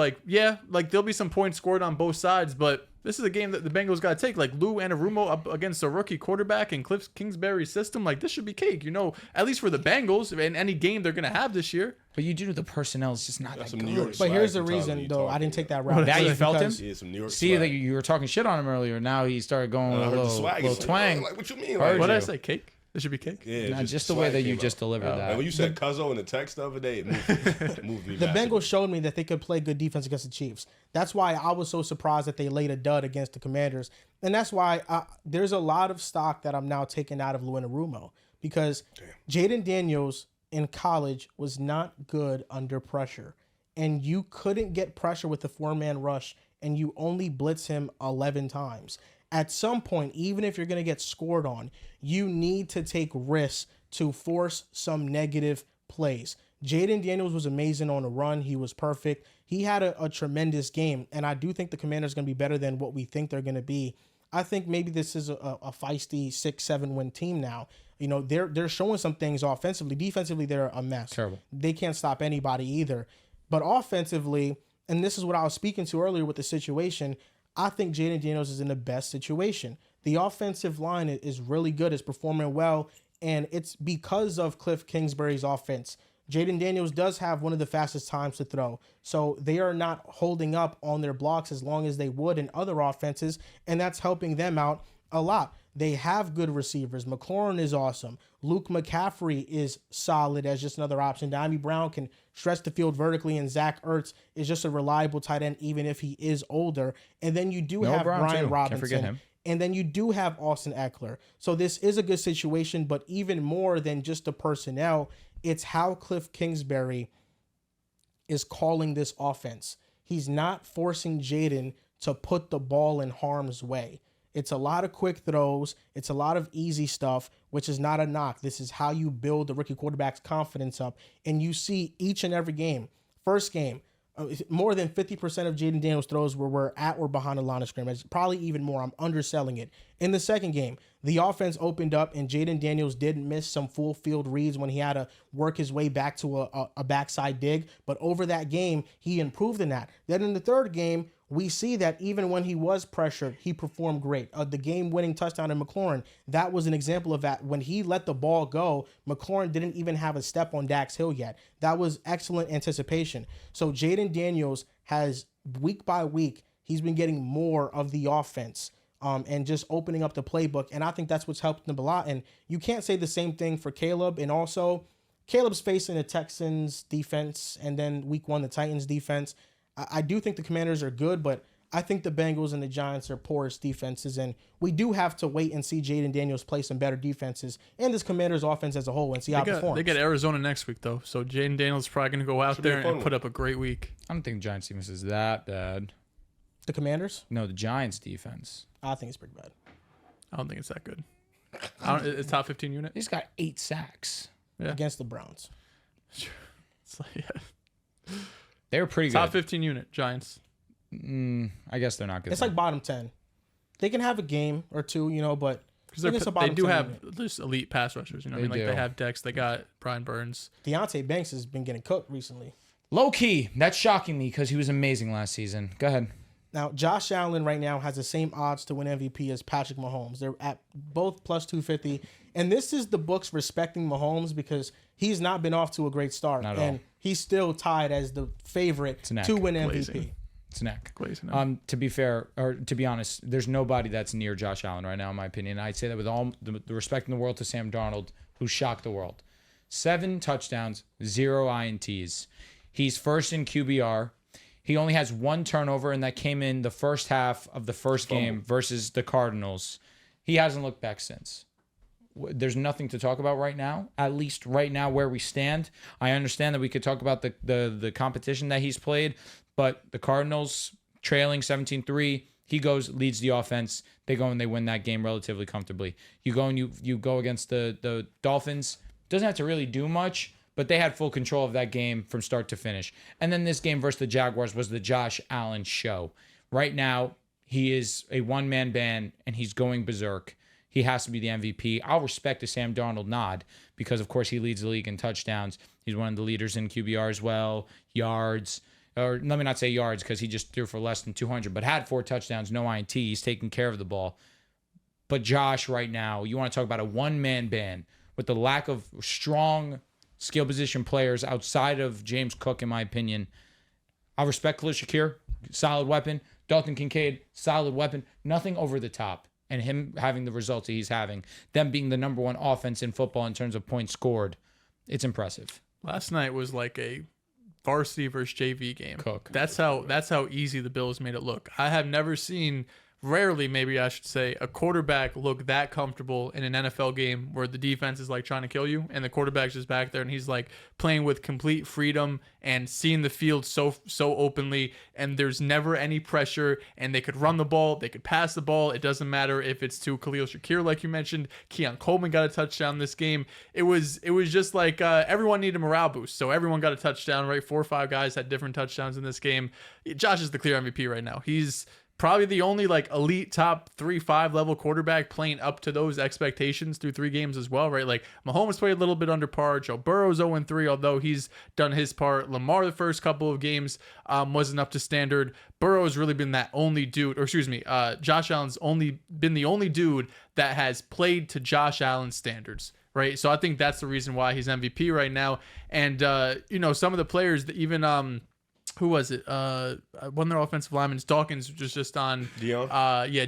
there'll be some points scored on both sides, but this is a game that the Bengals got to take. Like, Lou Anarumo up against a rookie quarterback in Cliff Kingsbury's system. Like, this should be cake, at least for the Bengals in any game they're going to have this year. But you do know the personnel is just not that good. But here's the reason, though, I didn't take that route. Now you felt him? Yeah, some New York See, that you were talking shit on him earlier. Now he started going with a little twang. Like, what you mean? Heard What did I you. say? Cake? This should be cake? Yeah, Just the way that you just delivered that. And when you said Cuzzo in the text the other day, it moved me The back. Bengals showed me that they could play good defense against the Chiefs. That's why I was so surprised that they laid a dud against the Commanders. And that's why there's a lot of stock that I'm now taking out of Lou Anarumo, because Jaden Daniels in college was not good under pressure. And you couldn't get pressure with the 4-man rush, and you only blitz him 11 times. At some point, even if you're going to get scored on, you need to take risks to force some negative plays. Jaden Daniels was amazing on the run. He was perfect. He had a tremendous game, and I do think the Commanders are going to be better than what we think they're going to be. I think maybe this is a feisty 6-7 win team now. You know, they're showing some things offensively. Defensively, they're a mess. Terrible. They can't stop anybody either. But offensively, and this is what I was speaking to earlier with the situation, I think Jaden Daniels is in the best situation. The offensive line is really good. It's performing well, and it's because of Cliff Kingsbury's offense. Jaden Daniels does have one of the fastest times to throw. So they are not holding up on their blocks as long as they would in other offenses, and that's helping them out a lot. They have good receivers. McLaurin is awesome. Luke McCaffrey is solid as just another option. Diami Brown can stretch the field vertically, and Zach Ertz is just a reliable tight end, even if he is older. And then you do have Brown Brian too. Robinson. Can't forget him. And then you do have Austin Eckler. So this is a good situation, but even more than just the personnel, it's how Cliff Kingsbury is calling this offense. He's not forcing Jaden to put the ball in harm's way. It's a lot of quick throws. It's a lot of easy stuff, which is not a knock. This is how you build the rookie quarterback's confidence up. And you see each and every game. First game, more than 50% of Jaden Daniels' throws were at or behind the line of scrimmage. Probably even more. I'm underselling it. In the second game, the offense opened up, and Jaden Daniels did miss some full field reads when he had to work his way back to a backside dig. But over that game, he improved in that. Then in the third game, we see that even when he was pressured, he performed great. The game-winning touchdown in McLaurin, that was an example of that. When he let the ball go, McLaurin didn't even have a step on Dax Hill yet. That was excellent anticipation. So Jaden Daniels has, week by week, he's been getting more of the offense and just opening up the playbook. And I think that's what's helped them a lot. And you can't say the same thing for Caleb. And also, Caleb's facing the Texans defense, and then week 1, the Titans defense. I do think the Commanders are good, but I think the Bengals and the Giants are porous defenses, and we do have to wait and see Jaden Daniels play some better defenses and this Commanders offense as a whole and see how it performs. They get Arizona next week, though, so Jaden Daniels is probably going to go out there and put up a great week. I don't think the Giants defense is that bad. The Commanders? No, the Giants defense. I think it's pretty bad. I don't think it's that good. It's top 15 unit. He's got 8 sacks. Yeah. Against the Browns. It's like, yeah. They were pretty Top good. 15 unit, Giants. I guess they're not good. It's like bottom 10. They can have a game or two, but Because it's a they bottom do 10 have unit. just elite pass rushers. You know what I mean? They Like they do. have Dex. They got Brian Burns. Deontay Banks has been getting cooked recently. Low key. That's shocking me because he was amazing last season. Go ahead. Now, Josh Allen right now has the same odds to win MVP as Patrick Mahomes. They're at both plus 250. And this is the books respecting Mahomes because he's not been off to a great start. Not at all. And he's still tied as the favorite to win MVP. Glazing. It's neck. Glazing him. To be fair, or to be honest, there's nobody that's near Josh Allen right now, in my opinion. I'd say that with all the respect in the world to Sam Darnold, who shocked the world. 7 touchdowns, 0 INTs. He's first in QBR. He only has 1 turnover, and that came in the first half of the first game versus the Cardinals. He hasn't looked back since. There's nothing to talk about right now, at least right now where we stand. I understand that we could talk about the competition that he's played, but the Cardinals trailing 17-3, he goes, leads the offense. They go and they win that game relatively comfortably. You go and you go against the Dolphins. Doesn't have to really do much, but they had full control of that game from start to finish. And then this game versus the Jaguars was the Josh Allen show. Right now, he is a one-man band, and he's going berserk. He has to be the MVP. I'll respect the Sam Darnold nod because, of course, he leads the league in touchdowns. He's one of the leaders in QBR as well, yards. Or let me not say yards because he just threw for less than 200, but had 4 touchdowns, no INT. He's taking care of the ball. But Josh right now, you want to talk about a one-man band with the lack of strong skill position players outside of James Cook, in my opinion. I'll respect Khalil Shakir, solid weapon. Dalton Kincaid, solid weapon. Nothing over the top. And him having the results that he's having, them being the number 1 offense in football in terms of points scored, it's impressive. Last night was like a varsity versus JV game. Cook. That's how easy the Bills made it look. I have never seen rarely, maybe I should say, a quarterback look that comfortable in an NFL game where the defense is like trying to kill you and the quarterback's just back there and he's like playing with complete freedom and seeing the field so openly, and there's never any pressure, and they could run the ball, they could pass the ball. It doesn't matter if it's to Khalil Shakir, like you mentioned. Keon Coleman got a touchdown this game. It was just like everyone needed a morale boost, so everyone got a touchdown, right? 4 or 5 guys had different touchdowns in this game. Josh is the clear MVP right now. He's probably the only like elite top 3-5 level quarterback playing up to those expectations through 3 games as well, right? Like Mahomes played a little bit under par. Joe Burrow's 0-3, although he's done his part. Lamar, the first couple of games wasn't up to standard. Burrow's really been that only dude, or excuse me, Josh Allen's only been the only dude that has played to Josh Allen's standards, right? So I think that's the reason why he's MVP right now. And some of the players that even who was it? One of their offensive linemen, Dawkins, was just on. Dion?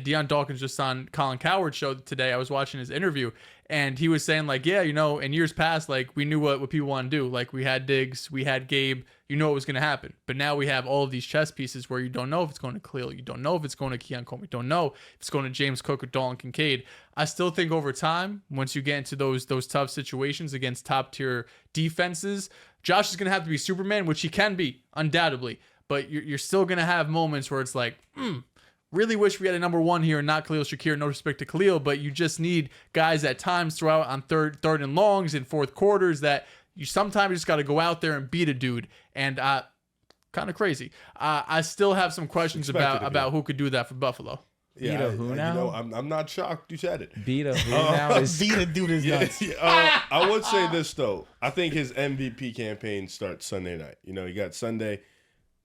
Dion Dawkins just on Colin Cowherd's show today. I was watching his interview, and he was saying like, in years past, like we knew what people want to do. Like we had Diggs, we had Gabe. You know what was going to happen. But now we have all of these chess pieces where you don't know if it's going to Khalil. You don't know if it's going to Keon Coleman. You don't know if it's going to James Cook or Dalton Kincaid. I still think over time, once you get into those tough situations against top tier defenses, Josh is going to have to be Superman, which he can be, undoubtedly. But you're still going to have moments where it's like, really wish we had a number 1 here and not Khalil Shakir. No respect to Khalil, but you just need guys at times throughout on third and longs and fourth quarters that you sometimes just got to go out there and beat a dude. And kind of crazy. I still have some questions about who could do that for Buffalo. Yeah, beat a who now? I'm not shocked you said it. Beat a who now? Beat a dude is nuts. I would say this though. I think his MVP campaign starts Sunday night. You got Sunday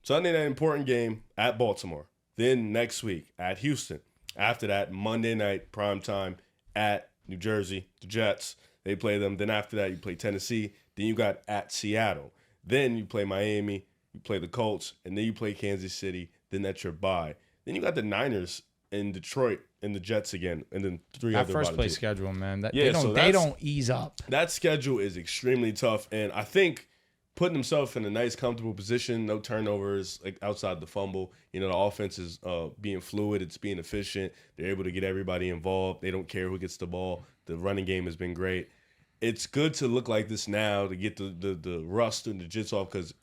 night important game at Baltimore. Then next week at Houston. After that, Monday night primetime at New Jersey, the Jets. They play them. Then after that, you play Tennessee. Then you got at Seattle. Then you play Miami. You play the Colts. And then you play Kansas City. Then that's your bye. Then you got the Niners in Detroit and the Jets again. And then 3 other first place schedule, man. They don't ease up. That schedule is extremely tough. And I think putting himself in a nice, comfortable position, no turnovers, like outside the fumble. The offense is being fluid. It's being efficient. They're able to get everybody involved. They don't care who gets the ball. The running game has been great. It's good to look like this now to get the rust and the jits off because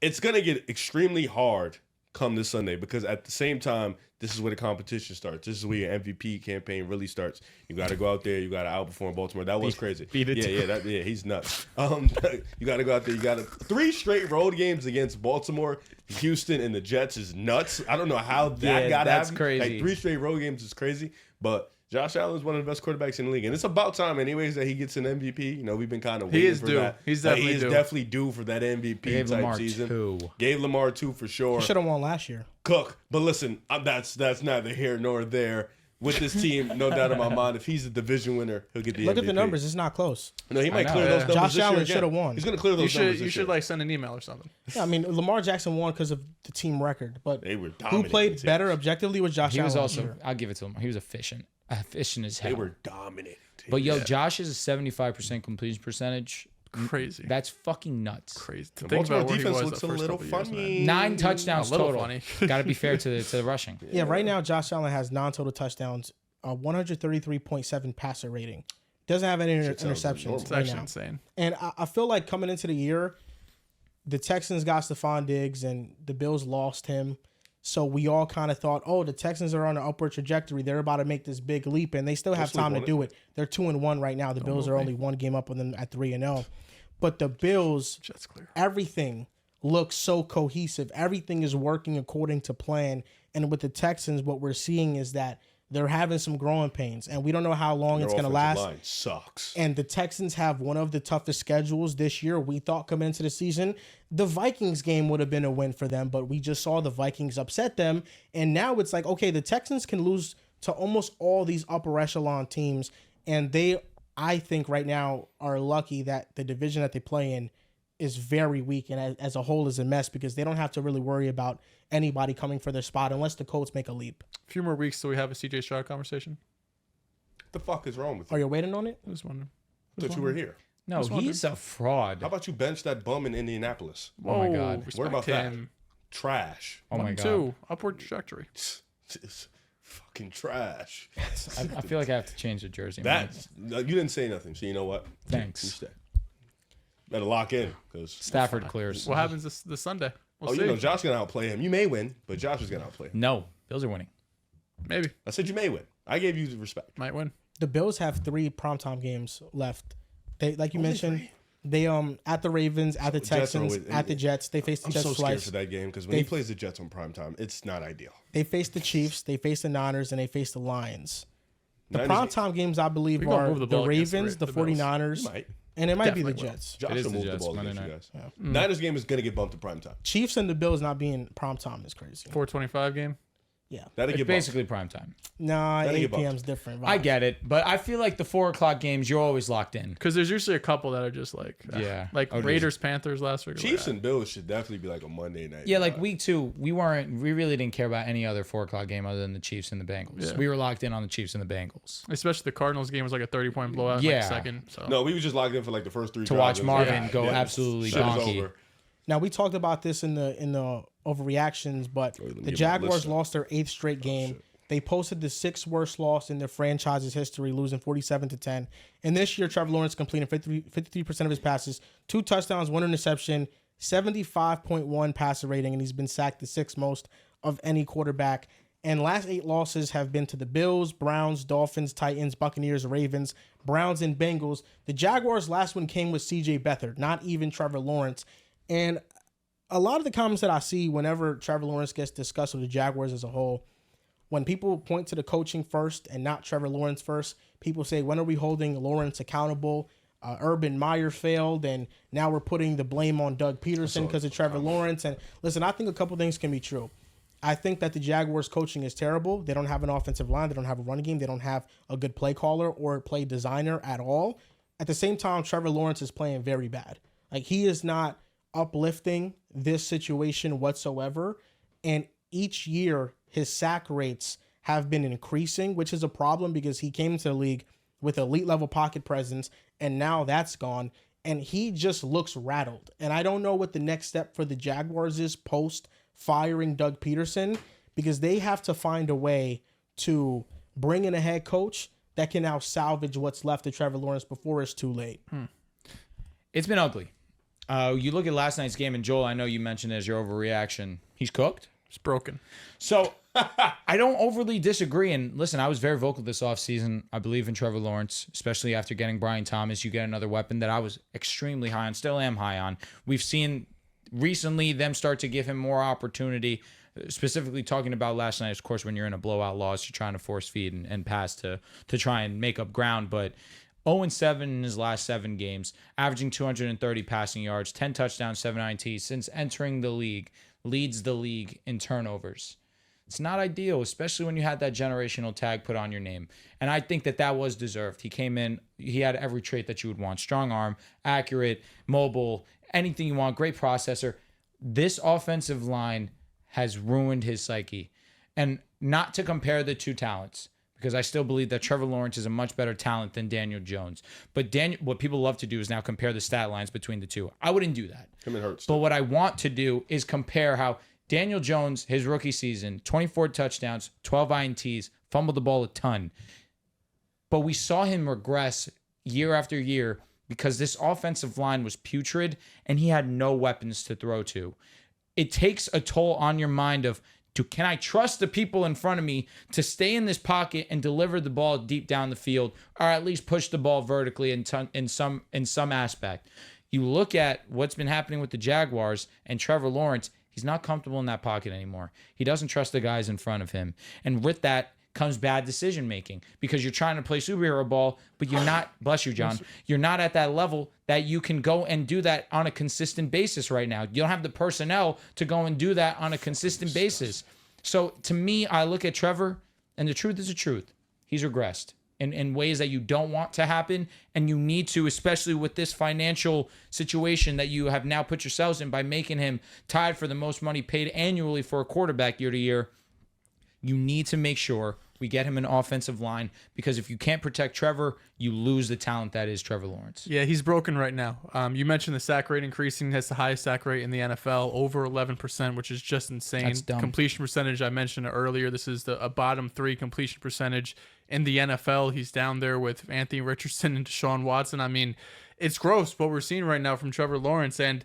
it's gonna get extremely hard come this Sunday because at the same time, this is where the competition starts. This is where your MVP campaign really starts. You got to go out there. You got to outperform Baltimore. That was crazy. He's nuts. You got to go out there. You got to 3 straight road games against Baltimore, Houston, and the Jets is nuts. I don't know how that got that's happened. crazy. Like 3 straight road games is crazy, but Josh Allen is one of the best quarterbacks in the league, and it's about time, anyways, that he gets an MVP. We've been kind of waiting for that. He's definitely due for that MVP Gave type Lamar season. 2. Gave Lamar 2 for sure. He should have won last year. Cook, but listen, that's neither here nor there. With this team, no doubt in my mind, if he's a division winner, he'll get the MVP. Look at the numbers; it's not close. No, he might clear those numbers. Josh this Allen year should have won. He's going to clear those numbers. You should like send an email or something. Yeah, I mean Lamar Jackson won because of the team record, but They were who dominating played the better objectively was Josh He Allen. was last also, year. I'll give it to him. He was efficient as hell. They were dominating. But Josh is a 75% completion percentage. Crazy. That's fucking nuts. Crazy. The Think Baltimore about where he defense was looks the a first little couple of years, funny. man. 9 touchdowns A little total. funny. Got to be fair to the rushing. Yeah, right now Josh Allen has non-total touchdowns, 133.7 passer rating. Doesn't have any interceptions It's right actually now. insane. And I feel like coming into the year, the Texans got Stephon Diggs and the Bills lost him. So we all kind of thought, the Texans are on an upward trajectory. They're about to make this big leap, and they still have time to do it. They're 2-1 right now. The Bills are only 1 game up on them at 3-0. But the Bills, Jets clear. everything looks so cohesive. Everything is working according to plan. And with the Texans, what we're seeing is that they're having some growing pains, and we don't know how long it's going to last. Line sucks. And the Texans have one of the toughest schedules this year. We thought coming into the season, the Vikings game would have been a win for them, but we just saw the Vikings upset them. And now it's like, okay, the Texans can lose to almost all these upper echelon teams, and they, I think right now, are lucky that the division that they play in is very weak and as a whole is a mess because they don't have to really worry about anybody coming for their spot unless the Colts make a leap. A few more weeks till we have a CJ Stroud conversation. What the fuck is wrong with you? Are you waiting on it? I was wondering. I thought you were here. No, he's a fraud. How about you bench that bum in Indianapolis? Oh my God. Respect What about that? him. trash. Oh my God. 1-2, upward trajectory. It's fucking trash. I feel like I have to change the jersey. You didn't say nothing, so you know what? Thanks. You stay. Better lock in, because Stafford clears. What happens this Sunday? We'll see. you know Josh gonna outplay him. You may win, but Josh is gonna outplay him. No, Bills are winning. Maybe. I said you may win. I gave you the respect. Might win. The Bills have 3 primetime games left. They, like you mentioned, they at the Ravens, at the Jets are Texans, always- at the Jets. They face the I'm Jets so scared twice. for that game because when he plays the Jets on primetime, it's not ideal. They face the Chiefs. They face the Niners, and they face the Lions. The Niners- primetime games, I believe, We gonna are move the the ball against Ravens, the the Bills. 49ers, Might. and it might be the Definitely will. Jets. Josh It is will the move the Jets, ball Monday against you night. guys. Niners game is gonna get bumped to primetime. Chiefs and the Bills not being primetime is crazy. 4:25 game. Yeah. That'll It's get bumped. basically prime time. Nah, That'll 8 get bumped. p.m. is different. I vibe. get it, but I feel like the 4 o'clock games, you're always locked in. Because there's usually a couple that are just like, Yeah. like Oh, Raiders, Panthers last week. Chiefs and Bills should definitely be like a Monday night. Yeah, like week 2, we really didn't care about any other 4 o'clock game other than the Chiefs and the Bengals. Yeah. We were locked in on the Chiefs and the Bengals. Especially the Cardinals game was like a 30-point blowout in like Yeah. a second. So No, we was just locked in for like the first 3 To drives. watch Marvin Yeah, go yeah. absolutely Shit is donkey. over. Now we talked about this in the overreactions, but let me the get my Jaguars list up. lost their 8th straight game. They posted the 6th worst loss in their franchise's history, losing 47-10. And this year, Trevor Lawrence completed 53% of his passes, 2 touchdowns, 1 interception, 75.1 passer rating, and he's been sacked the 6th most of any quarterback. And last 8 losses have been to the Bills, Browns, Dolphins, Titans, Buccaneers, Ravens, Browns, and Bengals. The Jaguars' last one came with C.J. Beathard, not even Trevor Lawrence. And a lot of the comments that I see whenever Trevor Lawrence gets discussed with the Jaguars as a whole, when people point to the coaching first and not Trevor Lawrence first, people say, when are we holding Lawrence accountable? Urban Meyer failed, and now we're putting the blame on Doug Peterson because of Trevor Lawrence. And listen, I think a couple things can be true. I think that the Jaguars' coaching is terrible. They don't have an offensive line. They don't have a running game. They don't have a good play caller or play designer at all. At the same time, Trevor Lawrence is playing very bad. Like, he is not uplifting this situation whatsoever. And each year, his sack rates have been increasing, which is a problem because he came into the league with elite level pocket presence, and now that's gone. And he just looks rattled. And I don't know what the next step for the Jaguars is post firing Doug Peterson, because they have to find a way to bring in a head coach that can now salvage what's left of Trevor Lawrence before it's too late. It's been ugly. You look at last night's game, and Joel, I know you mentioned it as your overreaction. He's cooked. it's broken. So I don't overly disagree. And listen, I was very vocal this offseason. I believe in Trevor Lawrence, especially after getting Brian Thomas. You get another weapon that I was extremely high on, still am high on. We've seen recently them start to give him more opportunity, specifically talking about last night. Of course, when you're in a blowout loss, you're trying to force feed and pass to try and make up ground. But 0-7 in his last 7 games, averaging 230 passing yards, 10 touchdowns, 7 INTs since entering the league, leads the league in turnovers. It's not ideal, especially when you had that generational tag put on your name. And I think that was deserved. He came in, he had every trait that you would want. Strong arm, accurate, mobile, anything you want, great processor. This offensive line has ruined his psyche. And not to compare the two talents, because I still believe that Trevor Lawrence is a much better talent than Daniel Jones. But what people love to do is now compare the stat lines between the two. I wouldn't do that. Him and Hurts. But what I want to do is compare how Daniel Jones, his rookie season, 24 touchdowns, 12 INTs, fumbled the ball a ton. But we saw him regress year after year because this offensive line was putrid and he had no weapons to throw to. It takes a toll on your mind of, can I trust the people in front of me to stay in this pocket and deliver the ball deep down the field, or at least push the ball vertically in some aspect? You look at what's been happening with the Jaguars and Trevor Lawrence. He's not comfortable in that pocket anymore. He doesn't trust the guys in front of him. And with that comes bad decision making because you're trying to play superhero ball, but you're not, bless you, John, you're not at that level that you can go and do that on a consistent basis right now. You don't have the personnel to go and do that on a consistent basis. So to me, I look at Trevor, and the truth is the truth. He's regressed in ways that you don't want to happen, and you need to, especially with this financial situation that you have now put yourselves in by making him tied for the most money paid annually for a quarterback year to year. You need to make sure We get him an offensive line because if you can't protect Trevor, you lose the talent that is Trevor Lawrence. Yeah, he's broken right now. You mentioned the sack rate increasing. Has the highest sack rate in the NFL, over 11%, which is just insane. That's dumb. Completion percentage, I mentioned it earlier. This is a bottom 3 completion percentage in the NFL. He's down there with Anthony Richardson and Deshaun Watson. I mean, it's gross what we're seeing right now from Trevor Lawrence, and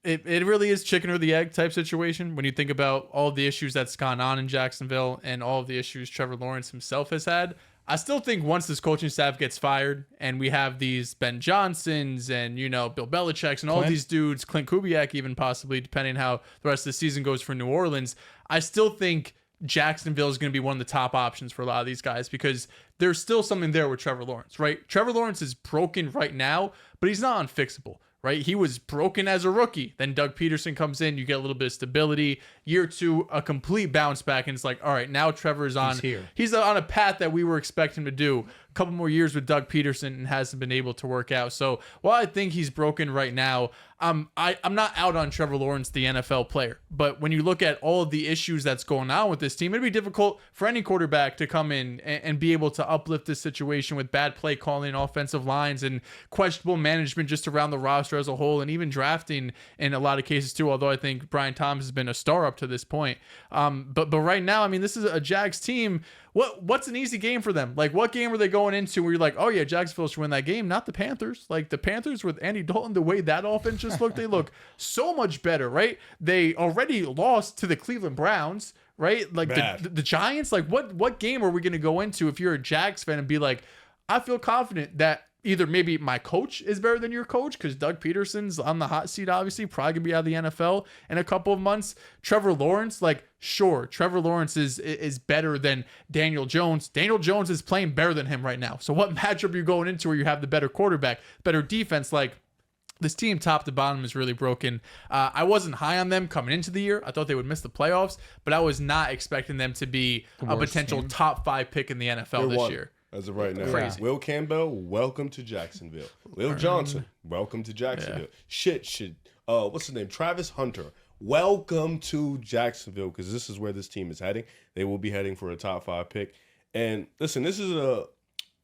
it really is chicken or the egg type situation when you think about all the issues that's gone on in Jacksonville and all of the issues Trevor Lawrence himself has had. I still think once this coaching staff gets fired and we have these Ben Johnsons and, Bill Belichick's and all these dudes, Clint Kubiak even possibly, depending how the rest of the season goes for New Orleans, I still think Jacksonville is going to be one of the top options for a lot of these guys because there's still something there with Trevor Lawrence, right? Trevor Lawrence is broken right now, but he's not unfixable. Right, he was broken as a rookie. Then Doug Peterson comes in, you get a little bit of stability. Year 2, a complete bounce back, and it's like, all right, now Trevor's on. He's on a path that we were expecting him to do. A couple more years with Doug Peterson and hasn't been able to work out. So while I think he's broken right now, I'm not out on Trevor Lawrence, the NFL player. But when you look at all of the issues that's going on with this team, it'd be difficult for any quarterback to come in and be able to uplift this situation with bad play calling, offensive lines, and questionable management just around the roster as a whole, and even drafting in a lot of cases too. Although I think Brian Thomas has been a star up to this point. But right now, I mean, this is a Jags team. What's an easy game for them? Like, what game are they going into where you're like, oh yeah, Jacksonville should win that game? Not the Panthers. Like the Panthers with Andy Dalton, the way that offense just looked, they look so much better, right? They already lost to the Cleveland Browns, right? Like the Giants. Like what game are we going to go into if you're a Jags fan and be like, I feel confident that either maybe my coach is better than your coach because Doug Peterson's on the hot seat, obviously, probably going to be out of the NFL in a couple of months. Trevor Lawrence, like, sure, Trevor Lawrence is better than Daniel Jones. Daniel Jones is playing better than him right now. So what matchup are you going into where you have the better quarterback, better defense? Like, this team top to bottom is really broken. I wasn't high on them coming into the year. I thought they would miss the playoffs, but I was not expecting them to be a potential top 5 pick in the NFL this year. As of right now. Crazy. Will Campbell, welcome to Jacksonville. Will Johnson, welcome to Jacksonville. What's his name? Travis Hunter, welcome to Jacksonville, because this is where this team is heading. They will be heading for a top 5 pick. And listen, this is a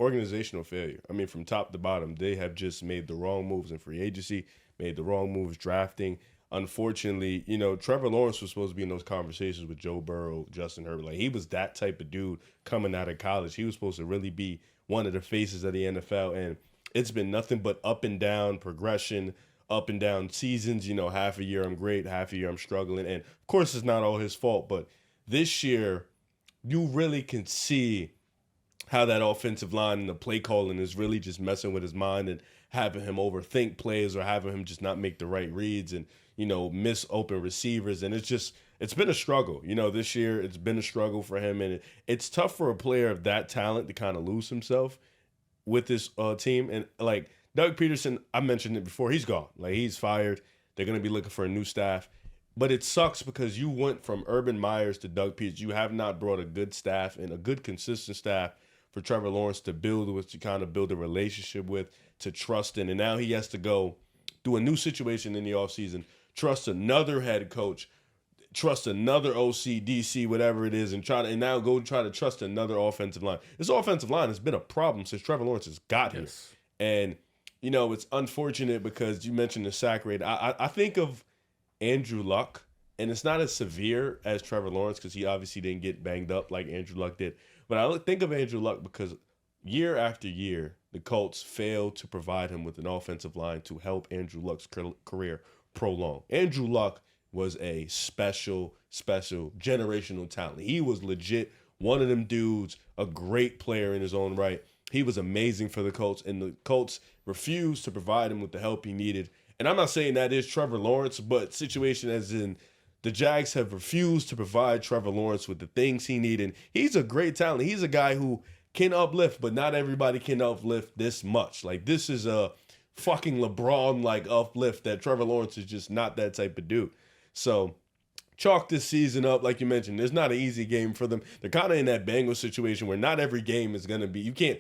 organizational failure. I mean, from top to bottom, they have just made the wrong moves in free agency, made the wrong moves drafting. Unfortunately, Trevor Lawrence was supposed to be in those conversations with Joe Burrow, Justin Herbert. Like, he was that type of dude coming out of college. He was supposed to really be one of the faces of the NFL, and it's been nothing but up and down progression, up and down seasons. Half a year I'm great, half a year I'm struggling. And, of course, it's not all his fault, but this year you really can see how that offensive line and the play calling is really just messing with his mind and having him overthink plays or having him just not make the right reads and, miss open receivers. And it's been a struggle. This year it's been a struggle for him. And it's tough for a player of that talent to kind of lose himself with this team. And like Doug Peterson, I mentioned it before, he's gone. Like, he's fired. They're going to be looking for a new staff. But it sucks because you went from Urban Myers to Doug Peterson. You have not brought a good staff and a good consistent staff for Trevor Lawrence to build with, to kind of build a relationship with, to trust in. And now he has to go do a new situation in the offseason, trust another head coach, trust another OC, DC, whatever it is, and now go try to trust another offensive line. This offensive line has been a problem since Trevor Lawrence has got here. And, it's unfortunate because you mentioned the sack rate. I think of Andrew Luck, and it's not as severe as Trevor Lawrence because he obviously didn't get banged up like Andrew Luck did. But I think of Andrew Luck because year after year, the Colts failed to provide him with an offensive line to help Andrew Luck's career prolong. Andrew Luck was a special generational talent. He was legit one of them dudes, a great player in his own right. He was amazing for the Colts, and the Colts refused to provide him with the help he needed. And I'm not saying that is Trevor Lawrence, but situation as in the Jags have refused to provide Trevor Lawrence with the things he needed. He's a great talent. He's a guy who can uplift, but not everybody can uplift this much. Like, this is a fucking LeBron-like uplift that Trevor Lawrence is just not that type of dude. So chalk this season up, like you mentioned. There's not an easy game for them. They're kind of in that Bengals situation where not every game is going to be. You can't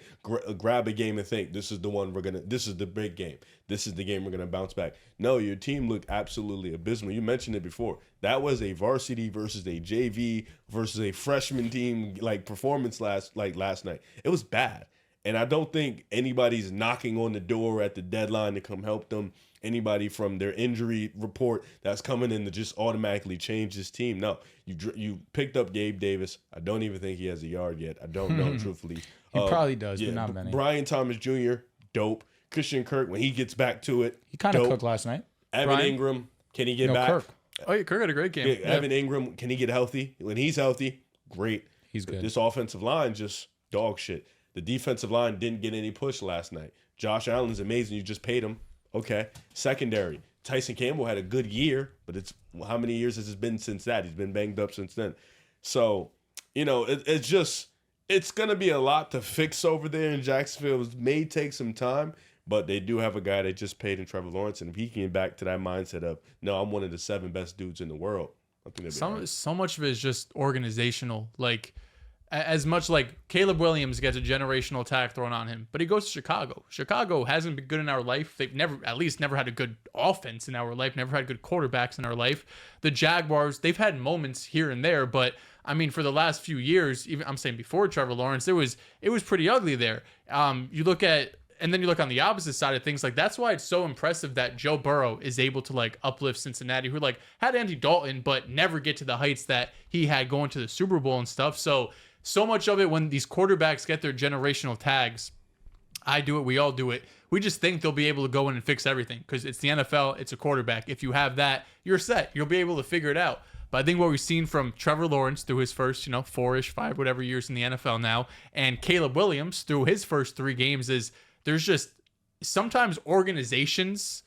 grab a game and think this is the one this is the big game. This is the game we're going to bounce back. No, your team looked absolutely abysmal. You mentioned it before. That was a varsity versus a JV versus a freshman team like performance last night. It was bad. And I don't think anybody's knocking on the door at the deadline to come help them. Anybody from their injury report that's coming in to just automatically change this team. No, you picked up Gabe Davis. I don't even think he has a yard yet. I don't know, truthfully. He probably does, but not many. Brian Thomas Jr., dope. Christian Kirk, when he gets back to it, He kind of cooked last night. Evan Ingram, can he get back? Kirk. Oh, yeah, Kirk had a great game. Yeah, Evan Ingram, can he get healthy? When he's healthy, great. He's good. This offensive line just dog shit. The defensive line didn't get any push last night. Josh Allen's amazing. You just paid him. Okay. Secondary. Tyson Campbell had a good year, but it's how many years has it been since that? He's been banged up since then. So, it's going to be a lot to fix over there in Jacksonville. It may take some time, but they do have a guy they just paid in Trevor Lawrence, and if he can get back to that mindset of, no, I'm one of the 7 best dudes in the world, I think that'd be all right. So much of it is just organizational. Like, as much like Caleb Williams gets a generational attack thrown on him, but he goes to Chicago. Chicago hasn't been good in our life. They've never had a good offense in our life, never had good quarterbacks in our life. The Jaguars, they've had moments here and there, but I mean, for the last few years, even I'm saying before Trevor Lawrence, it was pretty ugly there. You look on the opposite side of things, like that's why it's so impressive that Joe Burrow is able to like uplift Cincinnati, who like had Andy Dalton, but never get to the heights that he had going to the Super Bowl and stuff. So much of it when these quarterbacks get their generational tags, I do it, we all do it. We just think they'll be able to go in and fix everything because it's the NFL, it's a quarterback. If you have that, you're set. You'll be able to figure it out. But I think what we've seen from Trevor Lawrence through his first, 4-ish, 5, whatever years in the NFL now, and Caleb Williams through his first 3 games is there's just sometimes organizations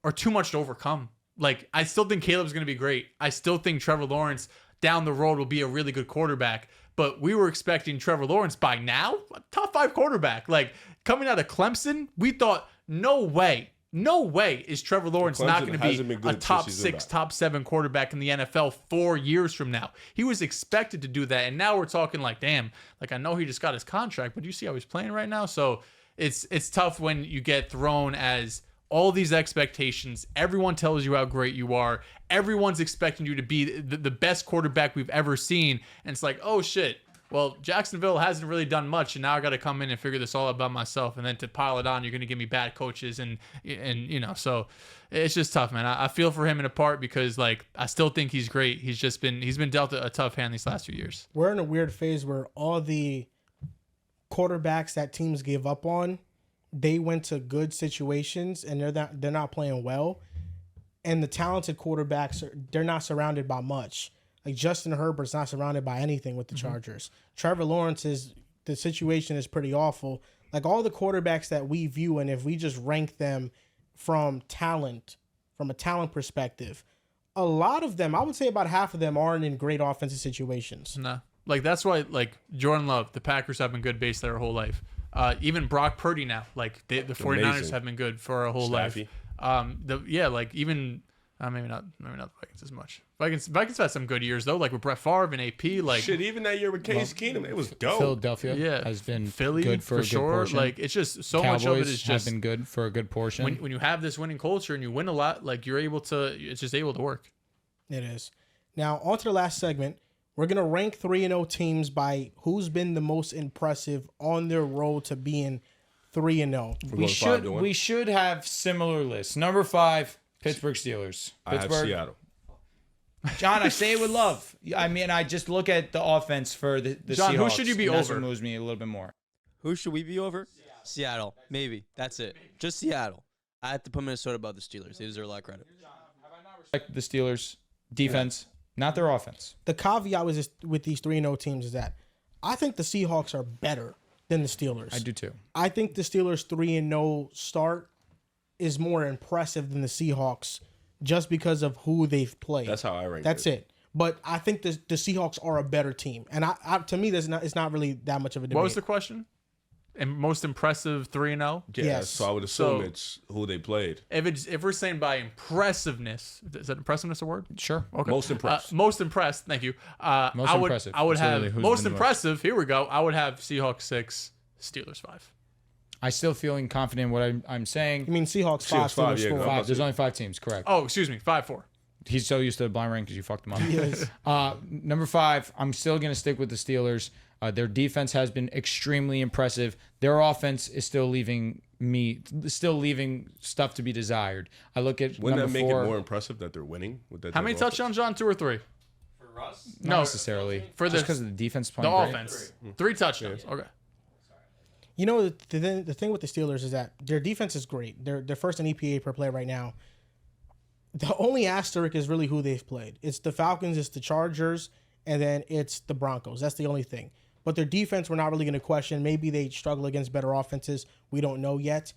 are too much to overcome. Like, I still think Caleb's going to be great. I still think Trevor Lawrence down the road will be a really good quarterback. But we were expecting Trevor Lawrence by now, a top 5 quarterback. Like, coming out of Clemson, we thought, no way is Trevor Lawrence not going to be a top 6, top 7 quarterback in the NFL 4 years from now. He was expected to do that. And now we're talking like, damn, like I know he just got his contract, but do you see how he's playing right now? So it's tough when you get thrown as all these expectations. Everyone tells you how great you are. Everyone's expecting you to be the best quarterback we've ever seen. And it's like, oh shit. Well, Jacksonville hasn't really done much, and now I got to come in and figure this all out by myself. And then to pile it on, you're going to give me bad coaches, and so it's just tough, man. I feel for him in a part because like I still think he's great. He's been dealt a tough hand these last few years. We're in a weird phase where all the quarterbacks that teams give up on, they went to good situations and they're not playing well, and the talented quarterbacks they're not surrounded by much. Like Justin Herbert's not surrounded by anything with the Chargers. Trevor Lawrence the situation is pretty awful. Like all the quarterbacks that we view, and if we just rank them from a talent perspective, a lot of them, I would say about half of them aren't in great offensive situations. No. Like that's why like Jordan Love, the Packers have been good based their whole life. Even Brock Purdy now, like the 49ers Amazing. have been good for a whole Staffy. life. Like even maybe not the Vikings as much. Vikings had some good years though, like with Brett Favre and AP. Like shit, even that year with Case Keenum, it was dope. Philadelphia has been Philly good for a good sure. portion. Like it's just so Cowboys much of it is just have been good for a good portion. when you have this winning culture and you win a lot, like it's just able to work. It is. Now on to the last segment. We're gonna rank 3-0 teams by who's been the most impressive on their road to being 3-0. We should have similar lists. Number 5, Pittsburgh Steelers. I have Seattle. John, I say it with love. I mean, I just look at the offense for the John, Seahawks. who should you be and that's over? what moves me a little bit more. Who should we be over? Seattle. Maybe. That's it. Just Seattle. I have to put Minnesota above the Steelers. They deserve a lot of credit. Like the Steelers' defense, not their offense. The caveat with these 3-0 teams is that I think the Seahawks are better than the Steelers. I do too. I think the Steelers 3-0 start is more impressive than the Seahawks just because of who they've played. That's how I rank That's it. But I think the Seahawks are a better team. And to me, it's not really that much of a debate. What was the question? most impressive 3-0? Yeah, Yes. so I would assume So- it's who they played. If we're saying by impressiveness, is that impressiveness a word? Sure. Okay. Most impressed. Most impressed. Thank you. Most I would, impressive. I would That's literally have who's most been the most. impressive. Here we go. I would have Seahawks 6, Steelers 5. I still feeling confident in what I'm saying. You mean Seahawks 5, Seahawks 5, Steelers yeah, 4. go. Five. There's only 5 teams. Correct. Oh, excuse me. 5-4. He's so used to the blind rank because you fucked him up. Yes. Number 5, I'm still going to stick with the Steelers. Their defense has been extremely impressive. Their offense is still leaving stuff to be desired. I look at Wouldn't number that make 4. it more impressive that they're winning with that? How type many of offense? touchdowns, John? 2 or 3? Not No, necessarily. for Just the- because of the defense the playing great. offense. 3 touchdowns. Okay. You know, the thing with the Steelers is that their defense is great. They're first in EPA per play right now. The only asterisk is really who they've played. It's the Falcons, it's the Chargers, and then it's the Broncos. That's the only thing. But their defense, we're not really going to question. Maybe they struggle against better offenses. We don't know yet.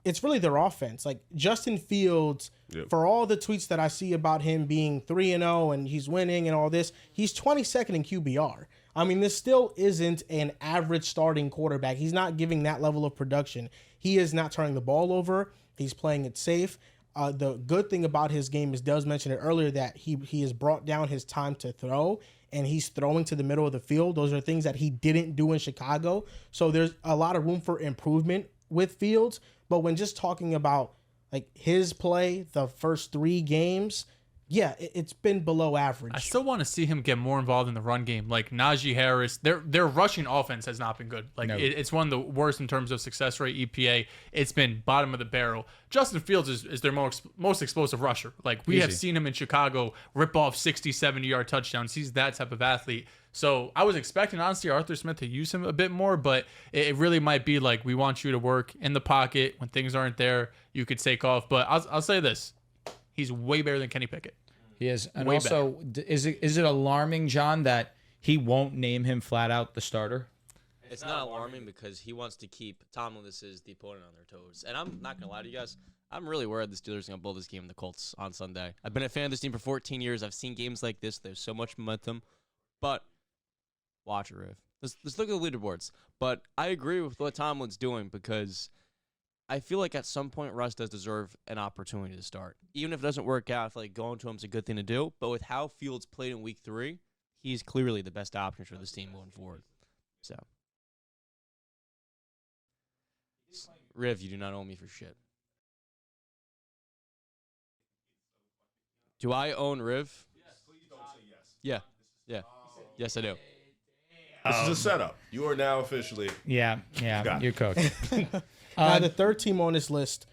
It's really their offense. Like Justin Fields, for all the tweets that I see about him being 3-0 and he's winning and all this, he's 22nd in QBR. I mean, this still isn't an average starting quarterback. He's not giving that level of production. He is not turning the ball over. He's playing it safe. The good thing about his game is Dehls mentioned it earlier that he has brought down his time to throw and he's throwing to the middle of the field. Those are things that he didn't do in Chicago. So there's a lot of room for improvement with Fields. But when just talking about like his play, the first 3 games, yeah, it's been below average. I still want to see him get more involved in the run game. Like Najee Harris, their rushing offense has not been good. Like No. it's one of the worst in terms of success rate, EPA. It's been bottom of the barrel. Justin Fields is their most explosive rusher. Like we have Easy. seen him in Chicago rip off 60, 70-yard touchdowns. He's that type of athlete. So I was expecting, honestly, Arthur Smith to use him a bit more, but it really might be like we want you to work in the pocket. When things aren't there, you could take off. But I'll say this. He's way better than Kenny Pickett. He is. And Way also, is it alarming, John, that he won't name him flat out the starter? It's not alarming because he wants to keep Tomlin. This is the opponent on their toes. And I'm not going to lie to you guys. I'm really worried the Steelers are going to blow this game in the Colts on Sunday. I've been a fan of this team for 14 years. I've seen games like this. There's so much momentum. But watch it, Riv. Let's look at the leaderboards. But I agree with what Tomlin's doing because I feel like at some point Russ does deserve an opportunity to start. Even if it doesn't work out, I feel like going to him is a good thing to do. But with how Fields played in week 3, he's clearly the best option for this team going forward. So, Riv, you do not owe me for shit. Do I own Riv? Yes, please don't say yes. Yeah. Yes, I do. This is a setup. You are now officially. Yeah, Got it. you're cooked. Now, the third team on this list,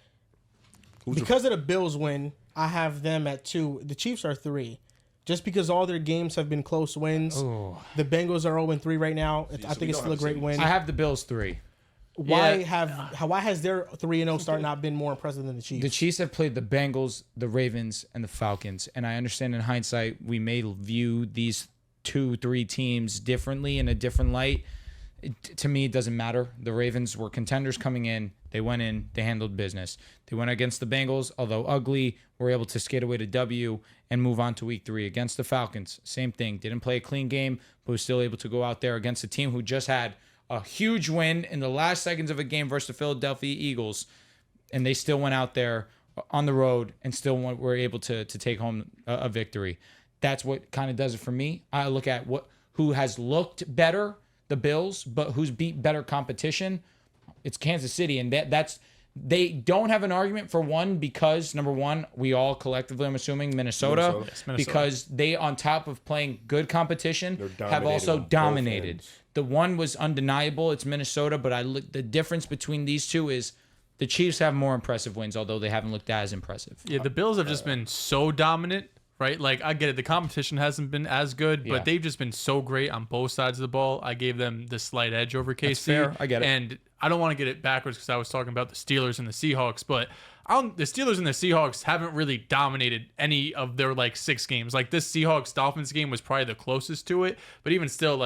because of the Bills win, I have them at 2. The Chiefs are 3. Just because all their games have been close wins. Ooh. The Bengals are 0-3 right now. I so think we it's don't still a have the great same- win. I have the Bills 3. Why Yeah. has their 3-0 start not been more impressive than the Chiefs? The Chiefs have played the Bengals, the Ravens, and the Falcons. And I understand in hindsight, we may view these 2-3 teams differently in a different light. To me, it doesn't matter. The Ravens were contenders coming in. They went in. They handled business. They went against the Bengals, although ugly, were able to skate away to W and move on to week 3. Against the Falcons, same thing. Didn't play a clean game, but was still able to go out there against a team who just had a huge win in the last seconds of a game versus the Philadelphia Eagles. And they still went out there on the road and still were able to take home a victory. That's what kind of does it for me. I look at who has looked better, the Bills, but who's beat better competition. It's Kansas City, and that's they don't have an argument for one because number one, we all collectively, I'm assuming Minnesota. Yes, Minnesota. Because they, on top of playing good competition, They're have also dominating on both dominated. ends. The one was undeniable. It's Minnesota, but the difference between these two is the Chiefs have more impressive wins, although they haven't looked as impressive. Yeah, the Bills have just been so dominant, right? Like, I get it. The competition hasn't been as good, Yeah. but they've just been so great on both sides of the ball. I gave them the slight edge over KC. fair. I get it. And I don't want to get it backwards because I was talking about the Steelers and the Seahawks, but the Steelers and the Seahawks haven't really dominated any of their, 6 games. Like, this Seahawks-Dolphins game was probably the closest to it, but even still,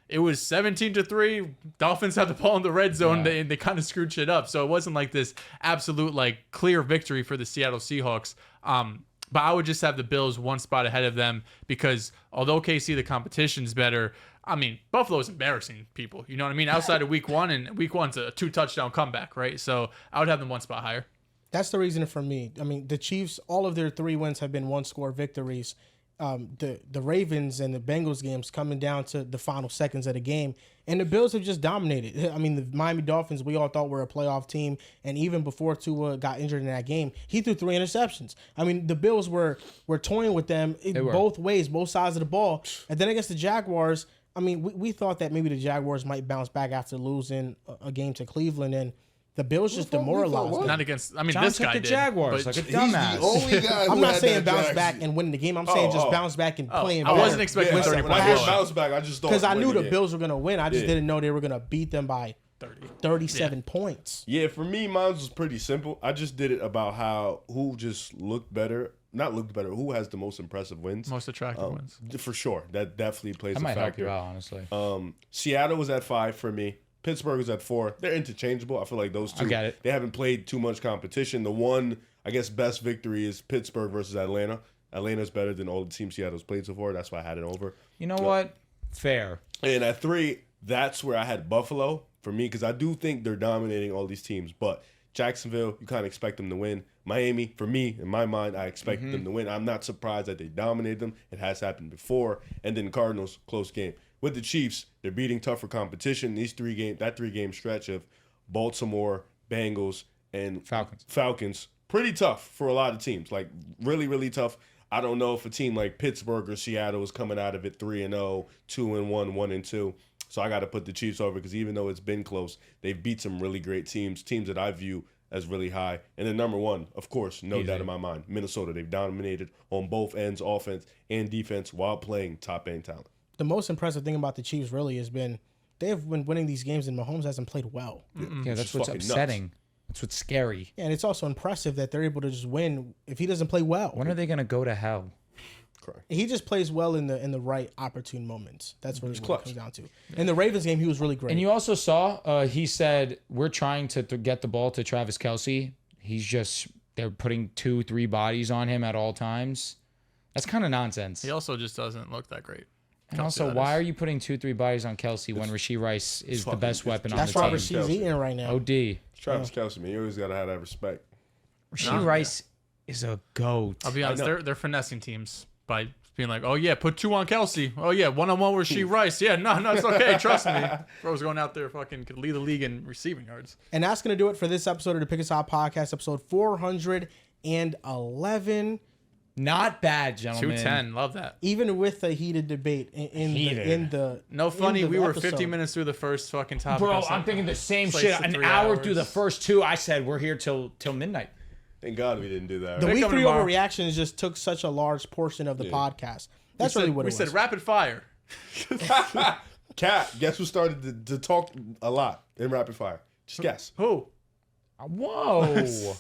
it was 17-3. Dolphins had the ball in the red zone, Yeah. and they kind of screwed shit up. So it wasn't like this absolute clear victory for the Seattle Seahawks. But I would just have the Bills one spot ahead of them because although KC the competition's better, I mean, Buffalo's embarrassing people. You know what I mean? Outside of week 1, and week 1's a 2-touchdown comeback, right? So I would have them one spot higher. That's the reason for me. I mean, the Chiefs, all of their 3 wins have been one-score victories. The Ravens and the Bengals games coming down to the final seconds of the game, and the Bills have just dominated. I mean, the Miami Dolphins, we all thought were a playoff team, and even before Tua got injured in that game, he threw 3 interceptions. I mean, the Bills were toying with them in both ways, both sides of the ball. And then against the Jaguars, I mean, we thought that maybe the Jaguars might bounce back after losing a game to Cleveland, and the Bills just demoralized them. Not against. I mean, John this took guy the did. Jaguars but like a He's dumbass. the only guy who I'm not had saying that bounce Jags back team. and winning the game. I'm saying just bounce back and playing I better. wasn't expecting Yeah, 30 when I point heard blowout. bounce back, I just thought Because I knew win the game. Bills were going to win. I just Yeah. didn't know they were going to beat them by 37 points. Yeah, for me, mine was pretty simple. I just did it about who just looked better. Not looked better. Who has the most impressive wins? Most attractive wins. For sure. That definitely plays That a might help factor. you out, honestly. Seattle was at 5 for me. Pittsburgh was at 4. They're interchangeable. I feel like those two. I get it. They haven't played too much competition. The one, I guess, best victory is Pittsburgh versus Atlanta. Atlanta's better than all the teams Seattle's played so far. That's why I had it over. You know what? Fair. And at 3, that's where I had Buffalo for me because I do think they're dominating all these teams. But Jacksonville, you kind of expect them to win. Miami, for me, in my mind, I expect them to win. I'm not surprised that they dominated them. It has happened before. And then Cardinals, close game. With the Chiefs, they're beating tougher competition. These 3-game stretch of Baltimore, Bengals, and Falcons, pretty tough for a lot of teams. Like really, really tough. I don't know if a team like Pittsburgh or Seattle is coming out of it 3-0, 2-1, 1-2. So I got to put the Chiefs over because even though it's been close, they've beat some really great teams that I view as really high. And then number 1, of course, no doubt in my mind, Minnesota. They've dominated on both ends, offense and defense, while playing top-end talent. The most impressive thing about the Chiefs really has been they have been winning these games and Mahomes hasn't played well. Yeah, that's Just what's fucking upsetting. nuts. That's what's scary. Yeah, and it's also impressive that they're able to just win if he doesn't play well. When are they going to go to hell? He just plays well in the right opportune moments. That's really what clutch. it comes down to. In the Ravens game, he was really great. And you also saw he said, we're trying to get the ball to Travis Kelce. They're putting 2-3 bodies on him at all times. That's kind of nonsense. He also just doesn't look that great. And Kelce, also, that why is. are you putting 2-3 bodies on Kelsey when Rasheed Rice is the best weapon on That's the why team? Rasheed's eating right now. OD. Travis Kelce, man, you always got to have that respect. Rasheed Rice is a goat. I'll be honest, they're finessing teams by being like, oh yeah, put 2 on Kelsey. Oh yeah, 1-on-1 with Rasheed Rice. Yeah, no, it's okay. Trust me. Bro's going out there fucking could lead the league in receiving yards. And that's going to do it for this episode of the Pick Us Out Podcast, episode 411. Not bad, gentlemen. 210, love that. Even with a heated debate in the No funny, in the we were episode. 15 minutes through the first fucking topic. Bro, I'm thinking the same It's like shit. for An 3 hour hours. through the first 2, I said we're here till midnight. Thank God we didn't do that. The Right? week coming 3 tomorrow. overreactions just took such a large portion of the podcast. That's really what it we was. said rapid fire. Cat, guess who started to talk a lot in rapid fire? Just guess. Who? Whoa.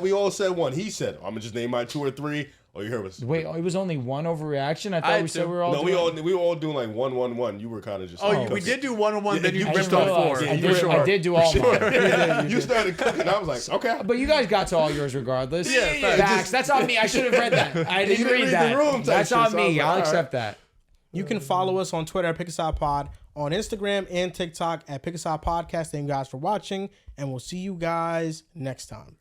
We all said one. He said, I'm gonna just name my 2 or 3. Oh, you heard us. Wait, it was only one overreaction? I thought had we said to. we were all No, doing... we were all doing like 1-1-1. You were kind of just. We did do 1-on-1, then you you ripped didn't off realize. 4. I For did, sure. I did do all mine. You started cooking. I was like, okay. But you guys got to all yours regardless. Yeah, Facts. That's on me. I should have read that. I didn't didn't read read the that. room type That's shit, on so I was me. like, I'll all accept that. You can follow us on Twitter at Pick Us Out Pod, on Instagram and TikTok at Pick Us Out Podcast. Thank you guys for watching, and we'll see you guys next time.